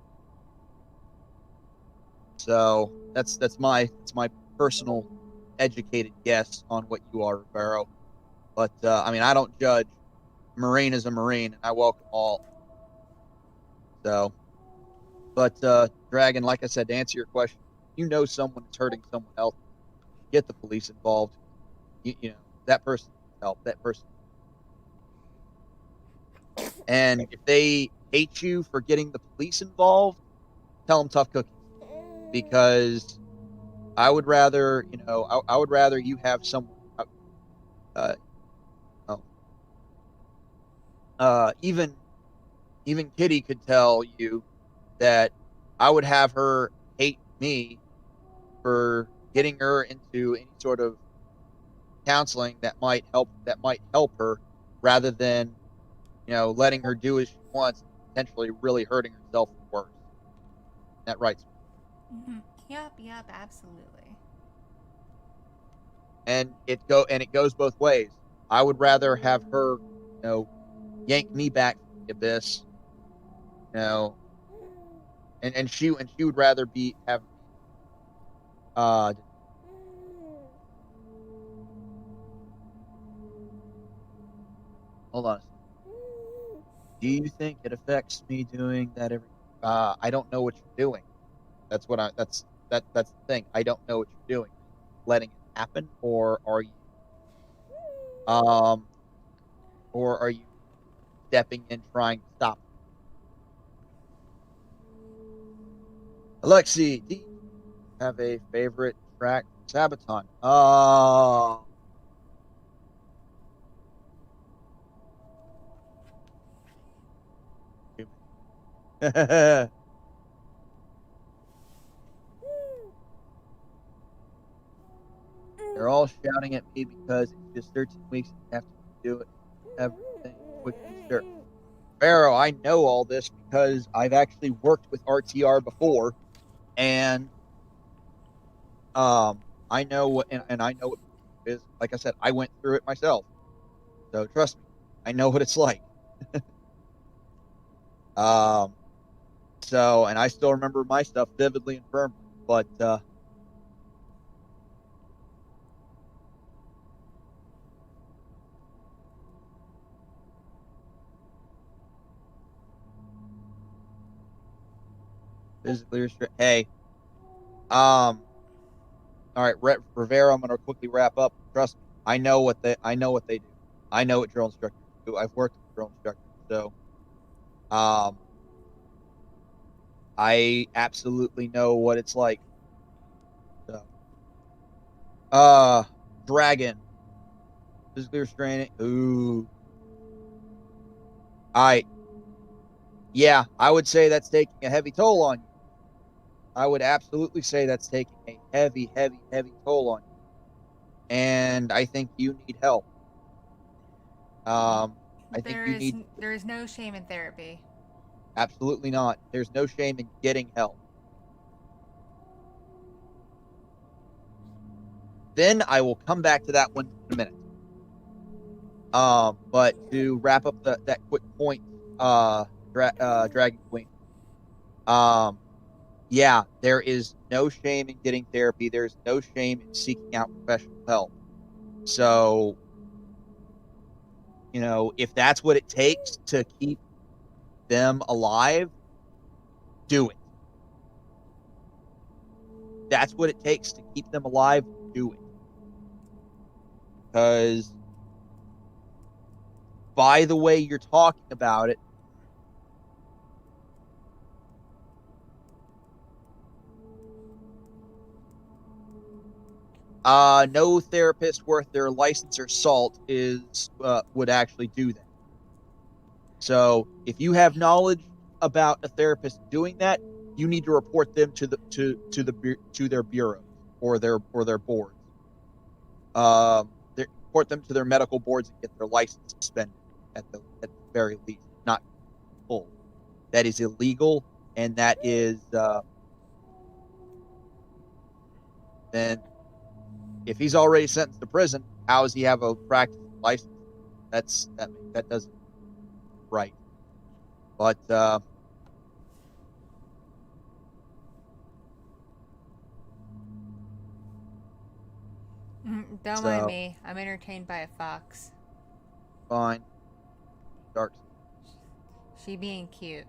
So that's my personal educated guess on what you are, Rivero. But I don't judge. Marine is a Marine, and I welcome all. So, but Dragon, like I said, to answer your question, someone is hurting someone else, get the police involved. That person needs help. That person. And if they hate you for getting the police involved, tell them tough cookies. Because I would rather, I would rather you have someone. Even Kitty could tell you that I would have her hate me for getting her into any sort of counseling that might help her, rather than letting her do as she wants and potentially really hurting herself worse. That right? Yep, absolutely. and it goes both ways. I would rather have her, yank me back from the abyss, you know, and she would rather have me. Hold on. Do you think it affects me doing that every? I don't know what you're doing. That's what I. That's the thing. I don't know what you're doing. Letting it happen, um, or are you stepping in trying to stop it? Alexi, do you have a favorite track from Sabaton? They're all shouting at me because it's just 13 weeks and you have to do it everything quickly, sir. Pharaoh, I know all this because I've actually worked with RTR before, and I know what and I know what it is. Like I said, I went through it myself, so trust me, I know what it's like. Um, so and I still remember my stuff vividly and firmly, but physically restrict. Hey, all right, Rivera, I'm going to quickly wrap up. Trust me, I know what they do. I know what drill instructors do. I've worked with drill instructors, so um, I absolutely know what it's like. So, uh, dragon, physically restraining. Ooh, I yeah, I would say that's taking a heavy toll on you. I would absolutely say that's taking a heavy, heavy, heavy toll on you, and I think you need help. Um, I think There you is need there is no shame in therapy. absolutely not. There's no shame in getting help. Then I will come back to that one in a minute. But to wrap up that quick point, Dragon Queen. Um, yeah, there is no shame in getting therapy. There's no shame in seeking out professional help. So, if that's what it takes to keep them alive, do it. That's what it takes to keep them alive, do it. Because by the way you're talking about it, no therapist worth their license or salt is would actually do that. So if you have knowledge about a therapist doing that, you need to report them to their bureaus or their boards. Report them to their medical boards and get their license suspended at the very least, not full. That is illegal, and that is then if he's already sentenced to prison, how does he have a practice license? That doesn't right. But Don't mind so me. I'm entertained by a fox. fine, dark. She being cute.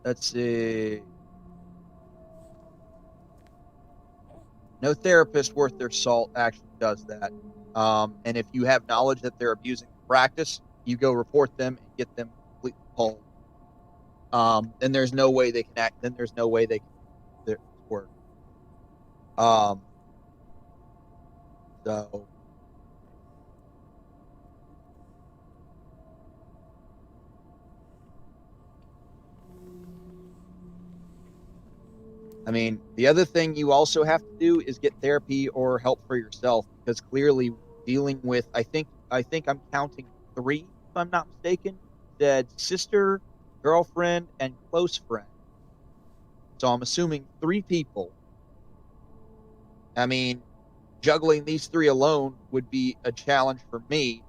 Let's see. No therapist worth their salt actually does that. And if you have knowledge that they're abusing the practice, you go report them and get them completely pulled. Then there's no way they can act. Then there's no way they can do their work. Um, so I mean, the other thing you also have to do is get therapy or help for yourself because clearly dealing with I think I'm counting three, if I'm not mistaken. Said sister, girlfriend, and close friend. So I'm assuming three people. I mean, juggling these 3 alone would be a challenge for me.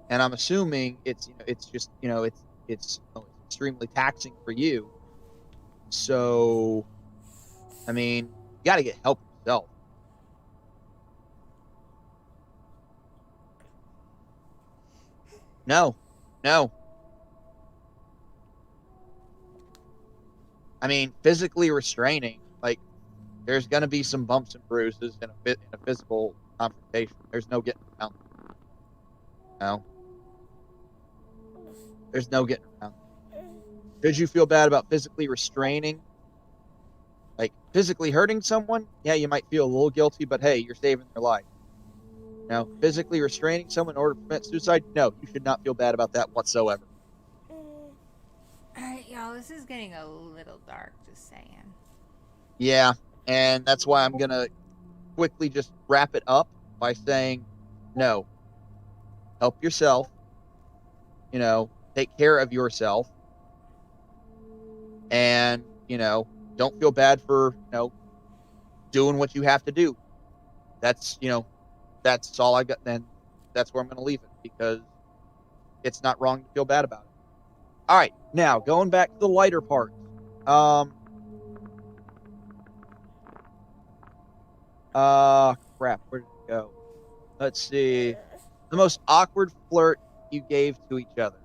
And I'm assuming it's just it's extremely taxing for you. So, I mean, you got to get help yourself. No. I mean, physically restraining, like, there's going to be some bumps and bruises in a physical confrontation. There's no getting around it. No. There's no getting around it. Should you feel bad about physically restraining? Like, physically hurting someone? Yeah, you might feel a little guilty, but hey, you're saving their life. Now, physically restraining someone in order to prevent suicide? No, you should not feel bad about that whatsoever. Alright, y'all, this is getting a little dark, just saying. Yeah, and that's why I'm going to quickly just wrap it up by saying, no, help yourself, take care of yourself, and, don't feel bad for, doing what you have to do. That's all I got. Then that's where I'm going to leave it, because it's not wrong to feel bad about it. All right, now going back to the lighter parts. Crap, where did it go? Let's see. The most awkward flirt you gave to each other.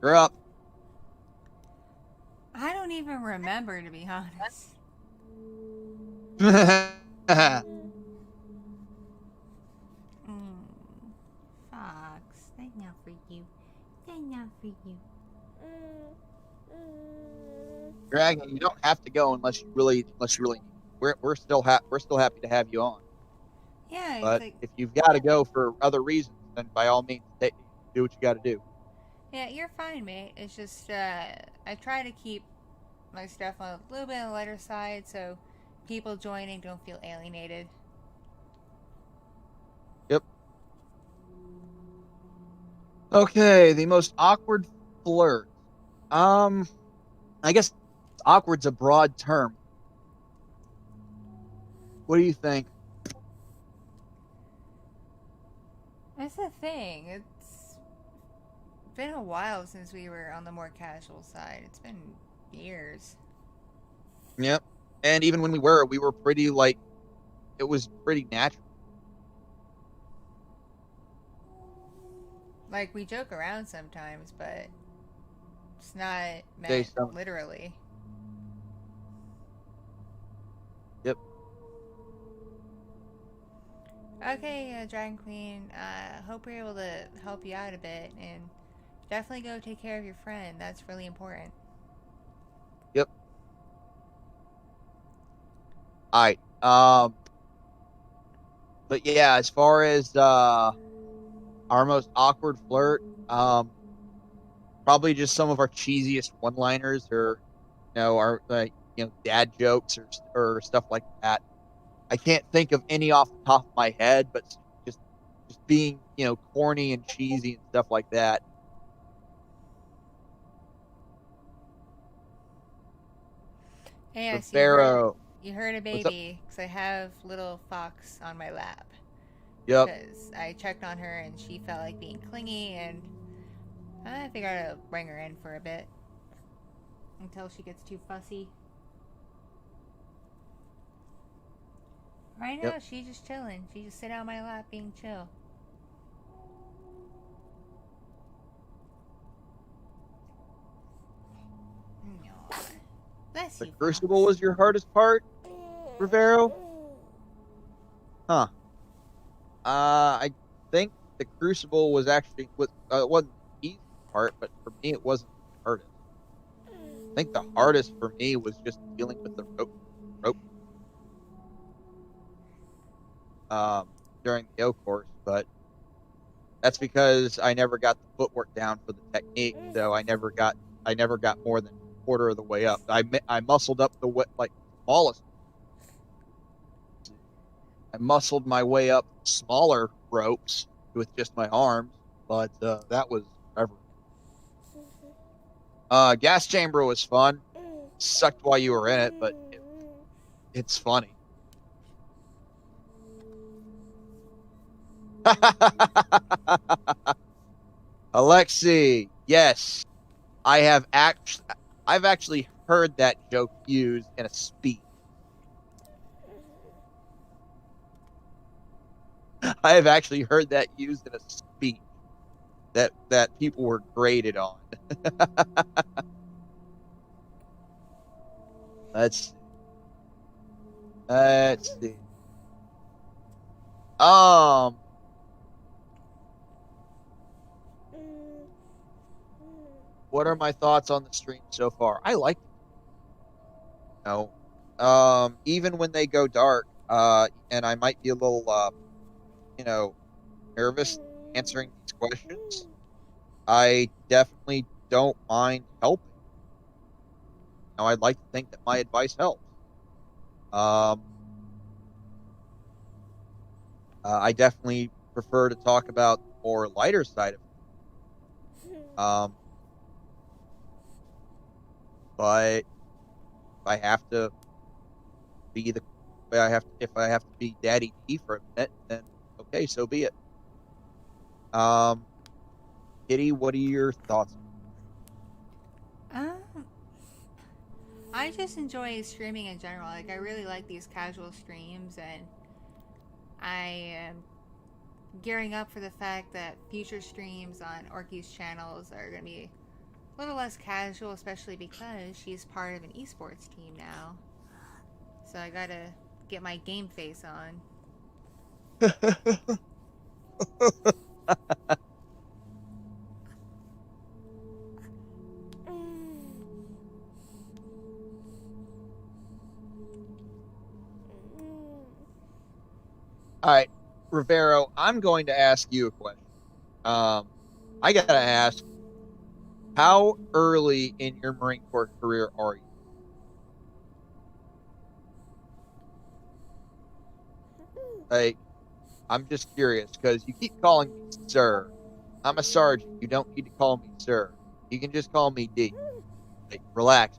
You're up. I don't even remember, to be honest. Fox, that's not for you. That's not for you. Dragon, you don't have to go unless you really need. We're still happy to have you on. Yeah, But it's like, if you've got to go for other reasons, then by all means, do what you got to do. yeah, you're fine, mate. It's just, I try to keep my stuff on a little bit on the lighter side so people joining don't feel alienated. Yep. Okay, the most awkward flirt. I guess awkward's a broad term. What do you think? That's the thing. It's been a while since we were on the more casual side. It's been years. Yep. And even when we were pretty, like, it was pretty natural. Like, we joke around sometimes, but it's not meant literally. Yep. Okay, Dragon Queen, hope we're able to help you out a bit, and definitely go take care of your friend. That's really important. Yep. All right. But yeah, as far as our most awkward flirt, probably just some of our cheesiest one-liners, or our, like, dad jokes, or stuff like that. I can't think of any off the top of my head, but just being corny and cheesy and stuff like that. Hey, yes, Pharaoh. you heard a baby, because I have little Fox on my lap. Yep. Because I checked on her and she felt like being clingy, and I figured I'd bring her in for a bit until she gets too fussy. Right now, she's just chilling. She just sit on my lap being chill. Bless The you, Crucible Fox. was your hardest part, Rivero? Huh. I think the Crucible was actually wasn't the easy part, but for me it wasn't the hardest. I think the hardest for me was just dealing with the rope during the O course, but that's because I never got the footwork down for the technique, so I never got more than a quarter of the way up. I muscled up the smallest. I muscled my way up smaller ropes with just my arms, but that was forever. Gas chamber was fun. Sucked while you were in it, but it's funny. Alexi, yes, I've actually heard that joke used in a speech. I have actually heard that used in a speech that people were graded on. Let's see. Let's see. Um, what are my thoughts on the stream so far? I like it. You know, even when they go dark, and I might be a little, you know, nervous answering these questions, I definitely don't mind helping. Now, I'd like to think that my advice helps. Um, I definitely prefer to talk about the more lighter side of things. But if I have to be the, if I have to be Daddy D for a minute, then okay, so be it. Kitty, what are your thoughts? Um, I just enjoy streaming in general. Like, I really like these casual streams, and I am gearing up for the fact that future streams on Orki's channels are going to be a little less casual, especially because she's part of an esports team now. So I gotta get my game face on. All right, Rivero, I'm going to ask you a question. I gotta ask, how early in your Marine Corps career are you? Like, I'm just curious because you keep calling me sir. I'm a sergeant. You don't need to call me sir. You can just call me D. Like, relax.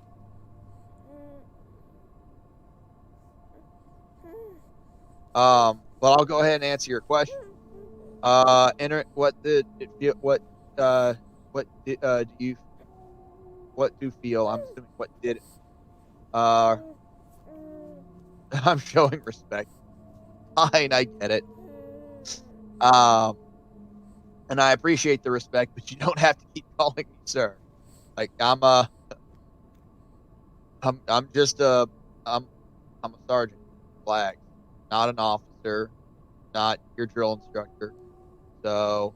But I'll go ahead and answer your question. Enter what did it feel? Do you what do feel? I'm assuming what did it? Uh, I'm showing respect. Fine, I get it. Um, and I appreciate the respect, but you don't have to keep calling me sir. Like I'm just I'm a sergeant, flag, not an officer, not your drill instructor. So,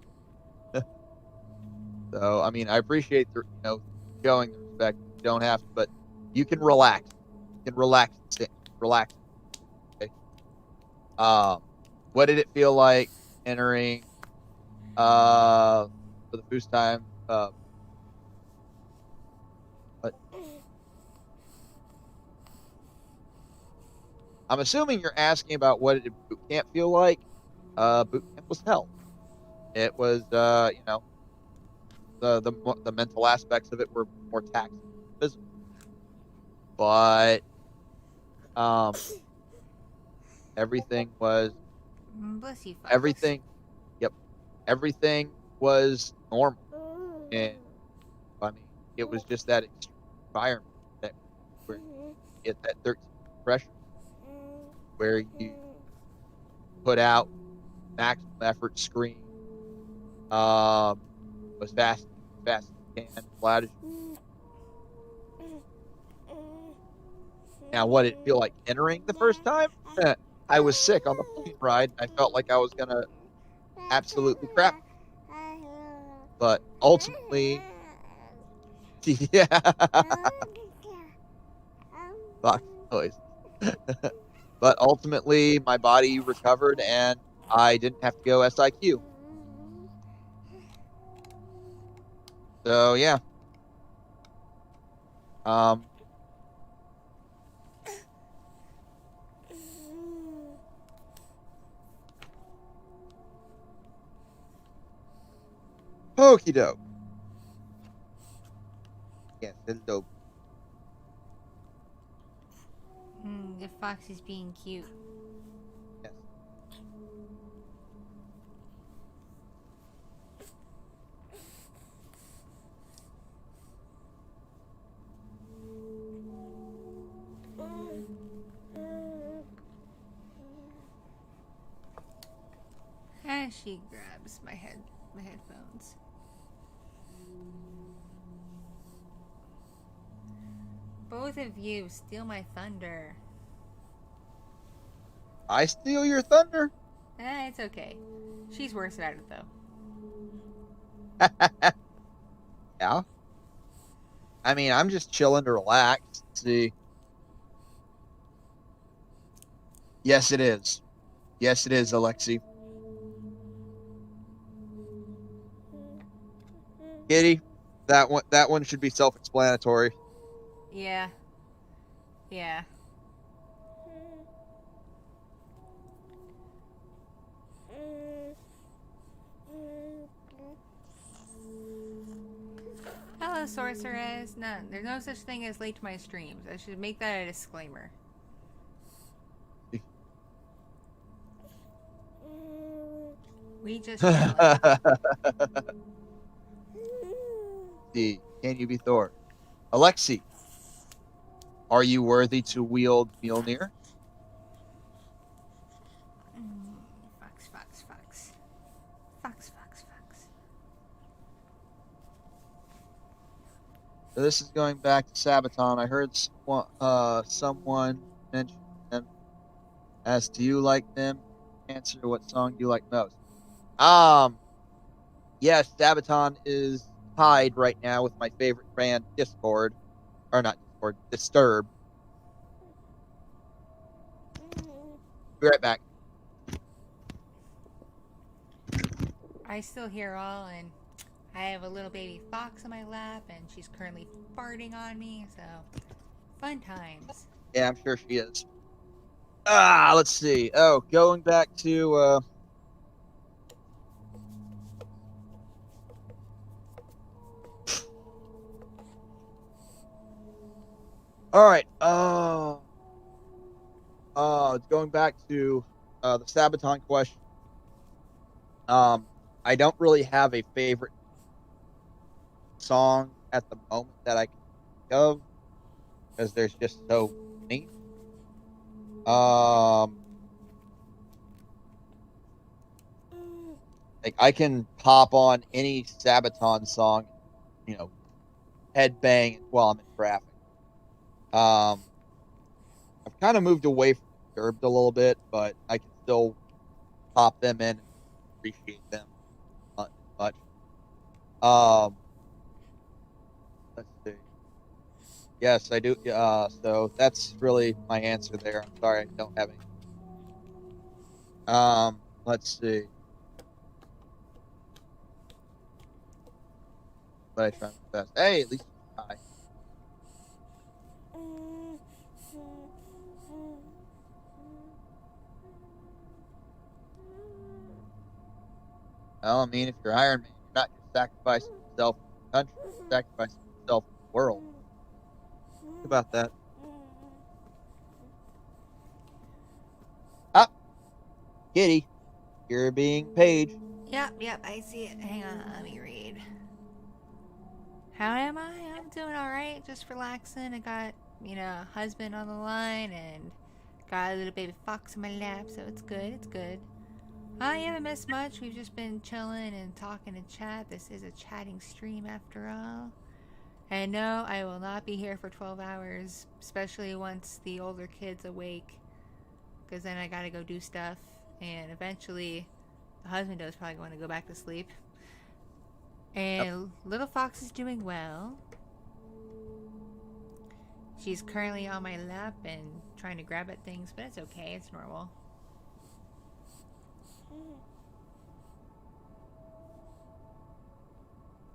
so I mean, I appreciate the showing the respect. You don't have to, but you can relax. You can relax. Relax. Okay. What did it feel like entering for the first time? But I'm assuming you're asking about what did boot camp feel like. Boot camp was hell. It was the mental aspects of it were more taxing than physical. But um, everything was Bless you, Fox. everything. Yep, everything was normal, and I mean, it was just that extreme environment that where you get that 13 pressure, where you put out maximum effort, scream, as fast as you can, as loud as you can. Now, what did it feel like entering the first time? I was sick on the plane ride. I felt like I was gonna absolutely crap. But ultimately, yeah, fuck noise. But ultimately, my body recovered and I didn't have to go SIQ. So yeah. Um, Okie doke. Yes, hello. The fox is being cute. Yes. as she grabs my headphones. Both of you steal my thunder. I steal your thunder? It's okay. She's worse about it though. Yeah. I mean, I'm just chilling to relax. See. Yes, it is. Yes, it is, Alexi. Kitty, that one should be self-explanatory. Yeah. Yeah. Hello, sorceress. No, there's no such thing as late to my streams. I should make that a disclaimer. We just chilling. See, can you be Thor? Alexi, are you worthy to wield Mjolnir? Fox, fox, fox. Fox, fox, fox. So this is going back to Sabaton. I heard someone mention them. As do you like them? Answer what song do you like most? Yes, Sabaton is tied right now with my favorite band, Discord. Or not Discord, Disturbed. Be right back. I still hear all, and I have a little baby fox on my lap, and she's currently farting on me, so fun times. Yeah, I'm sure she is. Let's see. Oh, going back to all right. Going back to the Sabaton question. I don't really have a favorite song at the moment that I can think of because there's just so many. Like I can pop on any Sabaton song, you know, headbang while I'm in traffic. I've kind of moved away from Disturbed a little bit, but I can still pop them in and appreciate them much. Let's see. Yes, I do. So that's really my answer there. I'm sorry, I don't have any. Let's see. But I try my best. Hey, at least you try. Well, I mean, if you're Iron Man, you're not just sacrificing yourself for the country, you're sacrificing yourself for the world. Think about that. Ah, Kitty, you're being paged. Yep, I see it. Hang on, let me read. How am I? I'm doing alright, just relaxing. I got, a husband on the line and got a little baby fox in my lap, so it's good. I haven't missed much. We've just been chilling and talking and chat. This is a chatting stream after all. And no, I will not be here for 12 hours, especially once the older kid's awake, because then I gotta go do stuff, and eventually the husband is probably going to go back to sleep. And little fox is doing well. She's currently on my lap and trying to grab at things, but it's okay, it's normal.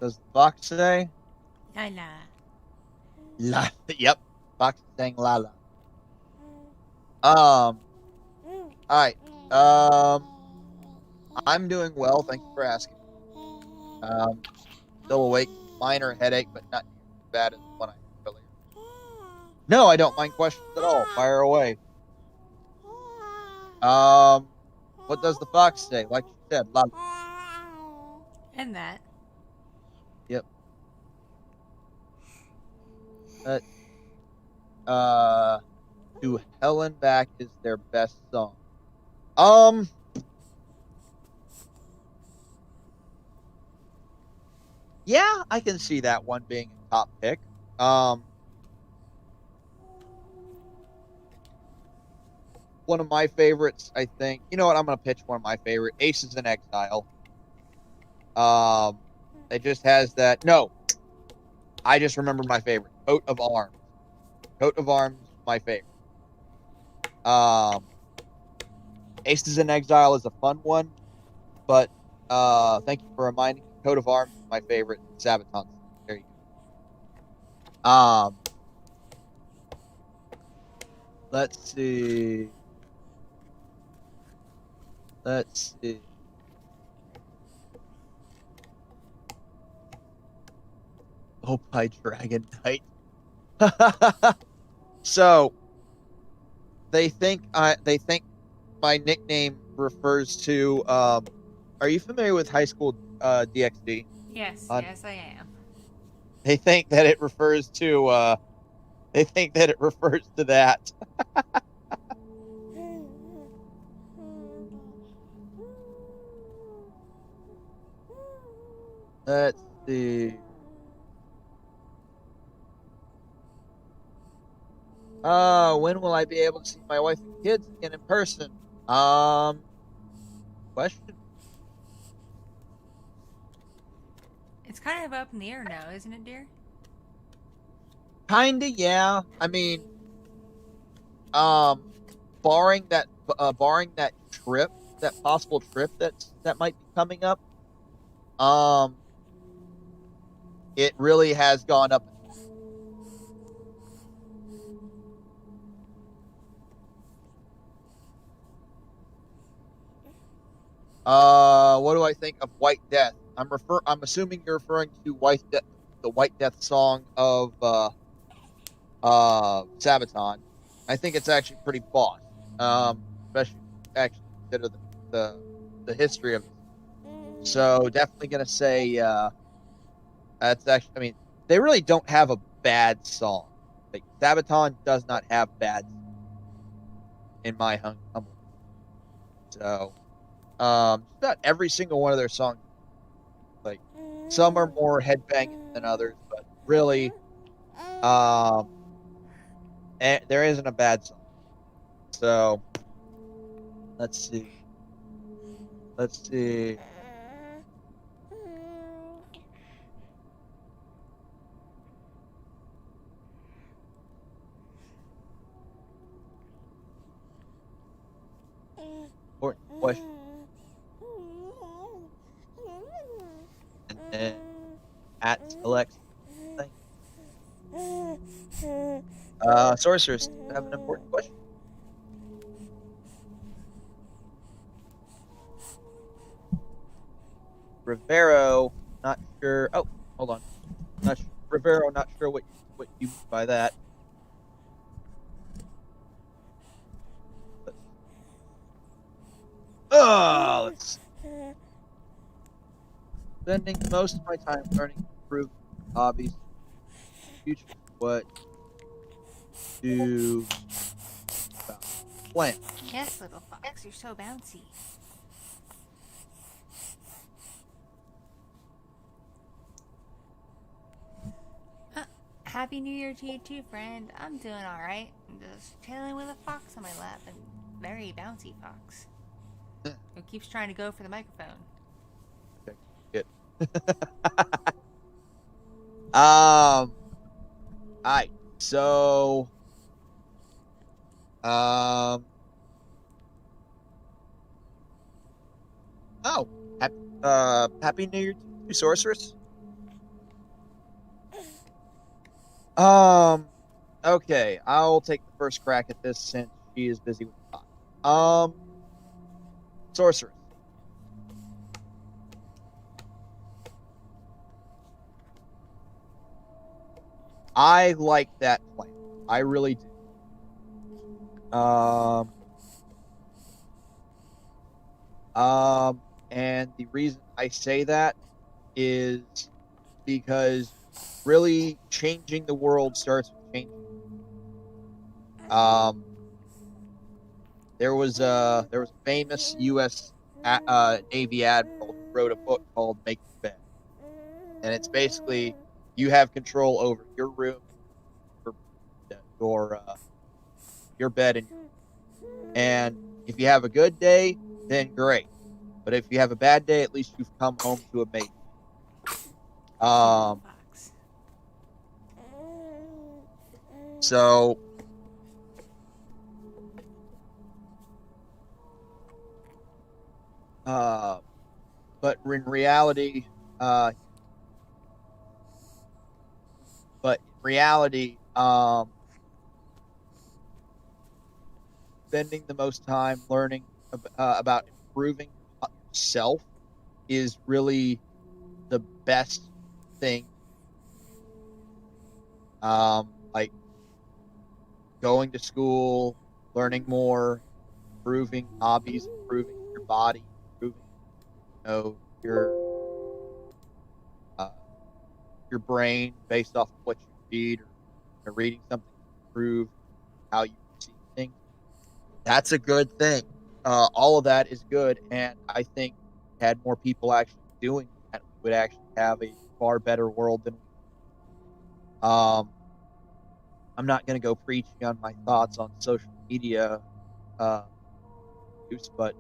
Does the fox say? Lala. La. Yep. Fox is saying Lala. All right. I'm doing well. Thank you for asking. Still awake. Minor headache, but not as bad as the one I had earlier. No, I don't mind questions at all. Fire away. What does the fox say? Like you said, Lala. And that. Yep. To Helen Back is their best song. Yeah, I can see that one being a top pick. One of my favorites, I think. You know what? I'm gonna pitch one of my favorite, Aces in Exile. Um, it just has that. No, I just remember my favorite, Coat of Arms. Coat of Arms, my favorite. Um, Aces in Exile is a fun one, but thank you for reminding me. Coat of Arms is my favorite Sabaton. There you go. Let's see. Let's see. Oh, by Dragon Knight. So they think my nickname refers to. Are you familiar with High School DxD? Yes, On yes, I am. they think that it refers to. They think that it refers to that. Let's see. When will I be able to see my wife and kids again in person? Um, question. It's kind of up in the air now, isn't it, dear? Kinda, yeah. I mean, um, barring that trip, that possible trip that might be coming up, um, it really has gone up. What do I think of White Death? I'm assuming you're referring to White Death, the White Death song of Sabaton. I think it's actually pretty boss. Especially actually consider the the history of it. So definitely gonna say that's actually. I mean, they really don't have a bad song. Like Sabaton does not have bad in my humble. So just about every single one of their songs, like some are more headbanging than others, but really, um, there isn't a bad song. So let's see. Let's see. Important question. And then at Alexa, thank you. Sorceress, you have an important question. Rivero, not sure. Oh, hold on. Not sure. Rivero, not sure what you mean by that. But, let's see. Spending most of my time learning to improve hobbies. Future, what do about plan? Yes, little fox, you're so bouncy. Happy New Year to you too, friend. I'm doing alright. I'm just chilling with a fox on my lap, and very bouncy fox. Who keeps trying to go for the microphone. Okay, good. All right. So, um, oh, happy New Year to you, sorceress. Um, okay, I'll take the first crack at this since she is busy with the pot. Sorceress. I like that plan. I really do. Um, and the reason I say that is because really changing the world starts with changing. Um, there was a famous U.S. Navy admiral who wrote a book called "Make Your Bed," and it's basically you have control over your room, your your bed, and if you have a good day, then great. But if you have a bad day, at least you've come home to a mate. Box. So but in reality, uh, spending the most time learning about improving yourself is really the best thing. Like going to school, learning more, improving hobbies, improving your body, improving, uh, your brain based off of what you read, or reading something to improve how you perceive things. That's a good thing. All of that is good, and I think had more people actually doing that, we would actually have a far better world than we. I'm not going to go preaching on my thoughts on social media use, but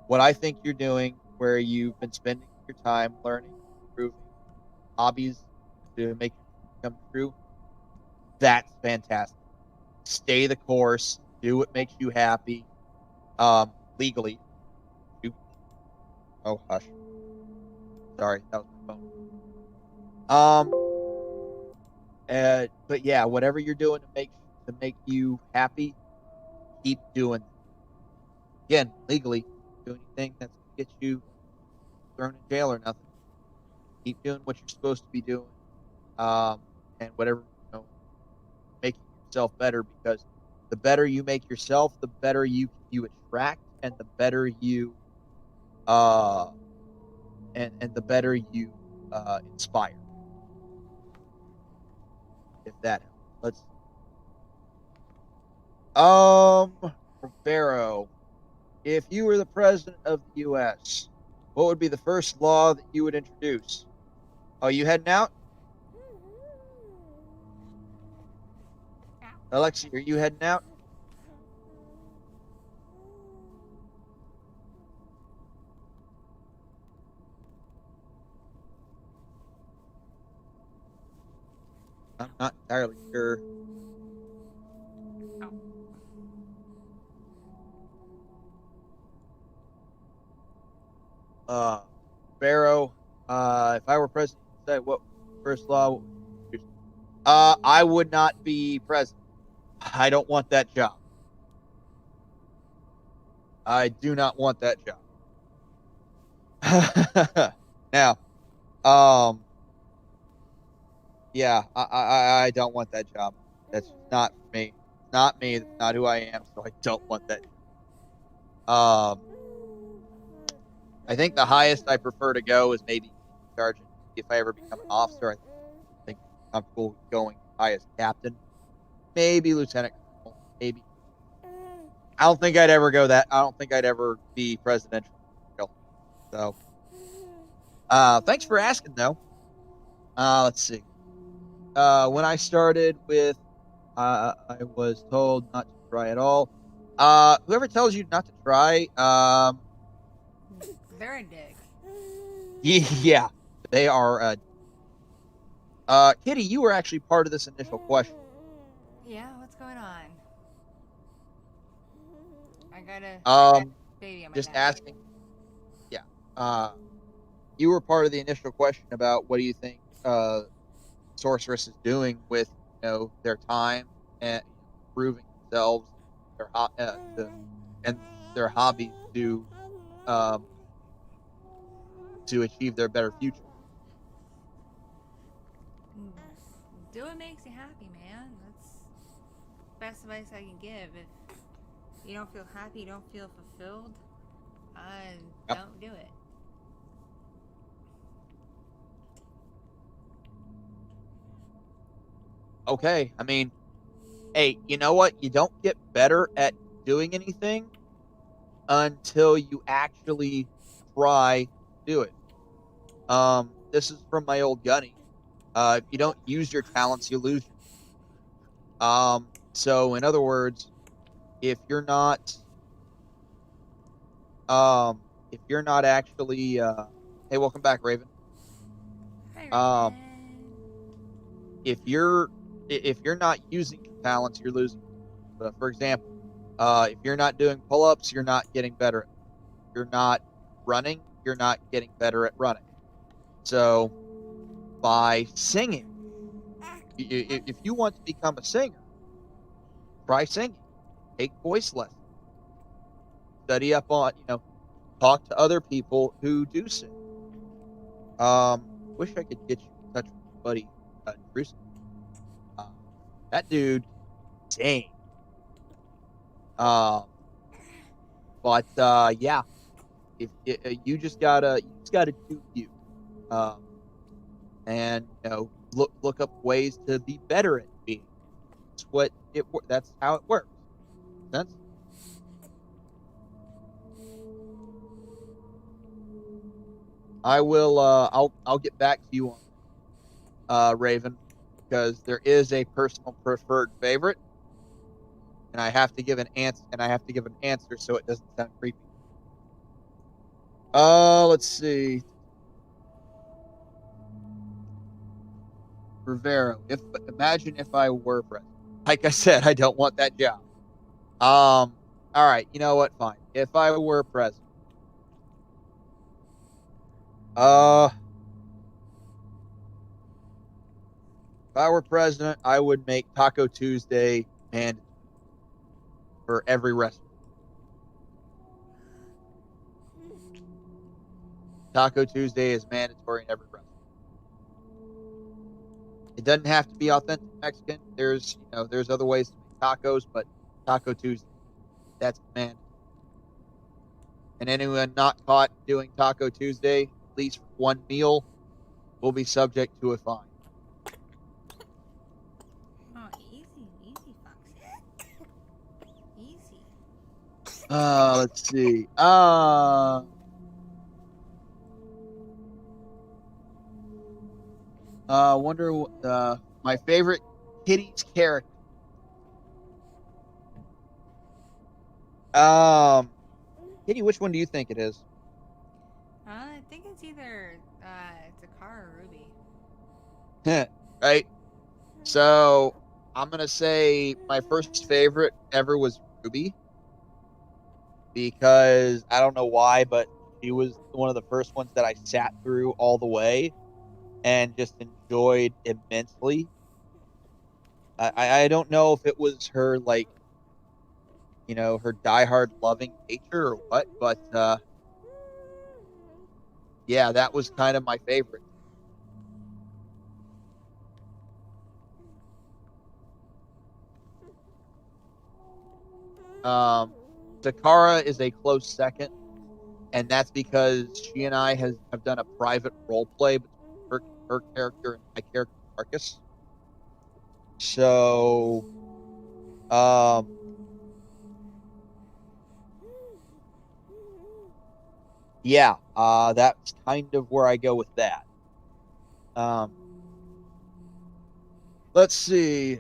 what I think you're doing, where you've been spending your time learning, improving hobbies to make your dreams come true, that's fantastic. Stay the course. Do what makes you happy. Legally. Oh, hush. Sorry, that was my phone. But yeah, whatever you're doing to make you happy, keep doing. Again, legally, do anything that's gonna get you thrown in jail or nothing. Keep doing what you're supposed to be doing, and whatever, making yourself better, because the better you make yourself, the better you attract, and the better you uh and the better you inspire. If that helps. Romero, if you were the president of the U.S., what would be the first law that you would introduce? Oh, you heading out? Alexi, are you heading out? I'm not entirely sure. Barrow, if I were president, say what first law? I would not be president. I don't want that job. I do not want that job. Now, yeah, I don't want that job. That's not for me. It's not me. That's not who I am. So I don't want that job. I think the highest I prefer to go is maybe sergeant. If I ever become an officer, I think I'm comfortable going highest captain, maybe lieutenant colonel, maybe. I don't think I'd ever go that. I don't think I'd ever be presidential. So, thanks for asking though. Let's see. When I started with, I was told not to try at all. Whoever tells you not to try, they're a dick. Yeah, they are. Kitty, you were actually part of this initial question. Yeah, what's going on? I got a baby on my Just neck. asking. Yeah. You were part of the initial question about what do you think Sorceress is doing with their time and improving themselves, and their hobbies um, to achieve their better future. Do what makes you happy, man. That's the best advice I can give. If you don't feel happy, you don't feel fulfilled, Yep. don't do it. Okay, I mean, hey, you know what? You don't get better at doing anything until you actually try to do it. this is from my old gunny. If you don't use your talents, you lose them. So in other words, if you're not if you're not actually hey, welcome back, Raven. Hi, Um, Raven. if you're not using your talents, you're losing. For example, if you're not doing pull-ups, you're not getting better. If you're not running, you're not getting better at running. So by singing, if you want to become a singer, try singing. Take voice lessons. Study up on, talk to other people who do sing. Wish I could get you in touch with my buddy Drew. Uh, that dude sing. Um, but yeah, if you just gotta do you, um, and look up ways to be better at being. That's how it works. Sense? I will. I'll get back to you on Raven, because there is a personal preferred favorite, and I have to give an answer. So it doesn't sound creepy. Let's see. Rivero. If Imagine if I were president. Like I said, I don't want that job. All right. You know what? Fine. If I were president, uh, if I were president, I would make Taco Tuesday mandatory for every restaurant. Taco Tuesday is mandatory in every restaurant. It doesn't have to be authentic Mexican. There's other ways to make tacos, but Taco Tuesday, that's mandatory. And anyone not caught doing Taco Tuesday, at least for one meal, will be subject to a fine. Oh, easy, Fox. Easy. Let's see. Wonder my favorite Kitty's character. Um, Kitty, which one do you think it is? I think it's either Takara or Ruby. Right. So I'm gonna say my first favorite ever was Ruby, because I don't know why, but she was one of the first ones that I sat through all the way and just enjoyed immensely. I don't know if it was her, like, her diehard loving nature or what, but yeah, that was kind of my favorite. Um, Takara is a close second, and that's because she and I have done a private role play between her character and my character Marcus. So, um, yeah, that's kind of where I go with that. Um, let's see.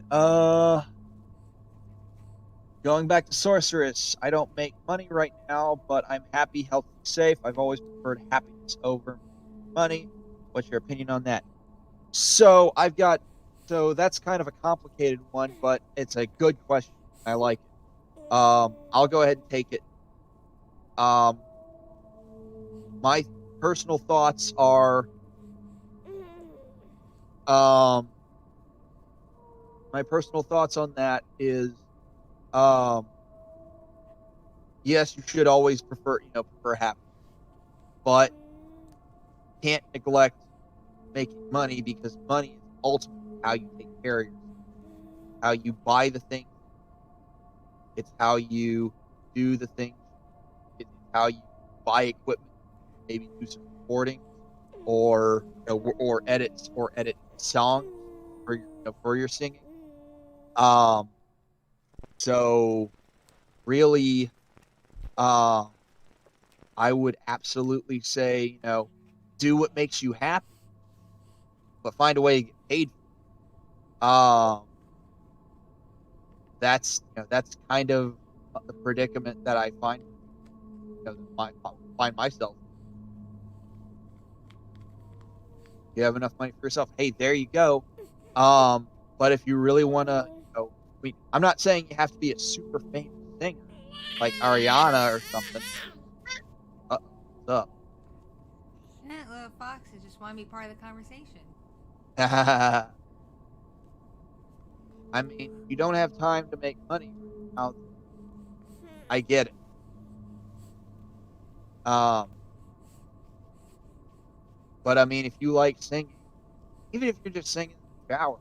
Going back to Sorceress, I don't make money right now, but I'm happy, healthy, safe. I've always preferred happiness over money. What's your opinion on that? So that's kind of a complicated one, but it's a good question. I like it. I'll go ahead and take it. Um, my personal thoughts are, um, my personal thoughts on that is, um, yes, you should always prefer happiness, but can't neglect making money, because money is ultimately how you take care of yourself, how you buy the things, it's how you do the things, it's how you buy equipment, maybe do some recording, or edit songs for your singing. Um, so really, I would absolutely say, do what makes you happy. but find a way to get paid for it. That's kind of the predicament that I find find myself. You have enough money for yourself. Hey, there you go. But if you really want to, I'm not saying you have to be a super famous singer like Ariana or something. What's up? That little foxes just want to be part of the conversation. I mean, you don't have time to make money right now. I get it. But I mean, if you like singing, even if you're just singing in the shower,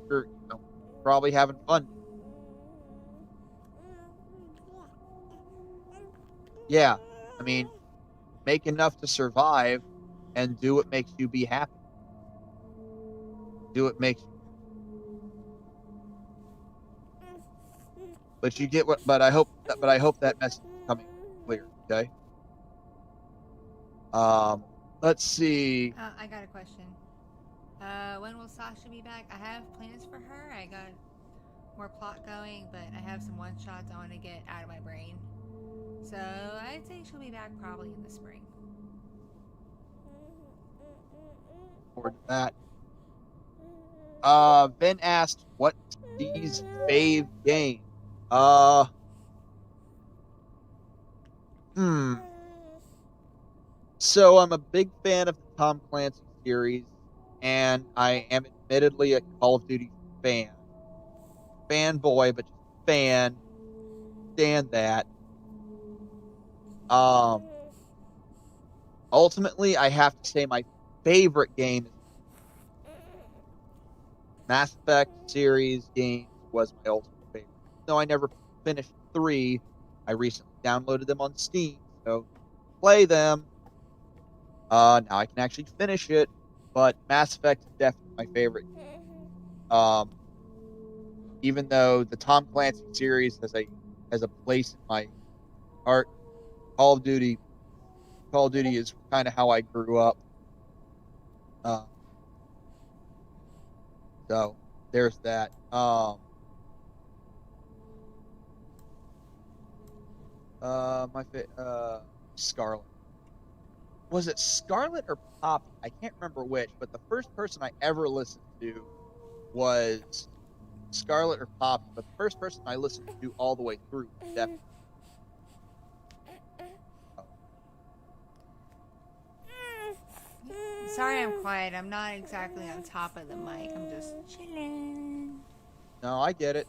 you're probably having fun. Yeah, I mean, make enough to survive and do what makes you be happy. Do what makes you. But you get what. But I hope that message is coming clear. Okay. Let's see. I got a question. When will Sasha be back? I have plans for her. I got more plot going, but I have some one shots I want to get out of my brain. So I'd say she'll be back probably in the spring. Forward to that. Ben asked, "What's Steve's fave game?" So I'm a big fan of the Tom Clancy series, and I am admittedly a Call of Duty fan. Fanboy, but just fan. Stand that. Ultimately, I have to say my favorite game is Mass Effect series games was my ultimate favorite. Though I never finished 3, I recently downloaded them on Steam, so play them. Now I can actually finish it, but Mass Effect is definitely my favorite. Even though the Tom Clancy series has a place in my heart, Call of Duty is kind of how I grew up. So there's that. Scarlet. Was it Scarlet or Poppy? I can't remember which, but the first person I ever listened to was Scarlet or Poppy. But the first person I listened to all the way through was definitely. Sorry I'm quiet. I'm not exactly on top of the mic. I'm just chilling. No, I get it.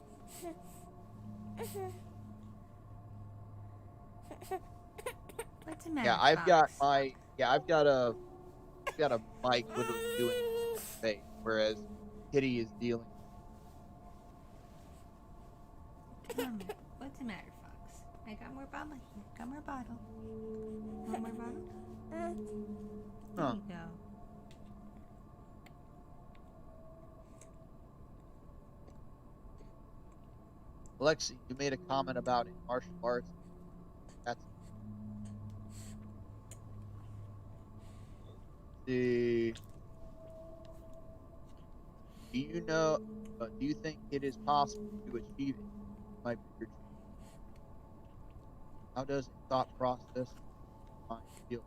What's the matter? Yeah, I've got a mic literally doing face, whereas Kitty is dealing. What's the matter, Fox? I got more bottle here. Got more bottle. Want more bottle? There you go. Lexi, you made a comment about in martial arts. That's the. Do you know? Do you think it is possible to achieve it? Might be your dream. How does a thought process feel?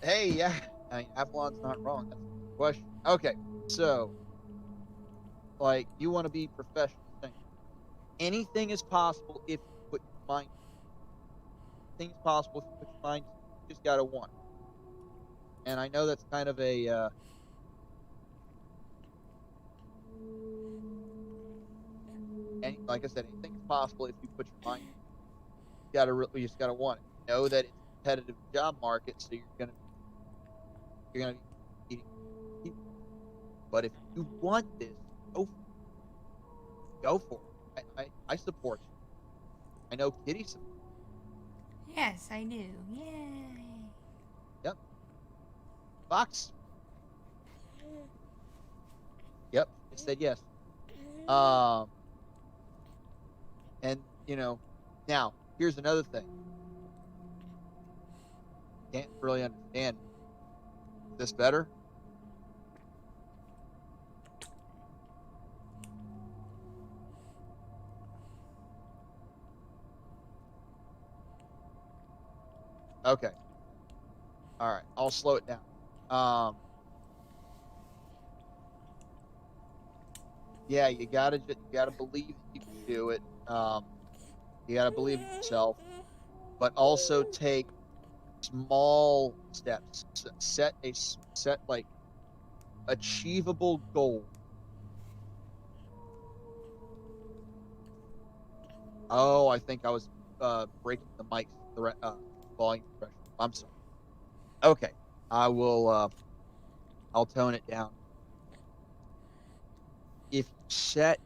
Hey, yeah. I mean, Avalon's not wrong. That's a good question. Okay, so, like, you want to be professional. Anything is possible if you put your mind. Anything is possible if you put your mind. You just gotta want. And I know that's kind of a. And like I said, anything is possible if you put your mind. You just gotta want it. Know that it's a competitive job market, so you're gonna be eating people. But if you want this, go for it. I support you. I know Kitty supports you. Yes, I do. Yay. Yep. Fox. Yep. It said yes. And now here's another thing. can't really understand. Is this better? Okay. All right. I'll slow it down. Yeah, you gotta believe that you can do it. You gotta believe in yourself, but also take small steps. Set like achievable goal. Oh, I think I was breaking the mic volume threshold. I'm sorry. Okay, I will. I'll tone it down. If you set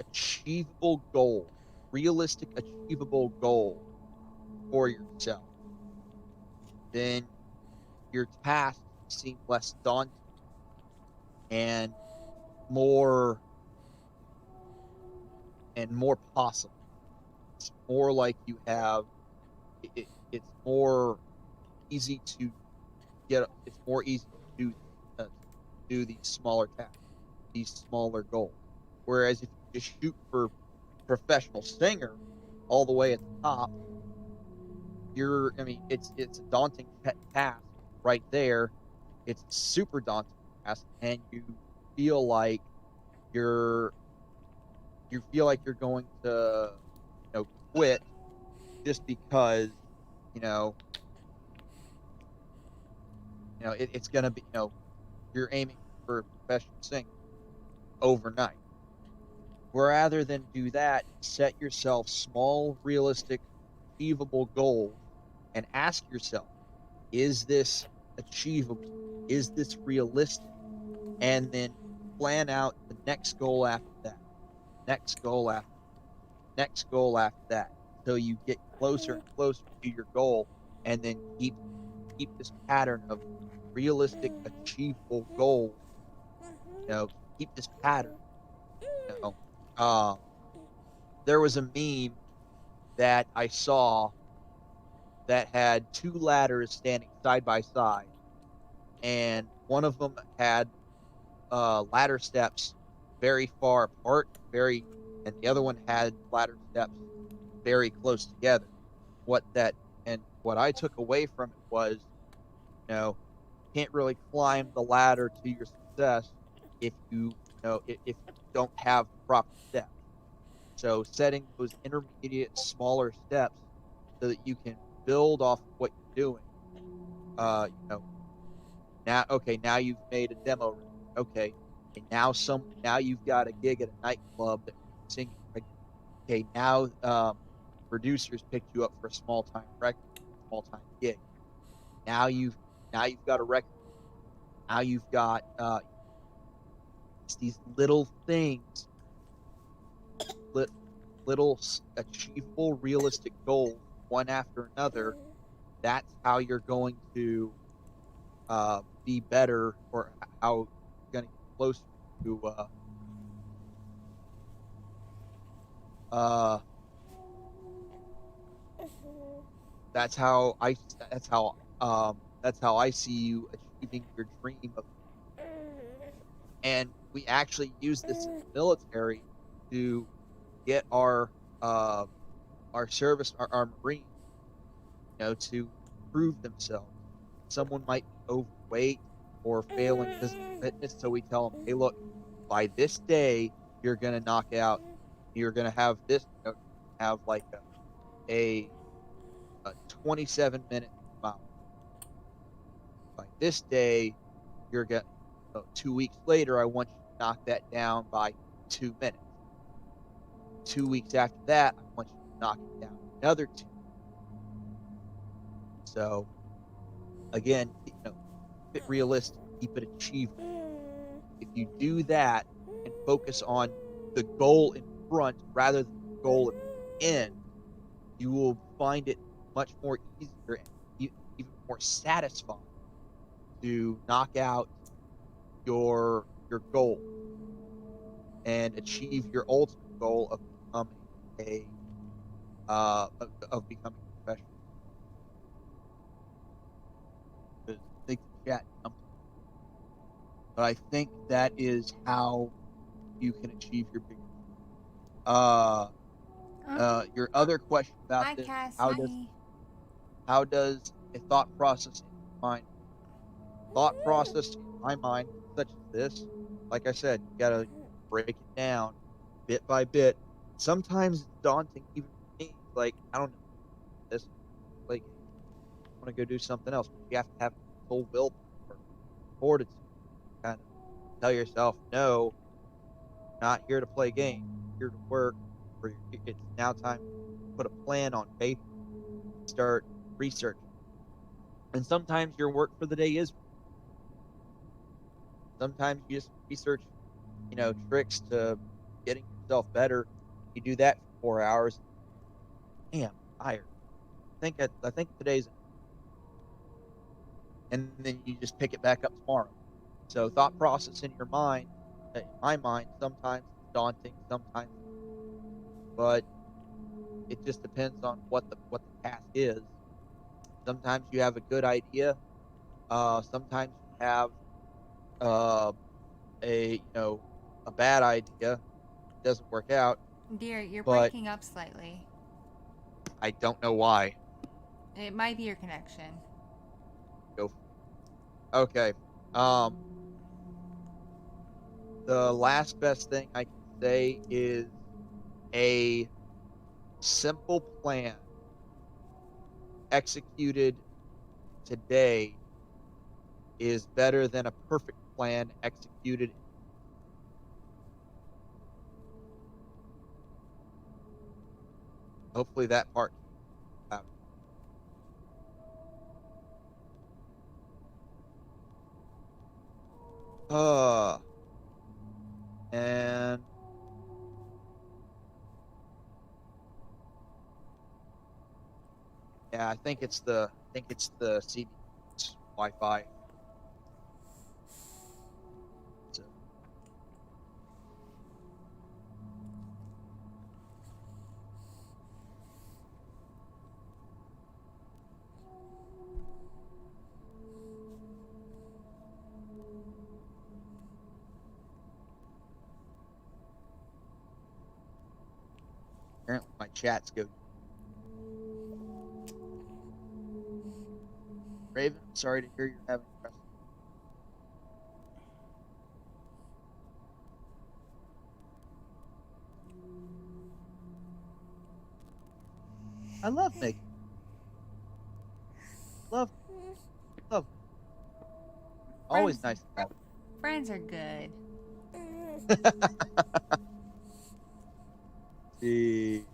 achievable goal, realistic achievable goal for yourself, then your tasks seem less daunting and more more possible. It's more like you have it's more easy to get. It's more easy to do these smaller tasks, these smaller goals. Whereas if you just shoot for professional singer all the way at the top, I mean, it's a daunting task right there. It's a super daunting task, and feel like you're you feel like you're going to quit just because you know it's gonna be you're aiming for a professional singer overnight. Rather than do that, set yourself small, realistic, achievable goals and ask yourself, is this achievable? Is this realistic? And then plan out the next goal after that, next goal after next goal after that, until you get closer and closer to your goal, and then keep this pattern of realistic, achievable goals. Keep this pattern. You know, um, there was a meme that I saw that had two ladders standing side by side, and one of them had ladder steps very far apart, and the other one had ladder steps very close together. What I took away from it was, you can't really climb the ladder to your success if if you don't have the proper steps. So setting those intermediate, smaller steps so that you can build off of what you're doing. Uh, you know, now you've made a demo record. Okay, and now you've got a gig at a nightclub that you're singing regularly. Okay, now producers picked you up for a small time gig. Now you've now you've got a record. Now you've got it's these little things, little achievable, realistic goals, one after another. That's how you're going to be better, or how you're going to get closer to uh, that's how I that's how that's how I see you achieving your dream of. And we actually use this in the military to get uh, our service, our Marines, to prove themselves. Someone might be overweight or failing physical fitness, so we tell them, hey, look, by this day, you're gonna knock out. You're gonna have this. Have like a 27-minute mile. By this day, you're gonna. 2 weeks later, I want you to knock that down by 2 minutes. 2 weeks after that, I want you to knock it down another two. So again, keep it realistic, keep it achievable. If you do that and focus on the goal in front rather than the goal at the end, you will find it much more easier and even more satisfying to knock out your goal and achieve your ultimate goal of becoming a of becoming a professional. chat something. But I think that is how you can achieve your bigger. Your other question about Hi, this: Cassie. how does a thought process in your mind? Thought process in my mind, such as this, like I said, you gotta break it down bit by bit. Sometimes it's daunting, even for me. Like, I don't know this. Like, I want to go do something else. But you have to have full willpower, fortitude, kind of tell yourself, no, not here to play games, here to work. Or it's now time to put a plan on paper, start research. And sometimes your work for the day is. Sometimes you just research, tricks to getting yourself better. You do that for 4 hours. Damn, I'm tired. I think today's, and then you just pick it back up tomorrow. So thought process in your mind, in my mind, sometimes it's daunting, sometimes, but it just depends on what the task is. Sometimes you have a good idea. Sometimes you have uh, a bad idea. It doesn't work out, Dear, you're but breaking up slightly. I don't know why. It might be your connection. Go. Okay. Um, the last best thing I can say is a simple plan executed today is better than a perfect plan executed. Hopefully that part came out. And yeah, I think it's the CB Wi-Fi. So, apparently my chats go. Raven, I'm sorry to hear you're having trouble. I love making love love. Always Friends, nice to have. friends are good. See.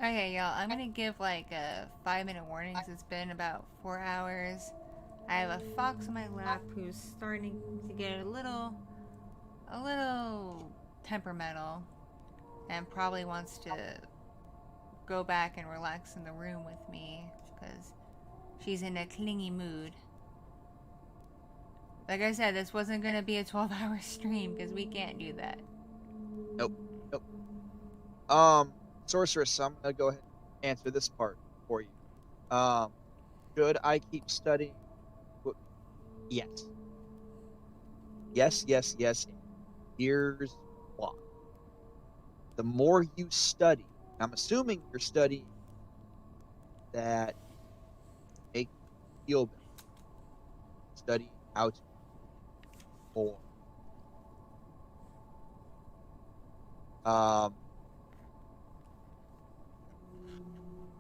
Okay, y'all, I'm gonna give like a 5-minute warning 'cause it's been about 4 hours. I have a fox on my lap who's starting to get a little temperamental and probably wants to go back and relax in the room with me because she's in a clingy mood. Like I said, this wasn't gonna be a 12-hour stream because we can't do that. Nope. Nope. Sorceress, I'm gonna go ahead and answer this part for you. Um, should I keep studying? Yes. Yes, yes, yes. Here's why. The more you study, I'm assuming you're studying that make you feel better, studying how to more. I'm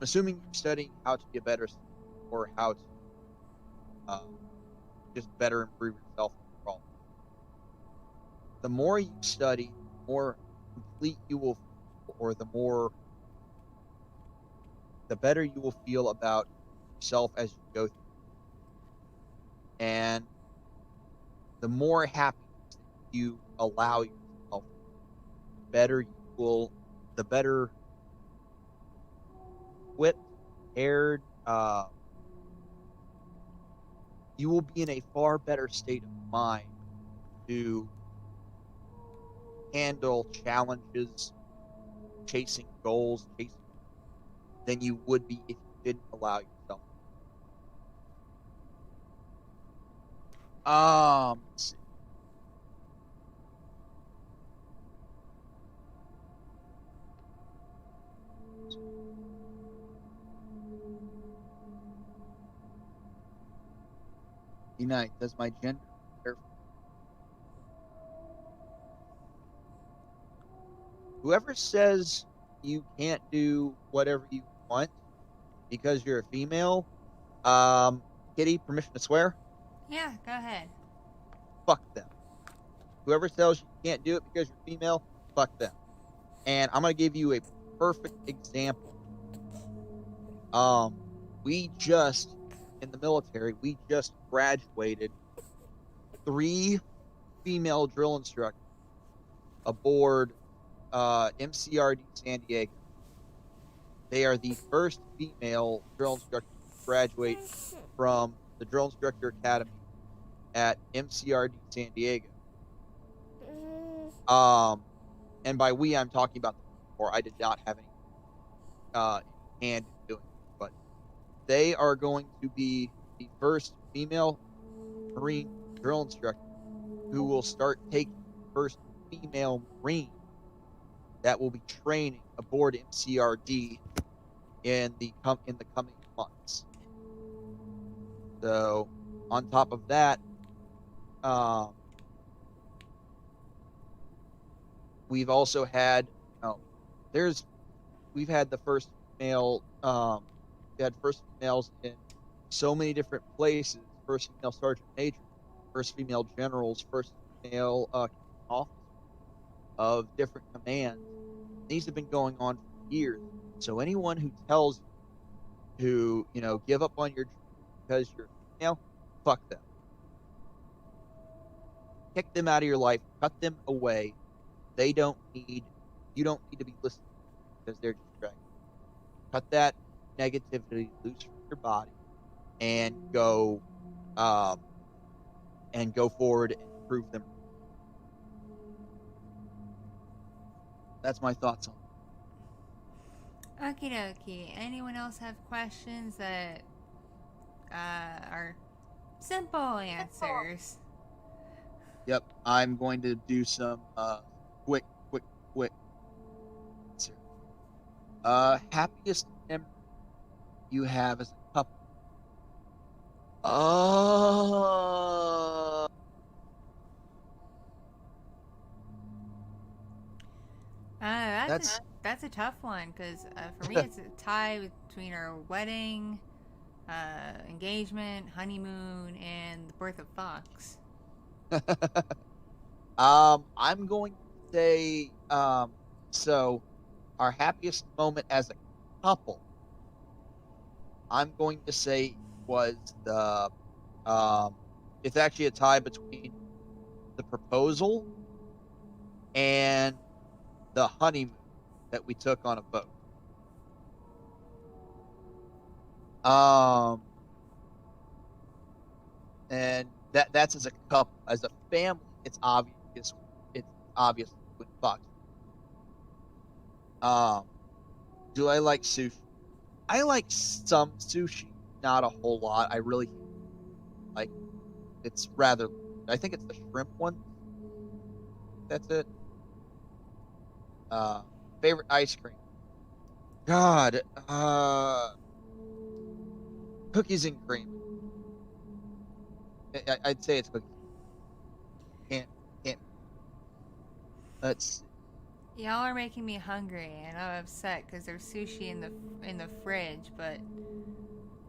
assuming you're studying how to be a better student or how to uh, just better improve yourself overall. The more you study, the more complete you will feel, or the better you will feel about yourself as you go through. And the more happiness that you allow yourself, better you will, the better equipped, prepared, you will be in a far better state of mind to handle challenges, chasing goals, chasing than you would be if you didn't allow yourself. Let's see. Unite. Does my gender matter? Whoever says you can't do whatever you want because you're a female, Kitty, permission to swear? Yeah, go ahead. Fuck them. Whoever tells you can't do it because you're female, fuck them. And I'm gonna give you a perfect example. We just in the military, we just graduated 3 female drill instructors aboard MCRD San Diego. They are the first female drill instructors to graduate from the Drill Instructor Academy at MCRD San Diego. And by we, I'm talking about the Marine Corps. I did not have any hand in doing it, but they are going to be the first female Marine drill instructor who will start taking the first female Marine that will be training aboard MCRD in the coming months. So, on top of that, we've also had, we've had the first female, we had first females in so many different places. First female sergeant major, first female generals, first female officers of different commands. These have been going on for years. So anyone who tells you to, give up on your dream because you're female, fuck them. Kick them out of your life. Cut them away. You don't need to be listening because they're distracted. Cut that negativity loose from your body and go forward and prove them. That's my thoughts on it. Okie dokie. Anyone else have questions that are simple answers? Yep, I'm going to do some quick. Happiest memory you have as a couple? That's a tough one because for me it's a tie between our wedding, engagement, honeymoon, and the birth of Fox. I'm going to say so our happiest moment as a couple, I'm going to say was the it's actually a tie between the proposal and the honeymoon that we took on a boat. And that's as a couple. As a family, it's obvious. It's obvious with Fox. Do I like sushi? I like some sushi, not a whole lot. I really like. It's rather. I think it's the shrimp one. That's it. Favorite ice cream. God. Cookies and cream. I'd say it's cookies. Can't. Let's see. Y'all are making me hungry, and I'm upset because there's sushi in the fridge, but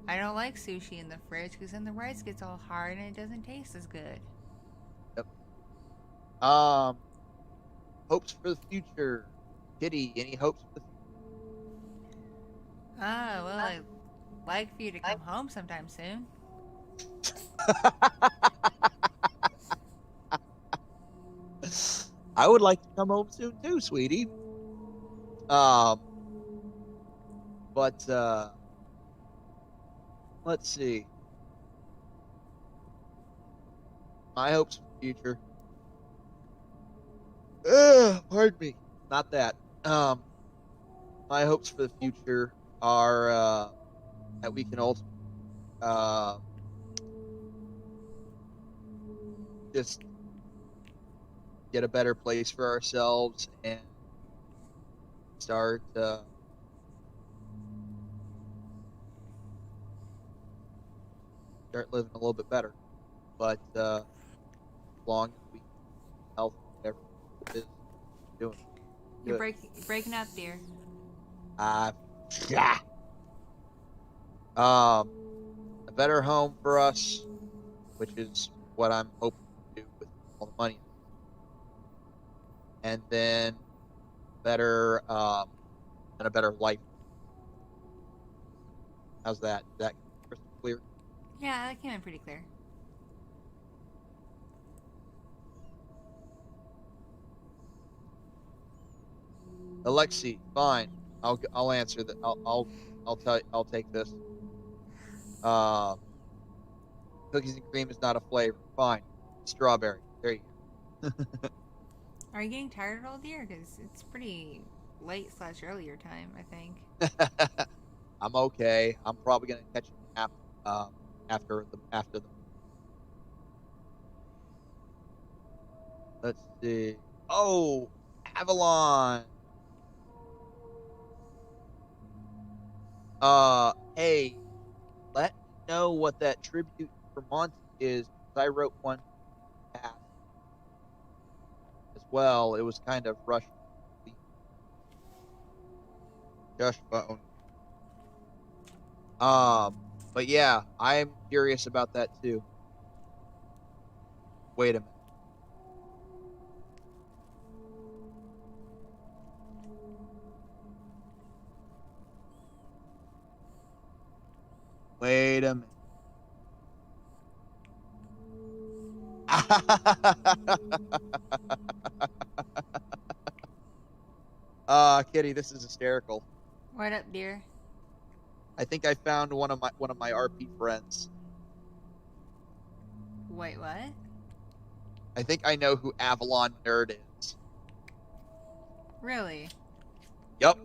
I don't like sushi in the fridge because then the rice gets all hard and it doesn't taste as good. Yep. Hopes for the future. Kitty, any hopes for the future? Well, I'd like for you to come home sometime soon. I would like to come home soon too, sweetie. But let's see. My hopes for the future. Pardon me. Not that. My hopes for the future are that we can ultimately just get a better place for ourselves and start start living a little bit better. But as long as we health whatever it is doing You're good. breaking up, dear. Yeah. A better home for us, which is what I'm hoping to do with all the money, and then better and a better life. How's that? Is that crystal clear? Yeah, that came in pretty clear. Alexi, fine. I'll answer that. I'll take this. Uh, cookies and cream is not a flavor. Fine. Strawberry. There you Are you getting tired at all, dear? Because it's pretty late / earlier time, I think. go. I'm okay. I'm probably gonna catch a nap after the. Let's see. Oh, Avalon. Hey, let me know what that tribute for Monty is because I wrote one past as well. It was kind of rushed. Just phone. But yeah, I'm curious about that too. Wait a minute. Wait a minute. Kitty, this is hysterical. What up, dear? I think I found one of my RP friends. Wait, what? I think I know who Avalon Nerd is. Really? Yup.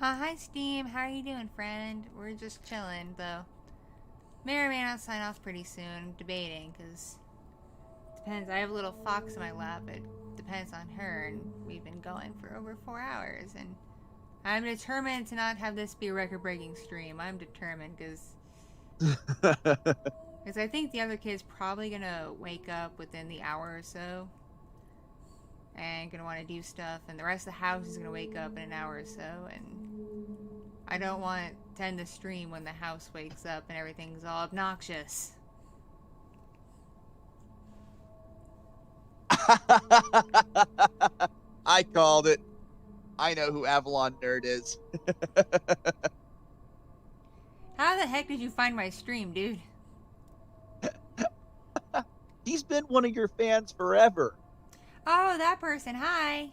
Hi, Steam. How are you doing, friend? We're just chilling, though. May or may not sign off pretty soon. Debating, because depends. I have a little fox in my lap. It depends on her, and we've been going for over 4 hours, and I'm determined to not have this be a record-breaking stream. I'm determined, because I think the other kid's probably gonna wake up within the hour or so, and gonna want to do stuff, and the rest of the house is gonna wake up in an hour or so, and I don't want to end the stream when the house wakes up and everything's all obnoxious. I called it. I know who Avalon Nerd is. How the heck did you find my stream, dude? He's been one of your fans forever. Oh, that person. Hi.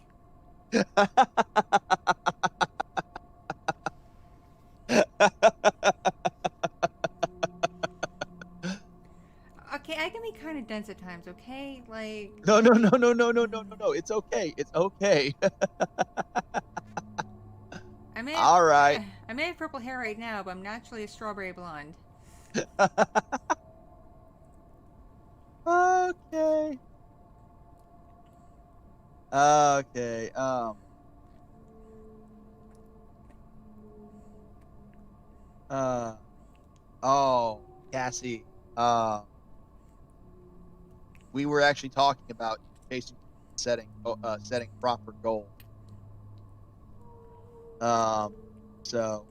Okay, I can be kind of dense at times, okay? Like, No, no, no, no, no, no, no, no, no. It's okay. It's okay. I may All right. I may have purple hair right now, but I'm naturally a strawberry blonde. Okay. Okay. Uh. Oh, Cassie. We were actually talking about chasing, setting proper goals. So.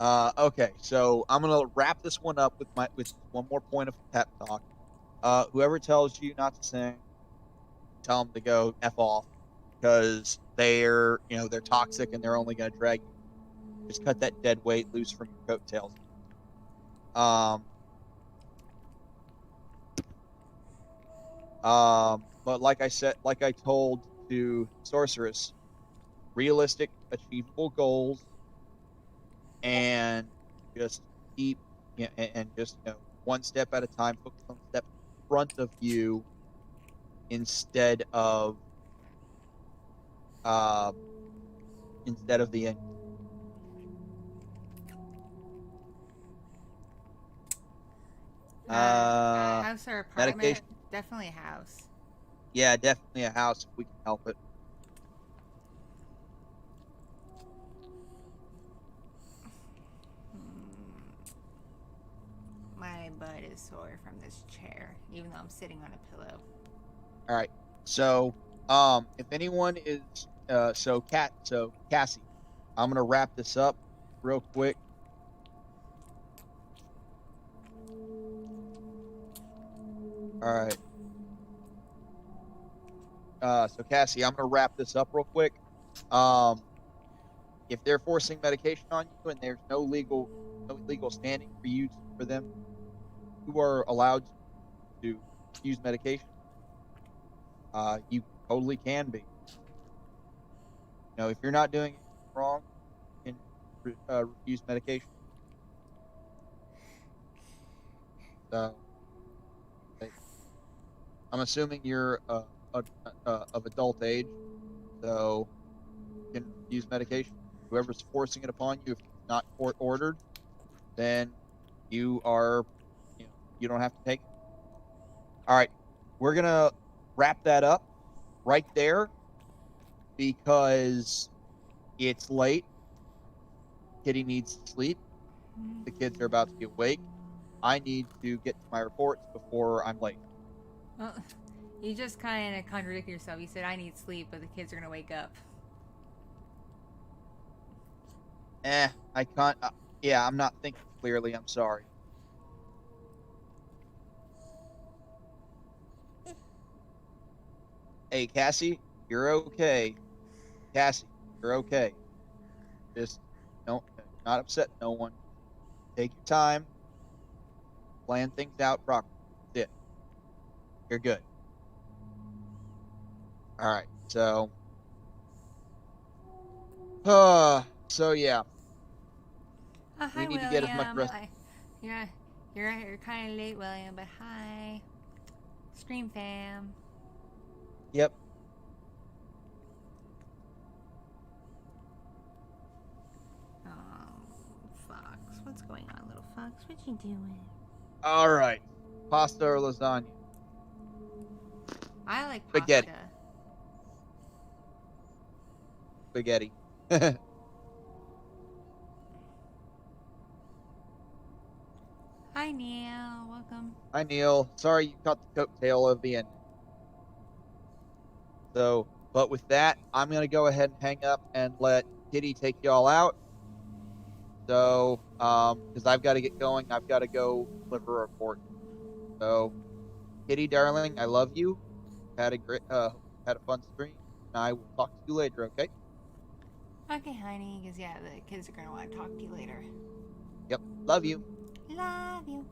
Okay, so I'm gonna wrap this one up with one more point of pep talk. Whoever tells you not to sing, tell them to go f off because they're toxic and they're only gonna drag you. Just cut that dead weight loose from your coattails. Um, but like I said, like I told to Sorceress, realistic, achievable goals, and just keep and just one step at a time. Focus on the step in front of you instead of instead of the end. House or apartment? Medication. Definitely a house. Yeah, definitely a house if we can help it. My butt is sore from this chair, even though I'm sitting on a pillow. All right. So, if anyone is, so Cassie, I'm gonna wrap this up real quick. All right. So Cassie, I'm gonna wrap this up real quick. Um, if they're forcing medication on you and there's no legal standing for them, you are allowed to use medication. You totally can be. If you're not doing anything wrong, you can refuse medication. So I'm assuming you're of adult age, so you can refuse medication. Whoever's forcing it upon you, if it's not court ordered, then you are, you don't have to take it. All right, we're gonna wrap that up right there because it's late. Kitty needs to sleep. The kids are about to be awake. I need to get to my reports before I'm late. Well, you just kind of contradicted yourself. You said I need sleep, but the kids are gonna wake up. I can't. Yeah, I'm not thinking clearly. I'm sorry. Hey, Cassie, you're okay. Cassie, you're okay. Just don't, not upset no one. Take your time, plan things out properly. That's it. You're good. All right. So yeah, Oh, we hi, need to get as much William. rest. You're kind of late, William, but hi, Stream fam. Yep. Oh, Fox, what's going on, little Fox? What you doing? All right. Pasta or lasagna? I like Spaghetti. pasta. Spaghetti. Hi, Neil. Welcome. Hi, Neil. Sorry you caught the coattail of the end. So, but with that, I'm gonna go ahead and hang up and let Kitty take y'all out. So, because I've got to get going, I've got to go deliver a report. So, Kitty, darling, I love you. Had a fun stream, and I will talk to you later. Okay? Okay, honey, because yeah, the kids are gonna want to talk to you later. Yep. Love you. Love you.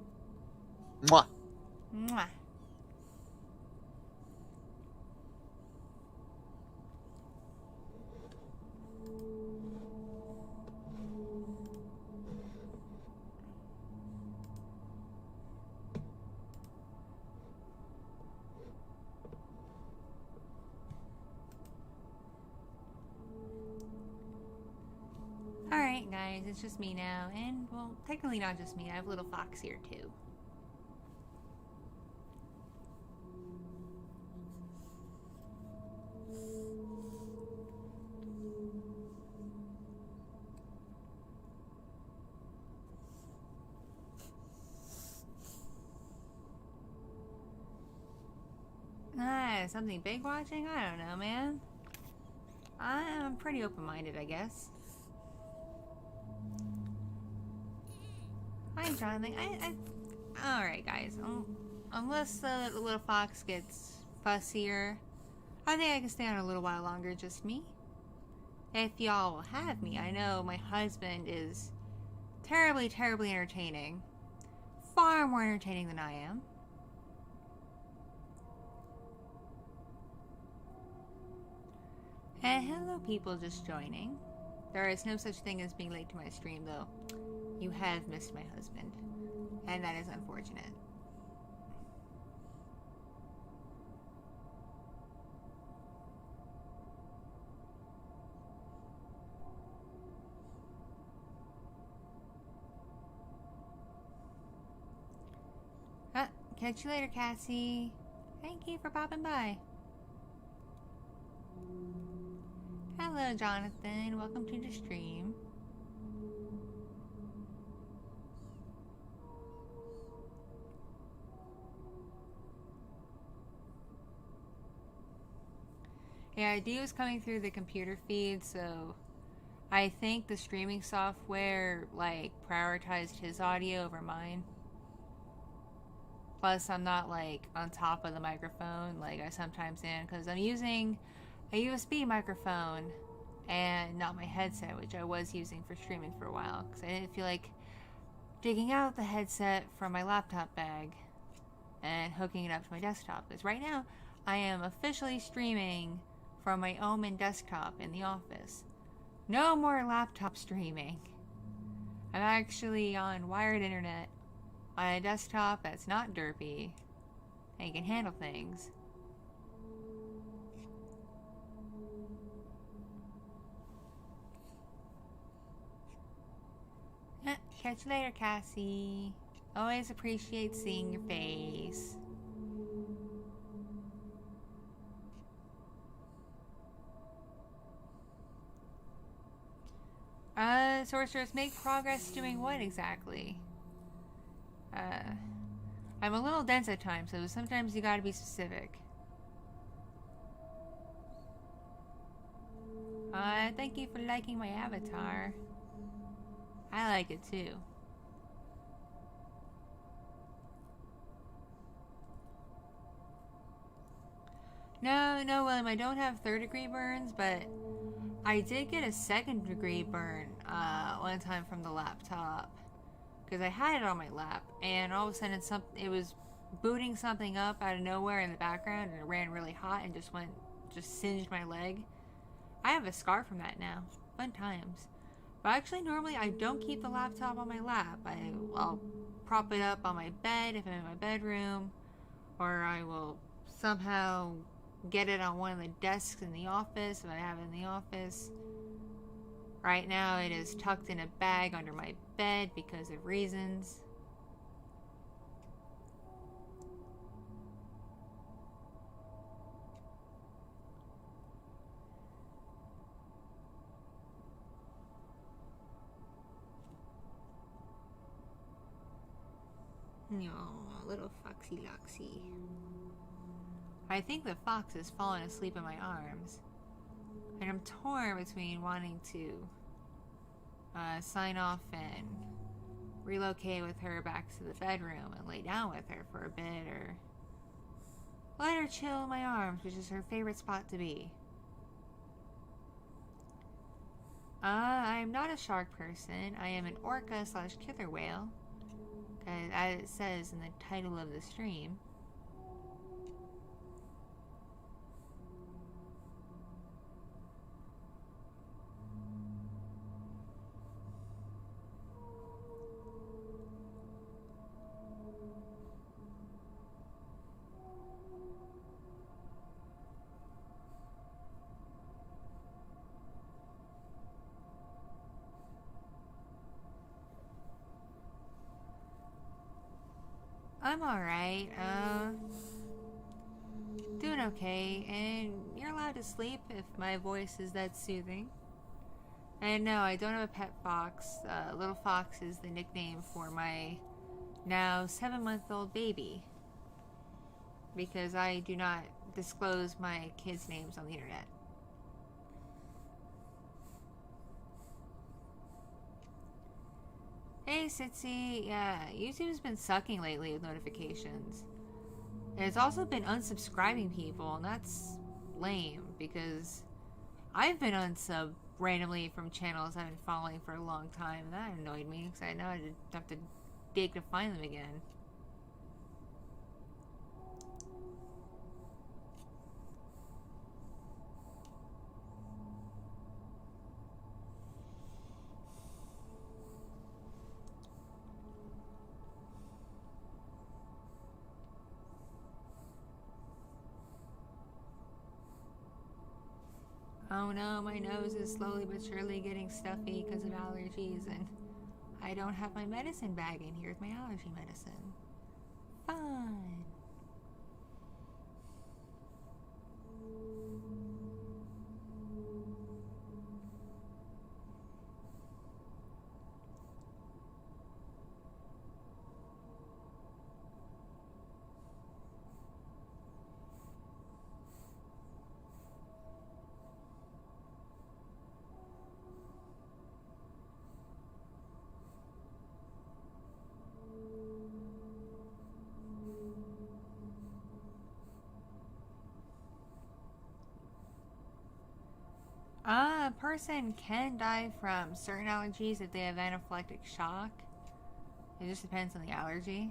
Mwah. Mwah. Alright, guys, it's just me now. And, well, technically not just me. I have little Fox here, too. Something big watching? I don't know, man. I'm pretty open-minded, I guess. Hi, Jonathan. Alright, guys. Unless the little fox gets fussier, I think I can stay on a little while longer, just me. If y'all will have me. I know my husband is terribly, terribly entertaining. Far more entertaining than I am. And hello, people just joining. There is no such thing as being late to my stream, though. You have missed my husband, and that is unfortunate. Catch you later, Cassie. Thank you for popping by. Hello, Jonathan. Welcome to the stream. Yeah, D was coming through the computer feed, so I think the streaming software, like, prioritized his audio over mine. Plus, I'm not, like, on top of the microphone like I sometimes am, because I'm using a USB microphone and not my headset, which I was using for streaming for a while, because I didn't feel like digging out the headset from my laptop bag and hooking it up to my desktop. Because right now, I am officially streaming from my Omen desktop in the office. No more laptop streaming. I'm actually on wired internet on a desktop that's not derpy and can handle things. Catch you later, Cassie. Always appreciate seeing your face. Sorceress, make progress doing what exactly? I'm a little dense at times, so sometimes you gotta be specific. Thank you for liking my avatar. I like it too. No, William, I don't have third-degree burns, but I did get a second-degree burn one time from the laptop. Because I had it on my lap, and all of a sudden it was booting something up out of nowhere in the background, and it ran really hot and just singed my leg. I have a scar from that now. Fun times. But actually, normally I don't keep the laptop on my lap. I'll prop it up on my bed if I'm in my bedroom, or I will somehow get it on one of the desks in the office if I have it in the office. Right now it is tucked in a bag under my bed because of reasons. Oh, little foxy loxy. I think the fox has fallen asleep in my arms. And I'm torn between wanting to sign off and relocate with her back to the bedroom and lay down with her for a bit, or let her chill in my arms, which is her favorite spot to be. I'm not a shark person. I am an orca / killer whale, as it says in the title of the stream. I'm alright, doing okay, and you're allowed to sleep if my voice is that soothing. And no, I don't have a pet fox. Little Fox is the nickname for my now 7-month-old baby, because I do not disclose my kids' names on the internet. Hey, Sitzy. Yeah, YouTube's been sucking lately with notifications. And it's also been unsubscribing people, and that's lame, because I've been unsubbed randomly from channels I've been following for a long time, and that annoyed me, because I know I'd have to dig to find them again. Oh no, my nose is slowly but surely getting stuffy because of allergies, and I don't have my medicine bag in here with my allergy medicine. fun. A person can die from certain allergies if they have anaphylactic shock. It just depends on the allergy.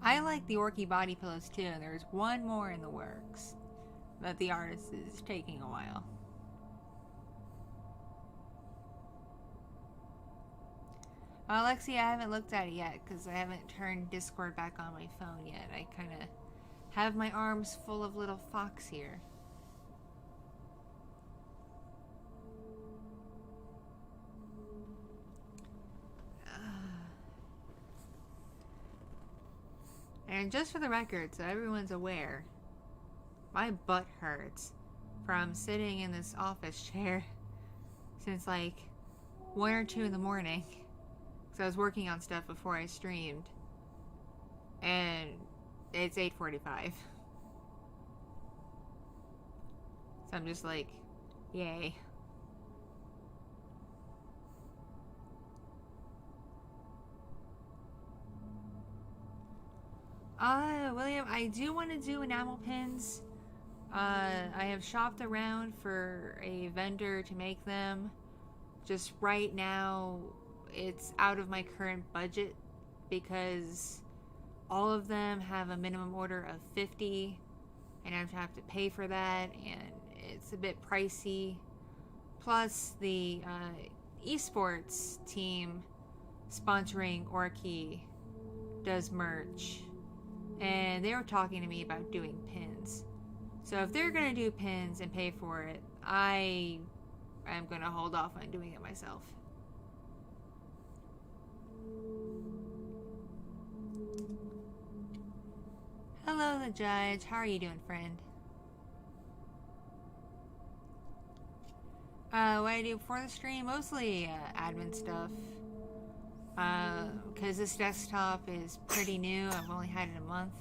I like the Orki body pillows too, and there's one more in the works that the artist is taking a while. Lexi, I haven't looked at it yet because I haven't turned Discord back on my phone yet. I kind of have my arms full of little fox here. And just for the record, so everyone's aware, my butt hurts from sitting in this office chair since like 1 or 2 in the morning. So I was working on stuff before I streamed. And it's 8:45. So I'm just like, yay. William, I do want to do enamel pins. I have shopped around for a vendor to make them. Just right now, it's out of my current budget because all of them have a minimum order of 50 and I have to pay for that, and it's a bit pricey. Plus, the esports team sponsoring Orki does merch, and they were talking to me about doing pins. So if they're gonna do pins and pay for it, I am gonna hold off on doing it myself. Hello, the judge. How are you doing, friend? What I do before the stream, mostly admin stuff. Because this desktop is pretty new. I've only had it a month.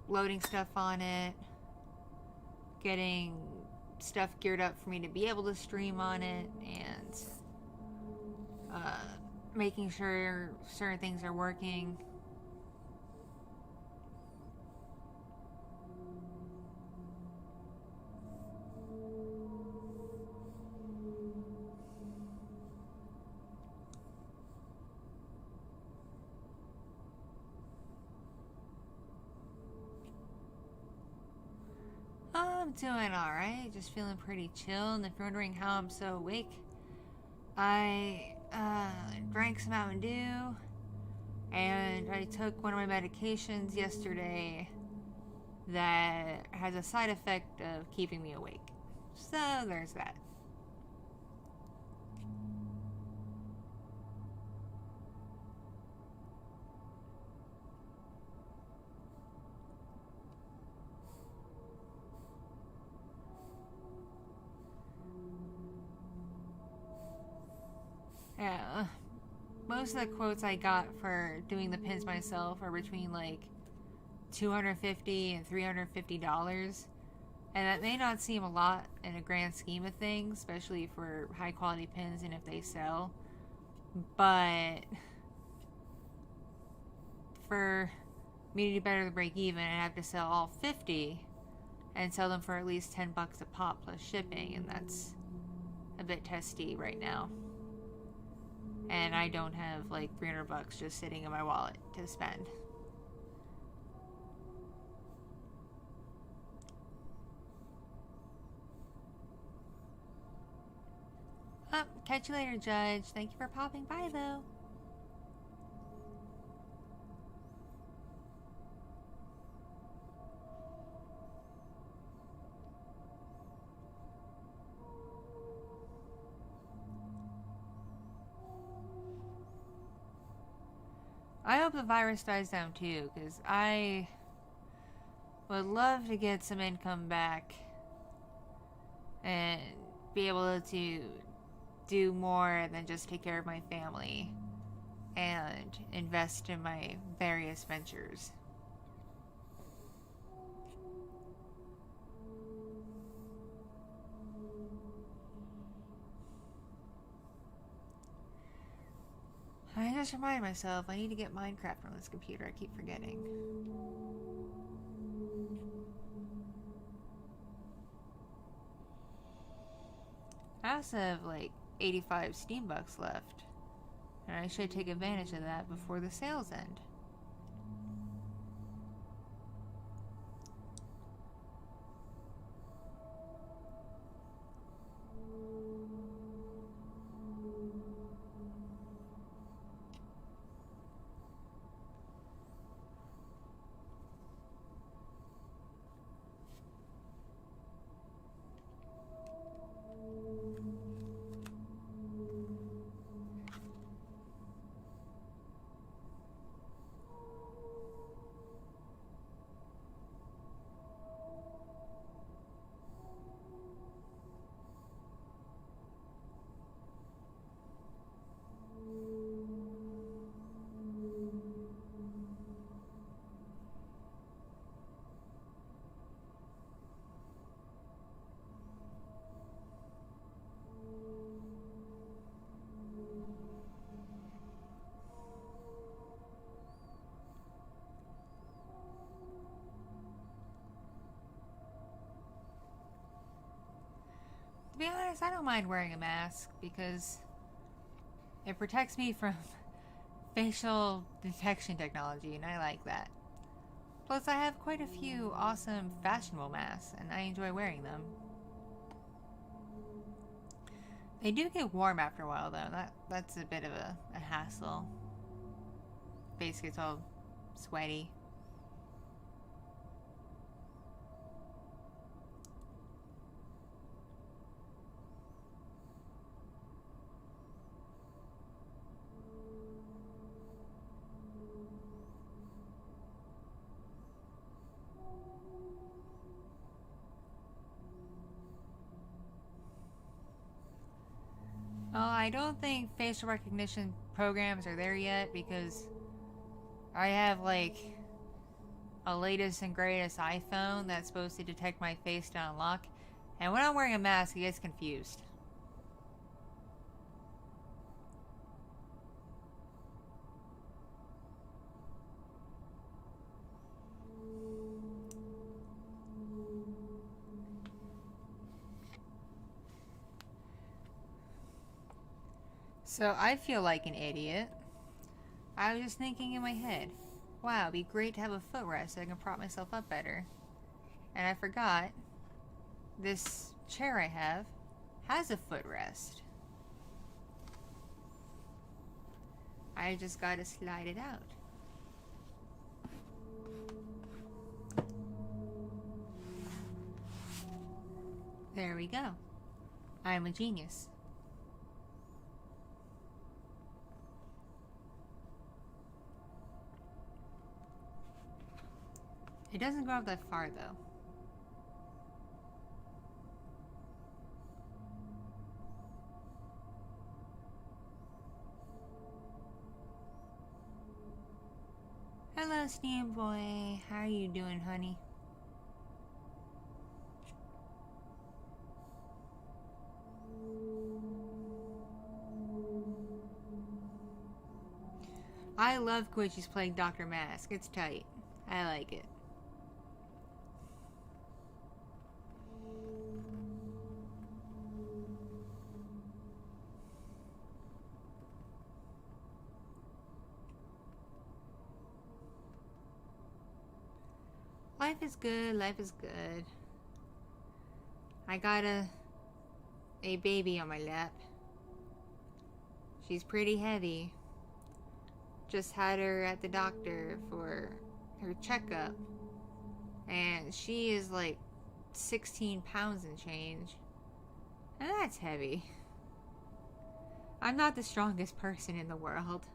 Loading stuff on it. Getting stuff geared up for me to be able to stream on it. And making sure certain things are working. I'm doing alright, just feeling pretty chill. And if you're wondering how I'm so awake, I drank some Mountain Dew, and I took one of my medications yesterday that has a side effect of keeping me awake. So there's that. Yeah, most of the quotes I got for doing the pins myself are between like $250 and $350, and that may not seem a lot in a grand scheme of things, especially for high quality pins and if they sell, but for me to do better than break even, I have to sell all 50 and sell them for at least $10 a pop plus shipping, and that's a bit testy right now. And I don't have like $300 just sitting in my wallet to spend. Catch you later, Judge. Thank you for popping by, though. I hope the virus dies down too, because I would love to get some income back and be able to do more than just take care of my family and invest in my various ventures. I just reminded myself I need to get Minecraft on this computer. I keep forgetting. I also have like 85 Steam bucks left, and I should take advantage of that before the sales end. To be honest, I don't mind wearing a mask because it protects me from facial detection technology, and I like that. Plus, I have quite a few awesome fashionable masks, and I enjoy wearing them. They do get warm after a while, though. That's a bit of a hassle. Face gets all sweaty. Well, I don't think facial recognition programs are there yet because I have like a latest and greatest iPhone that's supposed to detect my face to unlock, and when I'm wearing a mask, it gets confused. So I feel like an idiot. I was just thinking in my head, wow, it'd be great to have a footrest so I can prop myself up better. And I forgot, this chair I have has a footrest. I just gotta slide it out. There we go. I'm a genius. It doesn't go up that far, though. Hello, Steam Boy. How are you doing, honey? I love Koichi's playing Dr. Mask. It's tight. I like it. Life is good, life is good. I got a baby on my lap. She's pretty heavy. Just had her at the doctor for her checkup. And she is like 16 pounds and change. And that's heavy. I'm not the strongest person in the world.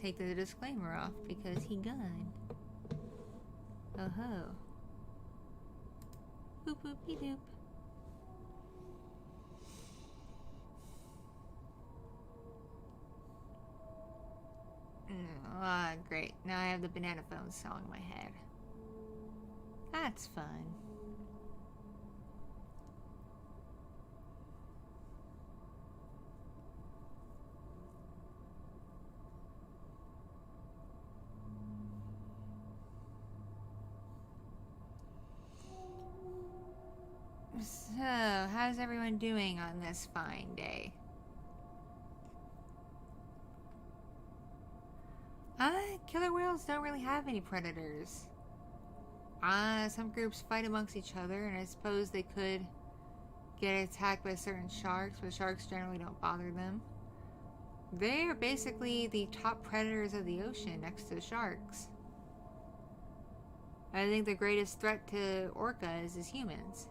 take the disclaimer off because he gone. Oh ho. Boop boop dee doop. Ah, great. Now I have the banana phone song in my head. That's fun. So, how's everyone doing on this fine day? Killer whales don't really have any predators. Some groups fight amongst each other, and I suppose they could get attacked by certain sharks, but sharks generally don't bother them. They are basically the top predators of the ocean next to sharks. I think the greatest threat to orcas is humans.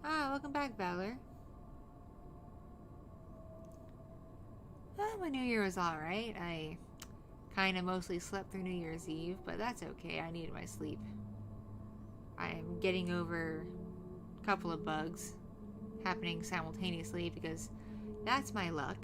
Welcome back, Valor. My New Year was alright. I kind of mostly slept through New Year's Eve, but that's okay. I needed my sleep. I'm getting over a couple of bugs happening simultaneously because that's my luck.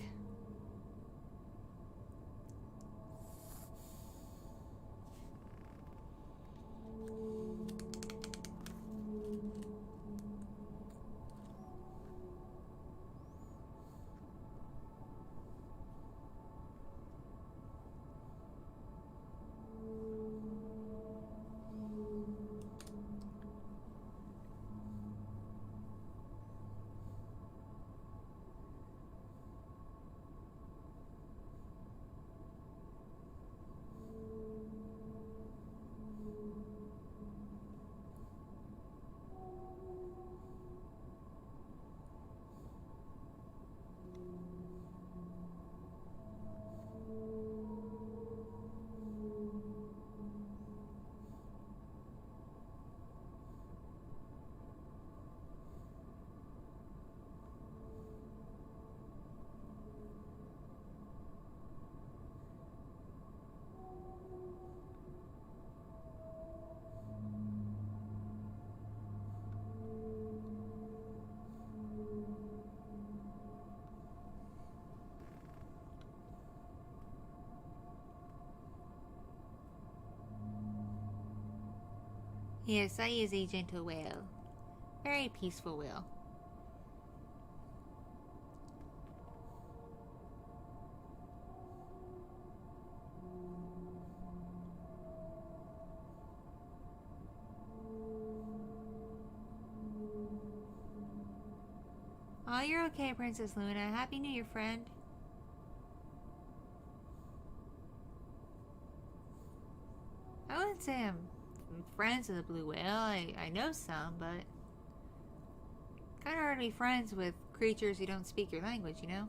Yes, I is a gentle whale. Very peaceful whale. Oh, you're okay, Princess Luna. Happy New Year, friend. I wouldn't say I'm friends with a blue whale. I know some, but kind of hard to be friends with creatures who don't speak your language, you know?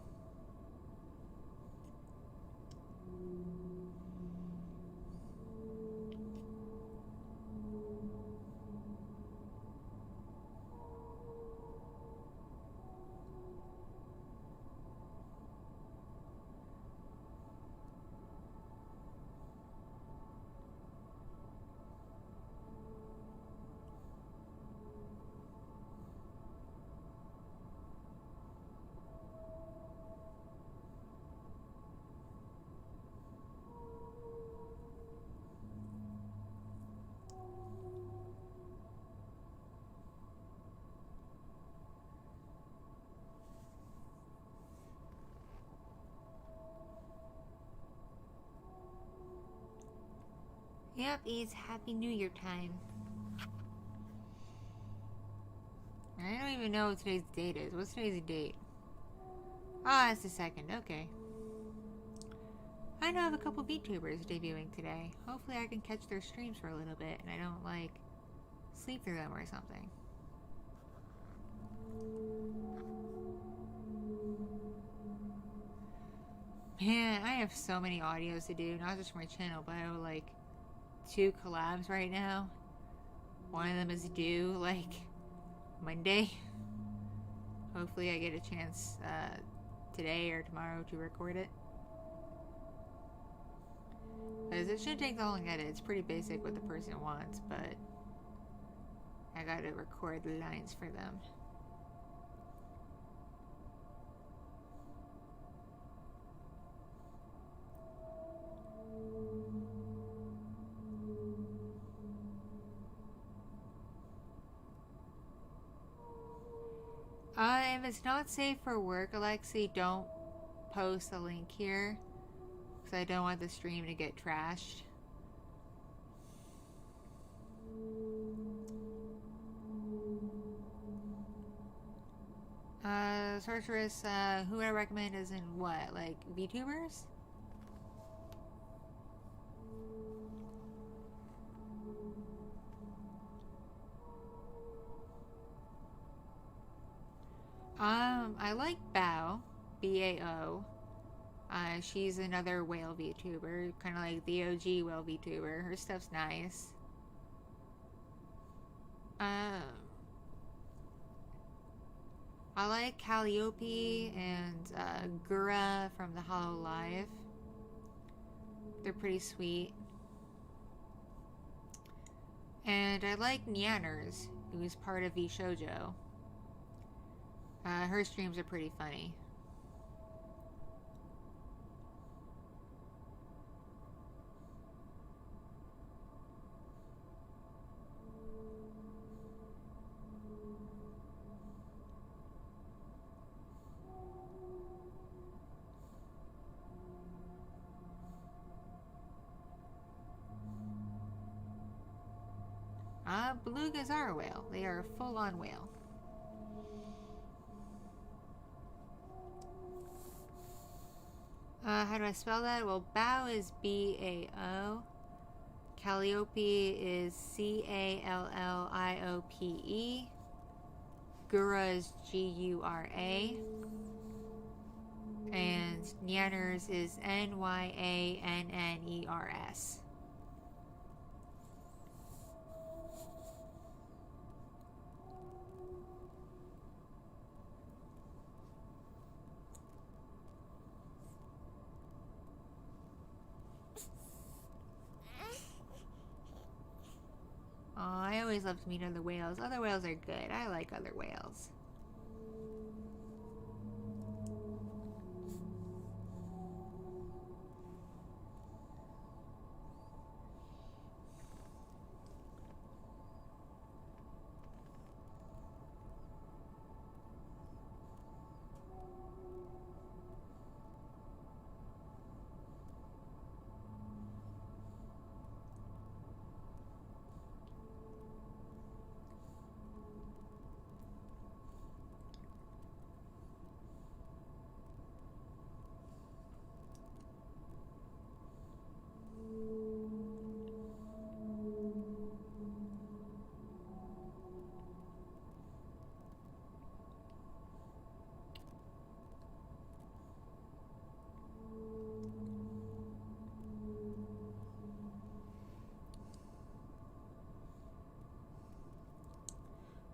Yep, it's Happy New Year time. I don't even know what today's date is. What's today's date? Ah, it's the 2nd. Okay. I know I have a couple VTubers debuting today. Hopefully I can catch their streams for a little bit and I don't, like, sleep through them or something. Man, I have so many audios to do, not just for my channel, but I have, like, 2 collabs right now. One of them is due, like, Monday. hopefully I get a chance today or tomorrow to record it. Because it shouldn't take that long to edit. It's pretty basic what the person wants, but I gotta record the lines for them. If it's not safe for work, Alexi, don't post a link here. Because I don't want the stream to get trashed. Sorceress, who I recommend is in what? Like, VTubers? I like Bao, B-A-O. She's another whale VTuber, kind of like the OG whale VTuber. Her stuff's nice. I like Calliope and Gura from the Hollow Live. They're pretty sweet. And I like Nyanners, who's part of VShojo. Her streams are pretty funny. Belugas are a whale. They are a full-on whale. How do I spell that? Well, Bao is B-A-O. Calliope is C-A-L-L-I-O-P-E. Gura is G-U-R-A. And Nyanners is N-Y-A-N-N-E-R-S. Oh, I always love to meet other whales. Other whales are good. I like other whales.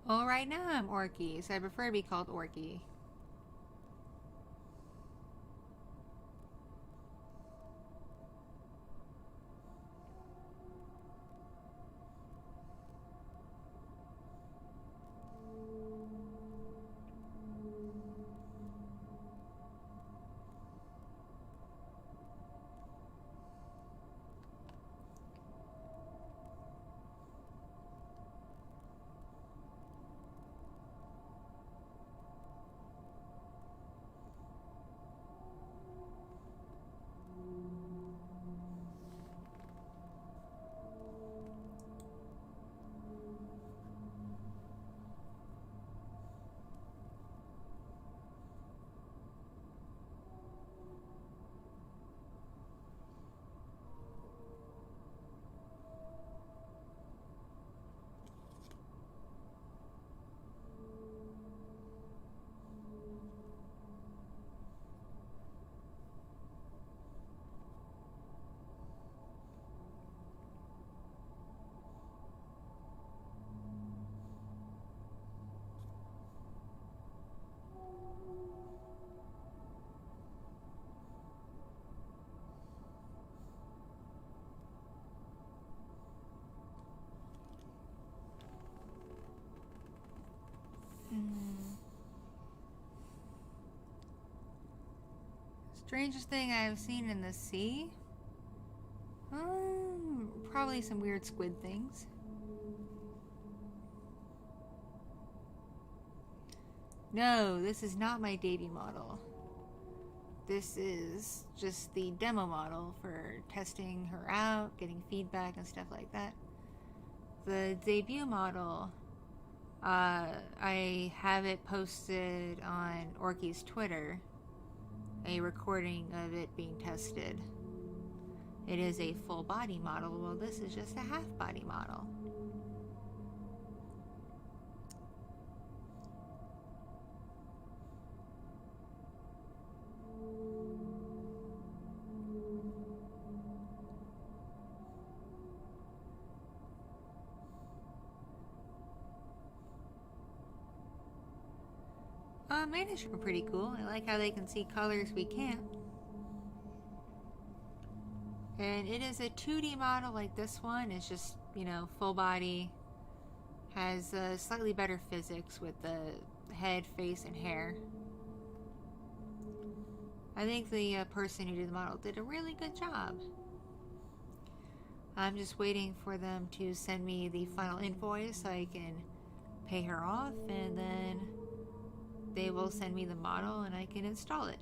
Well, right now I'm Orki, so I prefer to be called Orki. Strangest thing I've seen in the sea? Probably some weird squid things. No, this is not my debut model. This is just the demo model for testing her out, getting feedback and stuff like that. The debut model, I have it posted on Orki's Twitter, a recording of it being tested. It is a full body model, while this is just a half body model. Managed are pretty cool. I like how they can see colors we can't. And it is a 2D model like this one. It's just, you know, full body. Has slightly better physics with the head, face, and hair. I think the person who did the model did a really good job. I'm just waiting for them to send me the final invoice so I can pay her off, and then they will send me the model and I can install it.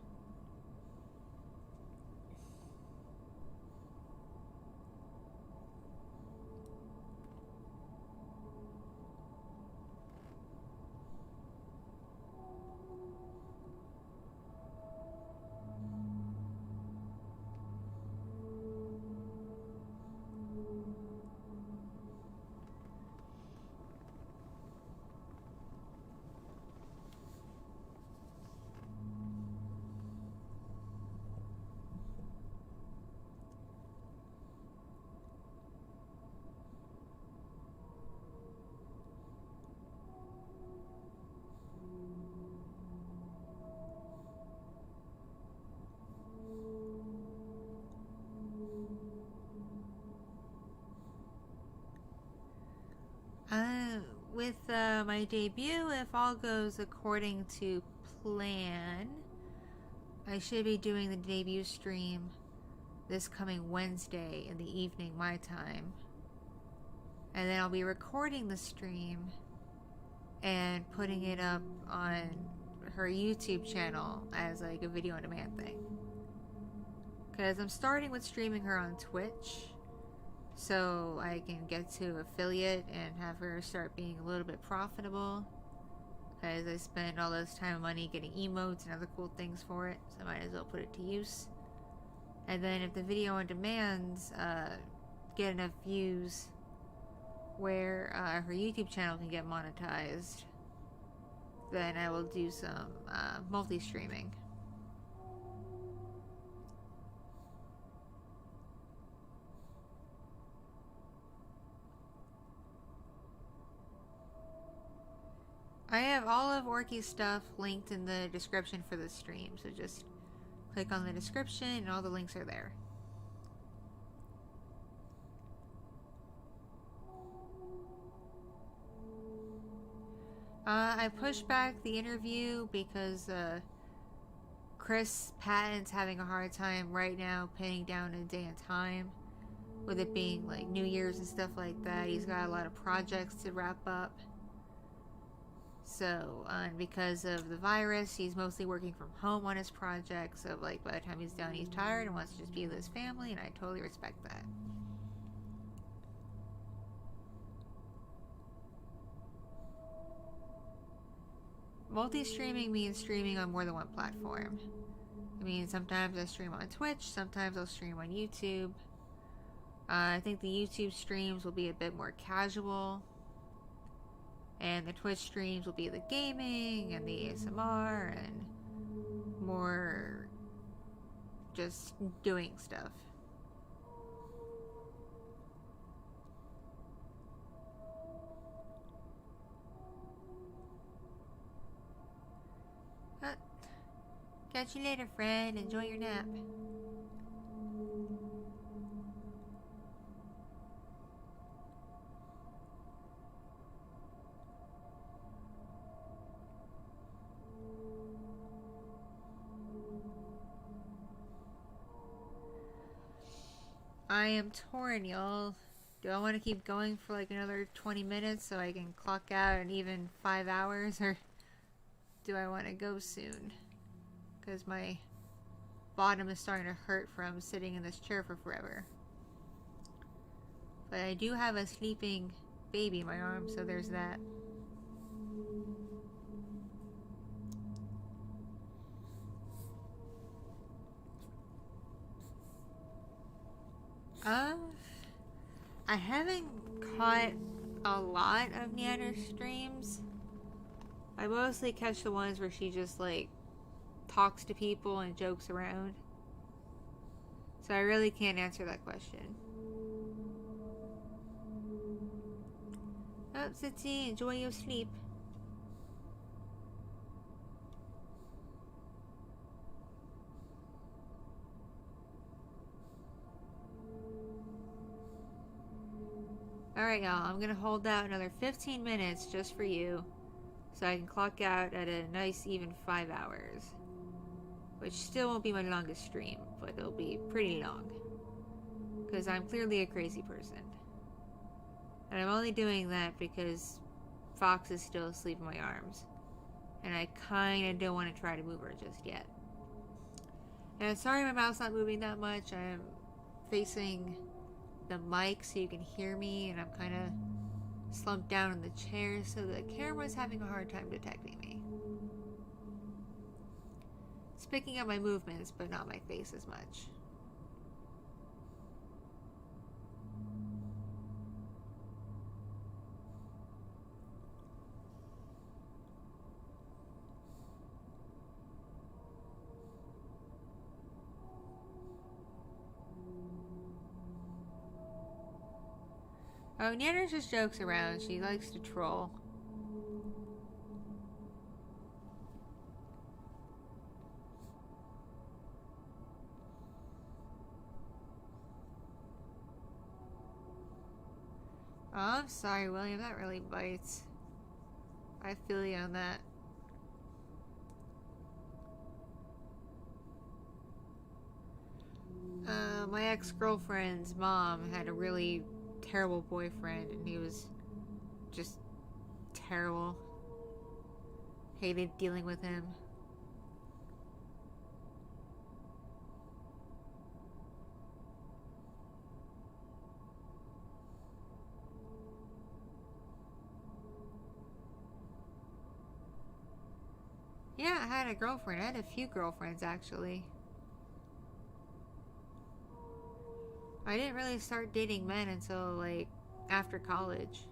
With my debut, if all goes according to plan, I should be doing the debut stream this coming Wednesday in the evening, my time. And then I'll be recording the stream and putting it up on her YouTube channel as like a video on demand thing. Because I'm starting with streaming her on Twitch, so I can get to affiliate and have her start being a little bit profitable, because I spent all this time and money getting emotes and other cool things for it, so I might as well put it to use. And then if the video on demands get enough views where her YouTube channel can get monetized, then I will do some multi-streaming. I have all of Orki's stuff linked in the description for the stream, so just click on the description and all the links are there. I pushed back the interview because Chris Patton's having a hard time right now pinning down a day and time, with it being like New Year's and stuff like that. He's got a lot of projects to wrap up. So, and because of the virus, he's mostly working from home on his project. So, like, by the time he's done, he's tired and wants to just be with his family, and I totally respect that. Multi-streaming means streaming on more than one platform. I mean, sometimes I stream on Twitch, sometimes I'll stream on YouTube. I think the YouTube streams will be a bit more casual, and the Twitch streams will be the gaming and the ASMR and more just doing stuff. Catch you later, friend. Enjoy your nap. I am torn, y'all. Do I want to keep going for like another 20 minutes so I can clock out in even 5 hours, or do I want to go soon? Because my bottom is starting to hurt from sitting in this chair for forever. But I do have a sleeping baby in my arm, so there's that. I haven't caught a lot of Neander's streams. I mostly catch the ones where she just like talks to people and jokes around. So I really can't answer that question. Oh, Sitsi, enjoy your sleep. Alright, y'all, I'm gonna hold out another 15 minutes just for you, so I can clock out at a nice even 5 hours. Which still won't be my longest stream, but it'll be pretty long. Because I'm clearly a crazy person. And I'm only doing that because Fox is still asleep in my arms. And I kinda don't want to try to move her just yet. And I'm sorry my mouth's not moving that much. I'm facing the mic so you can hear me, and I'm kind of slumped down in the chair so the camera's having a hard time detecting me. It's picking up my movements, but not my face as much. Oh, Nana just jokes around. She likes to troll. Oh, I'm sorry, William. That really bites. I feel you on that. My ex-girlfriend's mom had a really terrible boyfriend, and he was just terrible. Hated dealing with him. Yeah, I had a girlfriend. I had a few girlfriends, actually. I didn't really start dating men until, like, after college.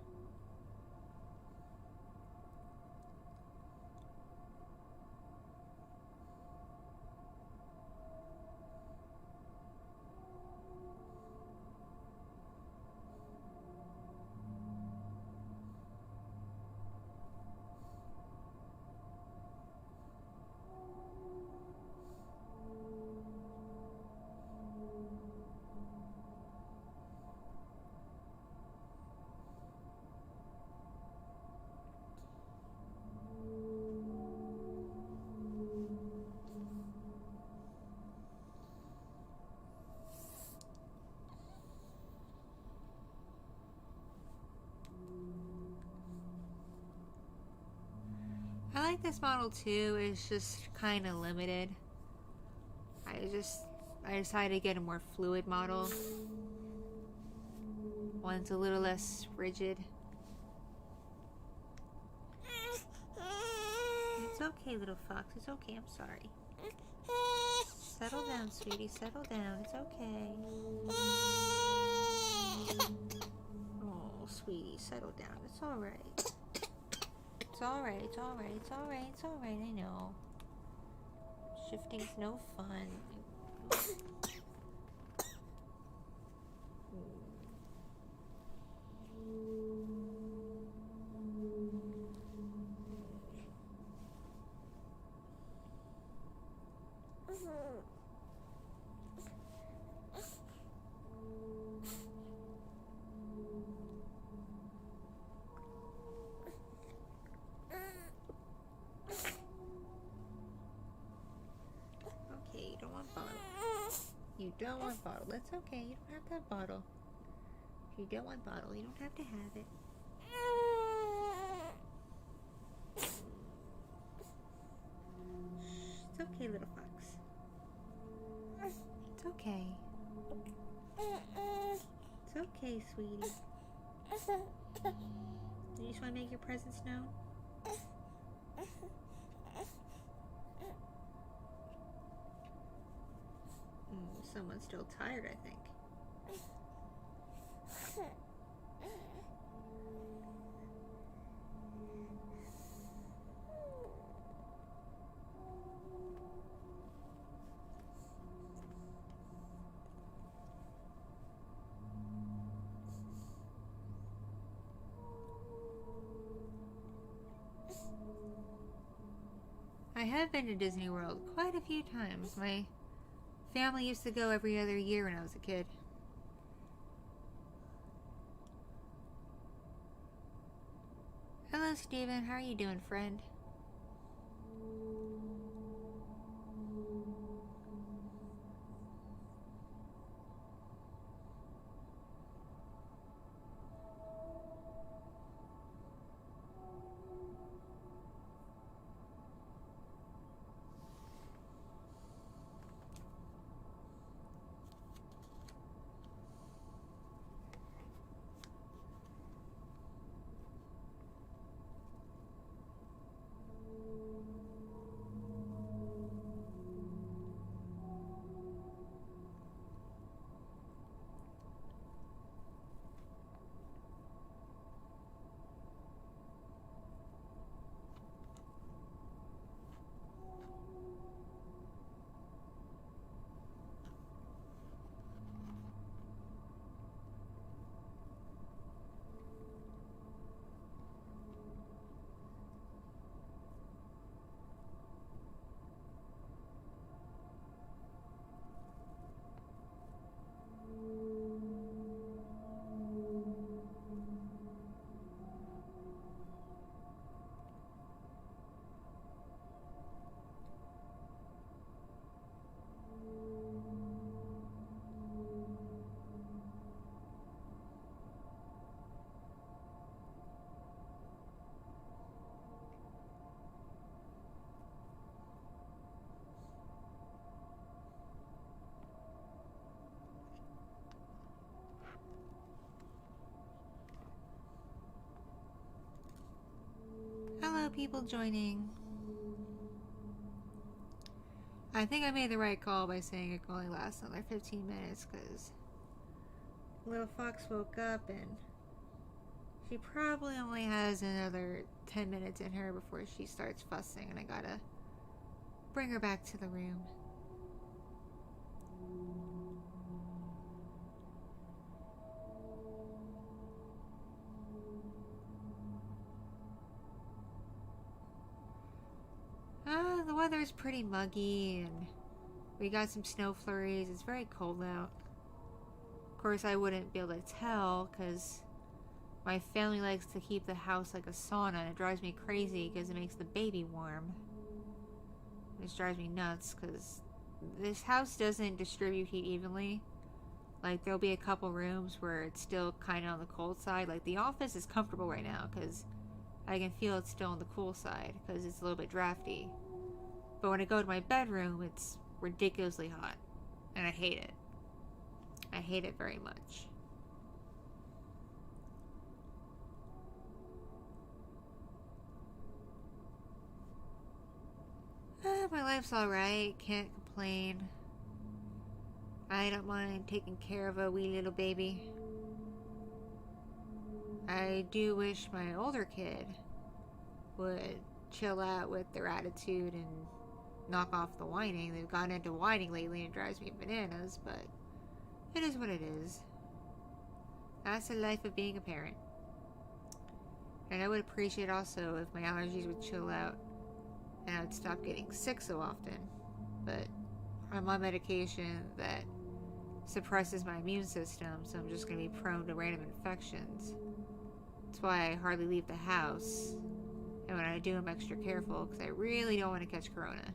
I like this model too. It's just kind of limited. I decided to get a more fluid model. One's a little less rigid. It's okay, little fox. It's okay. I'm sorry. Settle down, sweetie. Settle down. It's okay. Oh, sweetie. Settle down. It's alright. It's alright. It's alright. It's alright. It's alright. I know. Shifting's no fun. Okay, you don't want bottle. don't want bottle. That's okay. You don't have to have bottle. If you don't want bottle, you don't have to have it. It's okay, little fox. It's okay. It's okay, sweetie. You just want to make your presence known? Someone's still tired, I think. I have been to Disney World quite a few times. My family used to go every other year when I was a kid. Hello, Steven. How are you doing, friend? Hello, people joining. I think I made the right call by saying it can only last another 15 minutes because little fox woke up and she probably only has another 10 minutes in her before she starts fussing, and I gotta bring her back to the room. The weather's pretty muggy and we got some snow flurries. It's very cold out. Of course, I wouldn't be able to tell because my family likes to keep the house like a sauna, and it drives me crazy because it makes the baby warm. It drives me nuts because this house doesn't distribute heat evenly. Like, there'll be a couple rooms where it's still kind of on the cold side. Like, the office is comfortable right now because I can feel it's still on the cool side because it's a little bit drafty. But when I go to my bedroom, it's ridiculously hot. And I hate it. I hate it very much. My life's alright. Can't complain. I don't mind taking care of a wee little baby. I do wish my older kid would chill out with their attitude and knock off the whining. They've gotten into whining lately and it drives me bananas, but it is what it is. That's the life of being a parent. And I would appreciate also if my allergies would chill out and I would stop getting sick so often. But I'm on medication that suppresses my immune system, so I'm just going to be prone to random infections. That's why I hardly leave the house. And when I do, I'm extra careful because I really don't want to catch corona.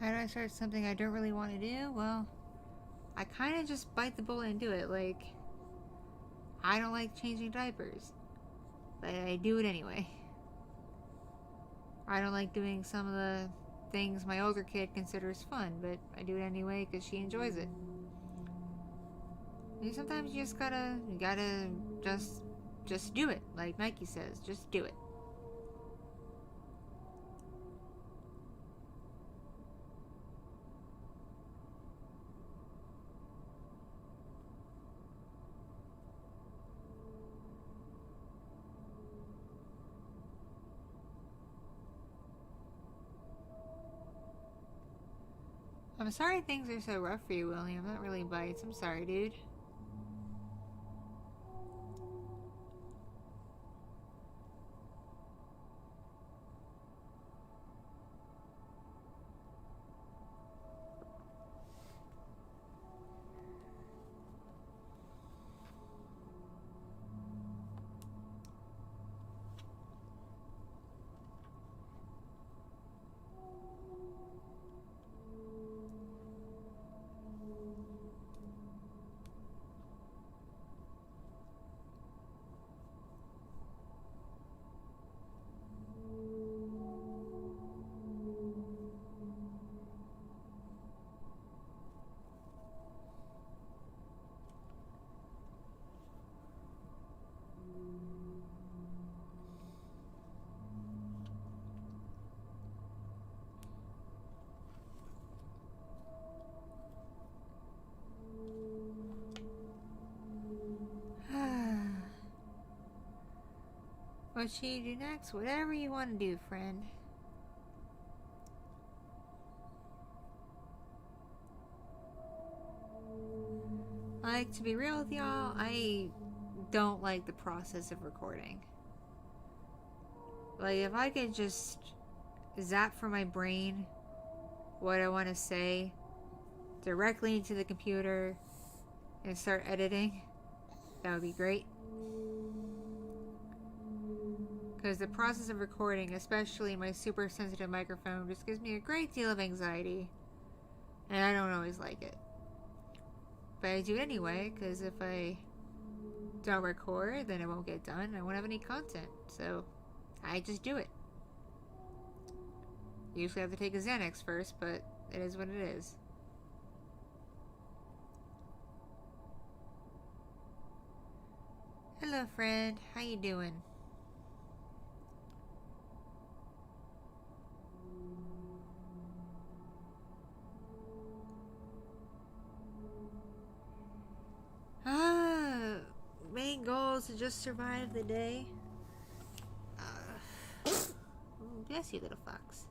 How do I start something I don't really want to do? Well, I kind of just bite the bullet and do it. Like, I don't like changing diapers, but I do it anyway. I don't like doing some of the things my older kid considers fun, but I do it anyway because she enjoys it. And sometimes you just gotta just do it. Like Nike says, just do it. I'm sorry things are so rough for you, William. That really bites. I'm sorry, dude. What should you do next? Whatever you want to do, friend. Like, to be real with y'all, I don't like the process of recording. Like, if I could just zap from my brain what I want to say directly into the computer and start editing, that would be great. Because the process of recording, especially my super sensitive microphone, just gives me a great deal of anxiety. And I don't always like it. But I do it anyway, because if I don't record, then it won't get done. I won't have any content. So I just do it. Usually I have to take a Xanax first, but it is what it is. Hello, friend. How you doing? Main goal is to just survive the day. Yes, you little fox.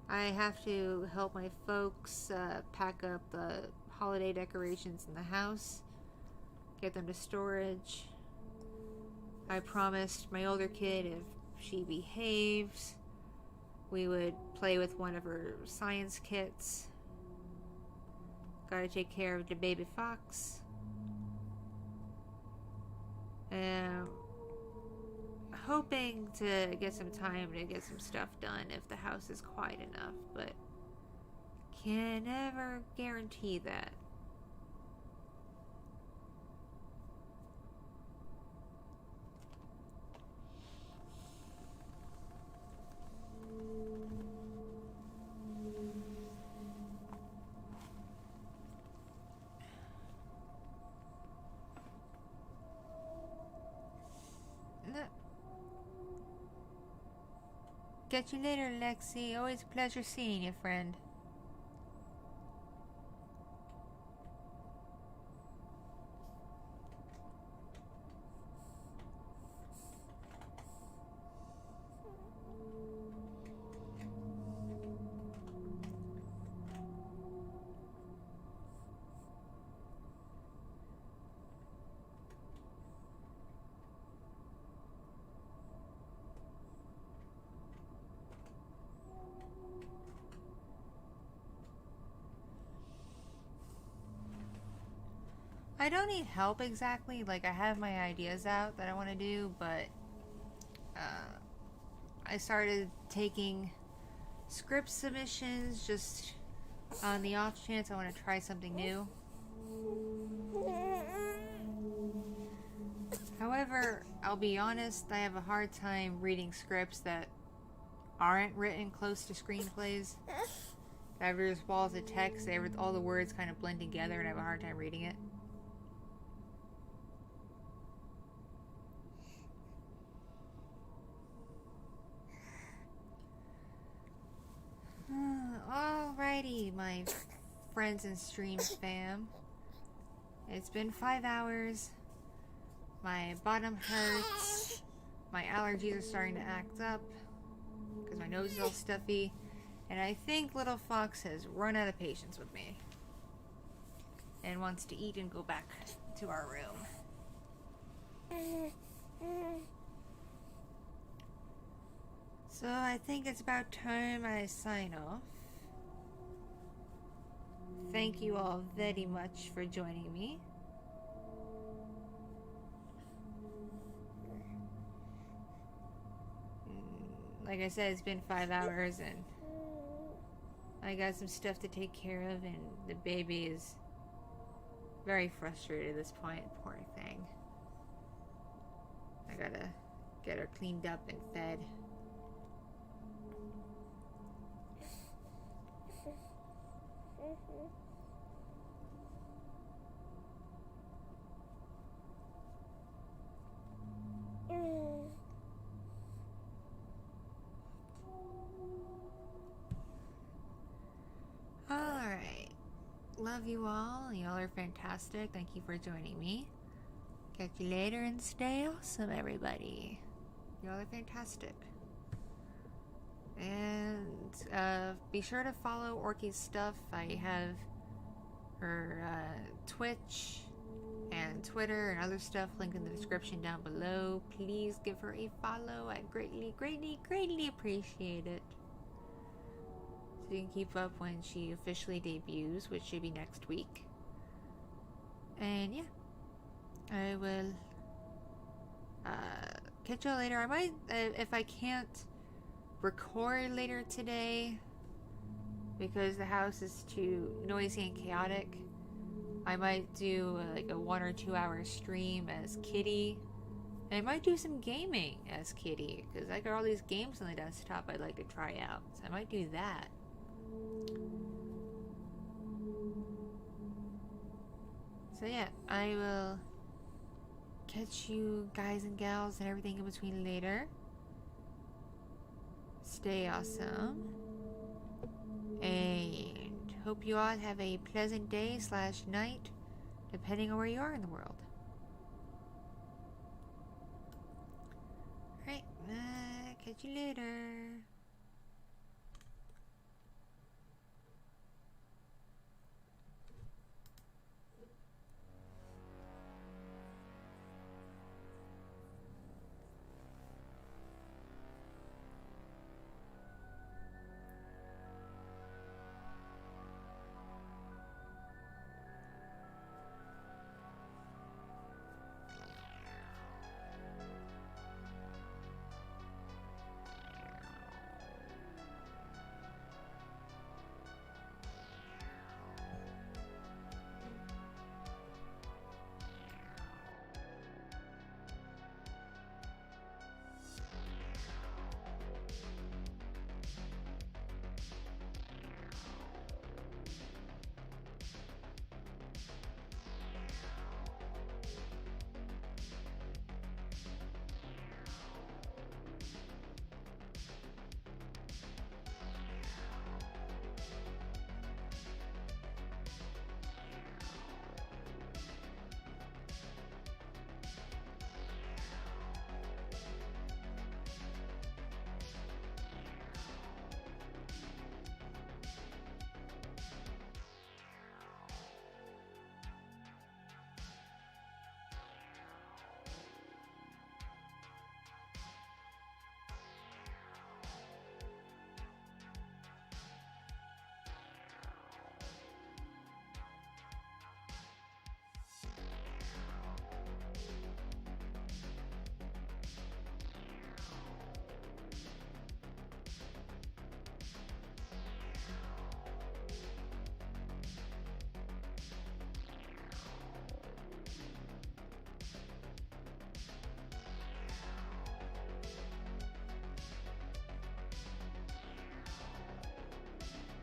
I have to help my folks pack up the holiday decorations in the house, get them to storage. I promised my older kid if she behaves, we would play with one of her science kits. Gotta take care of the baby fox. Hoping to get some time to get some stuff done if the house is quiet enough, but can never guarantee that. Catch you later, Lexi. Always a pleasure seeing you, friend. I don't need help exactly. Like, I have my ideas out that I want to do, but I started taking script submissions, just on the off chance I want to try something new. However, I'll be honest, I have a hard time reading scripts that aren't written close to screenplays. There's walls of text, all the words kind of blend together, and I have a hard time reading it. Alrighty, my friends and stream fam. It's been 5 hours. My bottom hurts. My allergies are starting to act up because my nose is all stuffy. And I think little Fox has run out of patience with me and wants to eat and go back to our room. So I think it's about time I sign off. Thank you all very much for joining me. Like I said, it's been 5 hours and I got some stuff to take care of, and the baby is very frustrated at this point. Poor thing. I gotta get her cleaned up and fed. Alright. Love you all. Y'all are fantastic. Thank you for joining me. Catch you later and stay awesome, everybody. Y'all are fantastic. And be sure to follow Orki's stuff. I have her Twitch and Twitter and other stuff linked in the description down below. Please give her a follow. I greatly, greatly, greatly appreciate it. So you can keep up when she officially debuts, which should be next week. And yeah, I will catch y'all later. I might, if I can't record later today because the house is too noisy and chaotic, I might do like a 1 or 2 hour stream as Kitty. And I might do some gaming as Kitty because I got all these games on the desktop I'd like to try out. So I might do that. So yeah, I will catch you guys and gals and everything in between later. Stay awesome. And hope you all have a pleasant day / night, depending on where you are in the world. Alright, catch you later.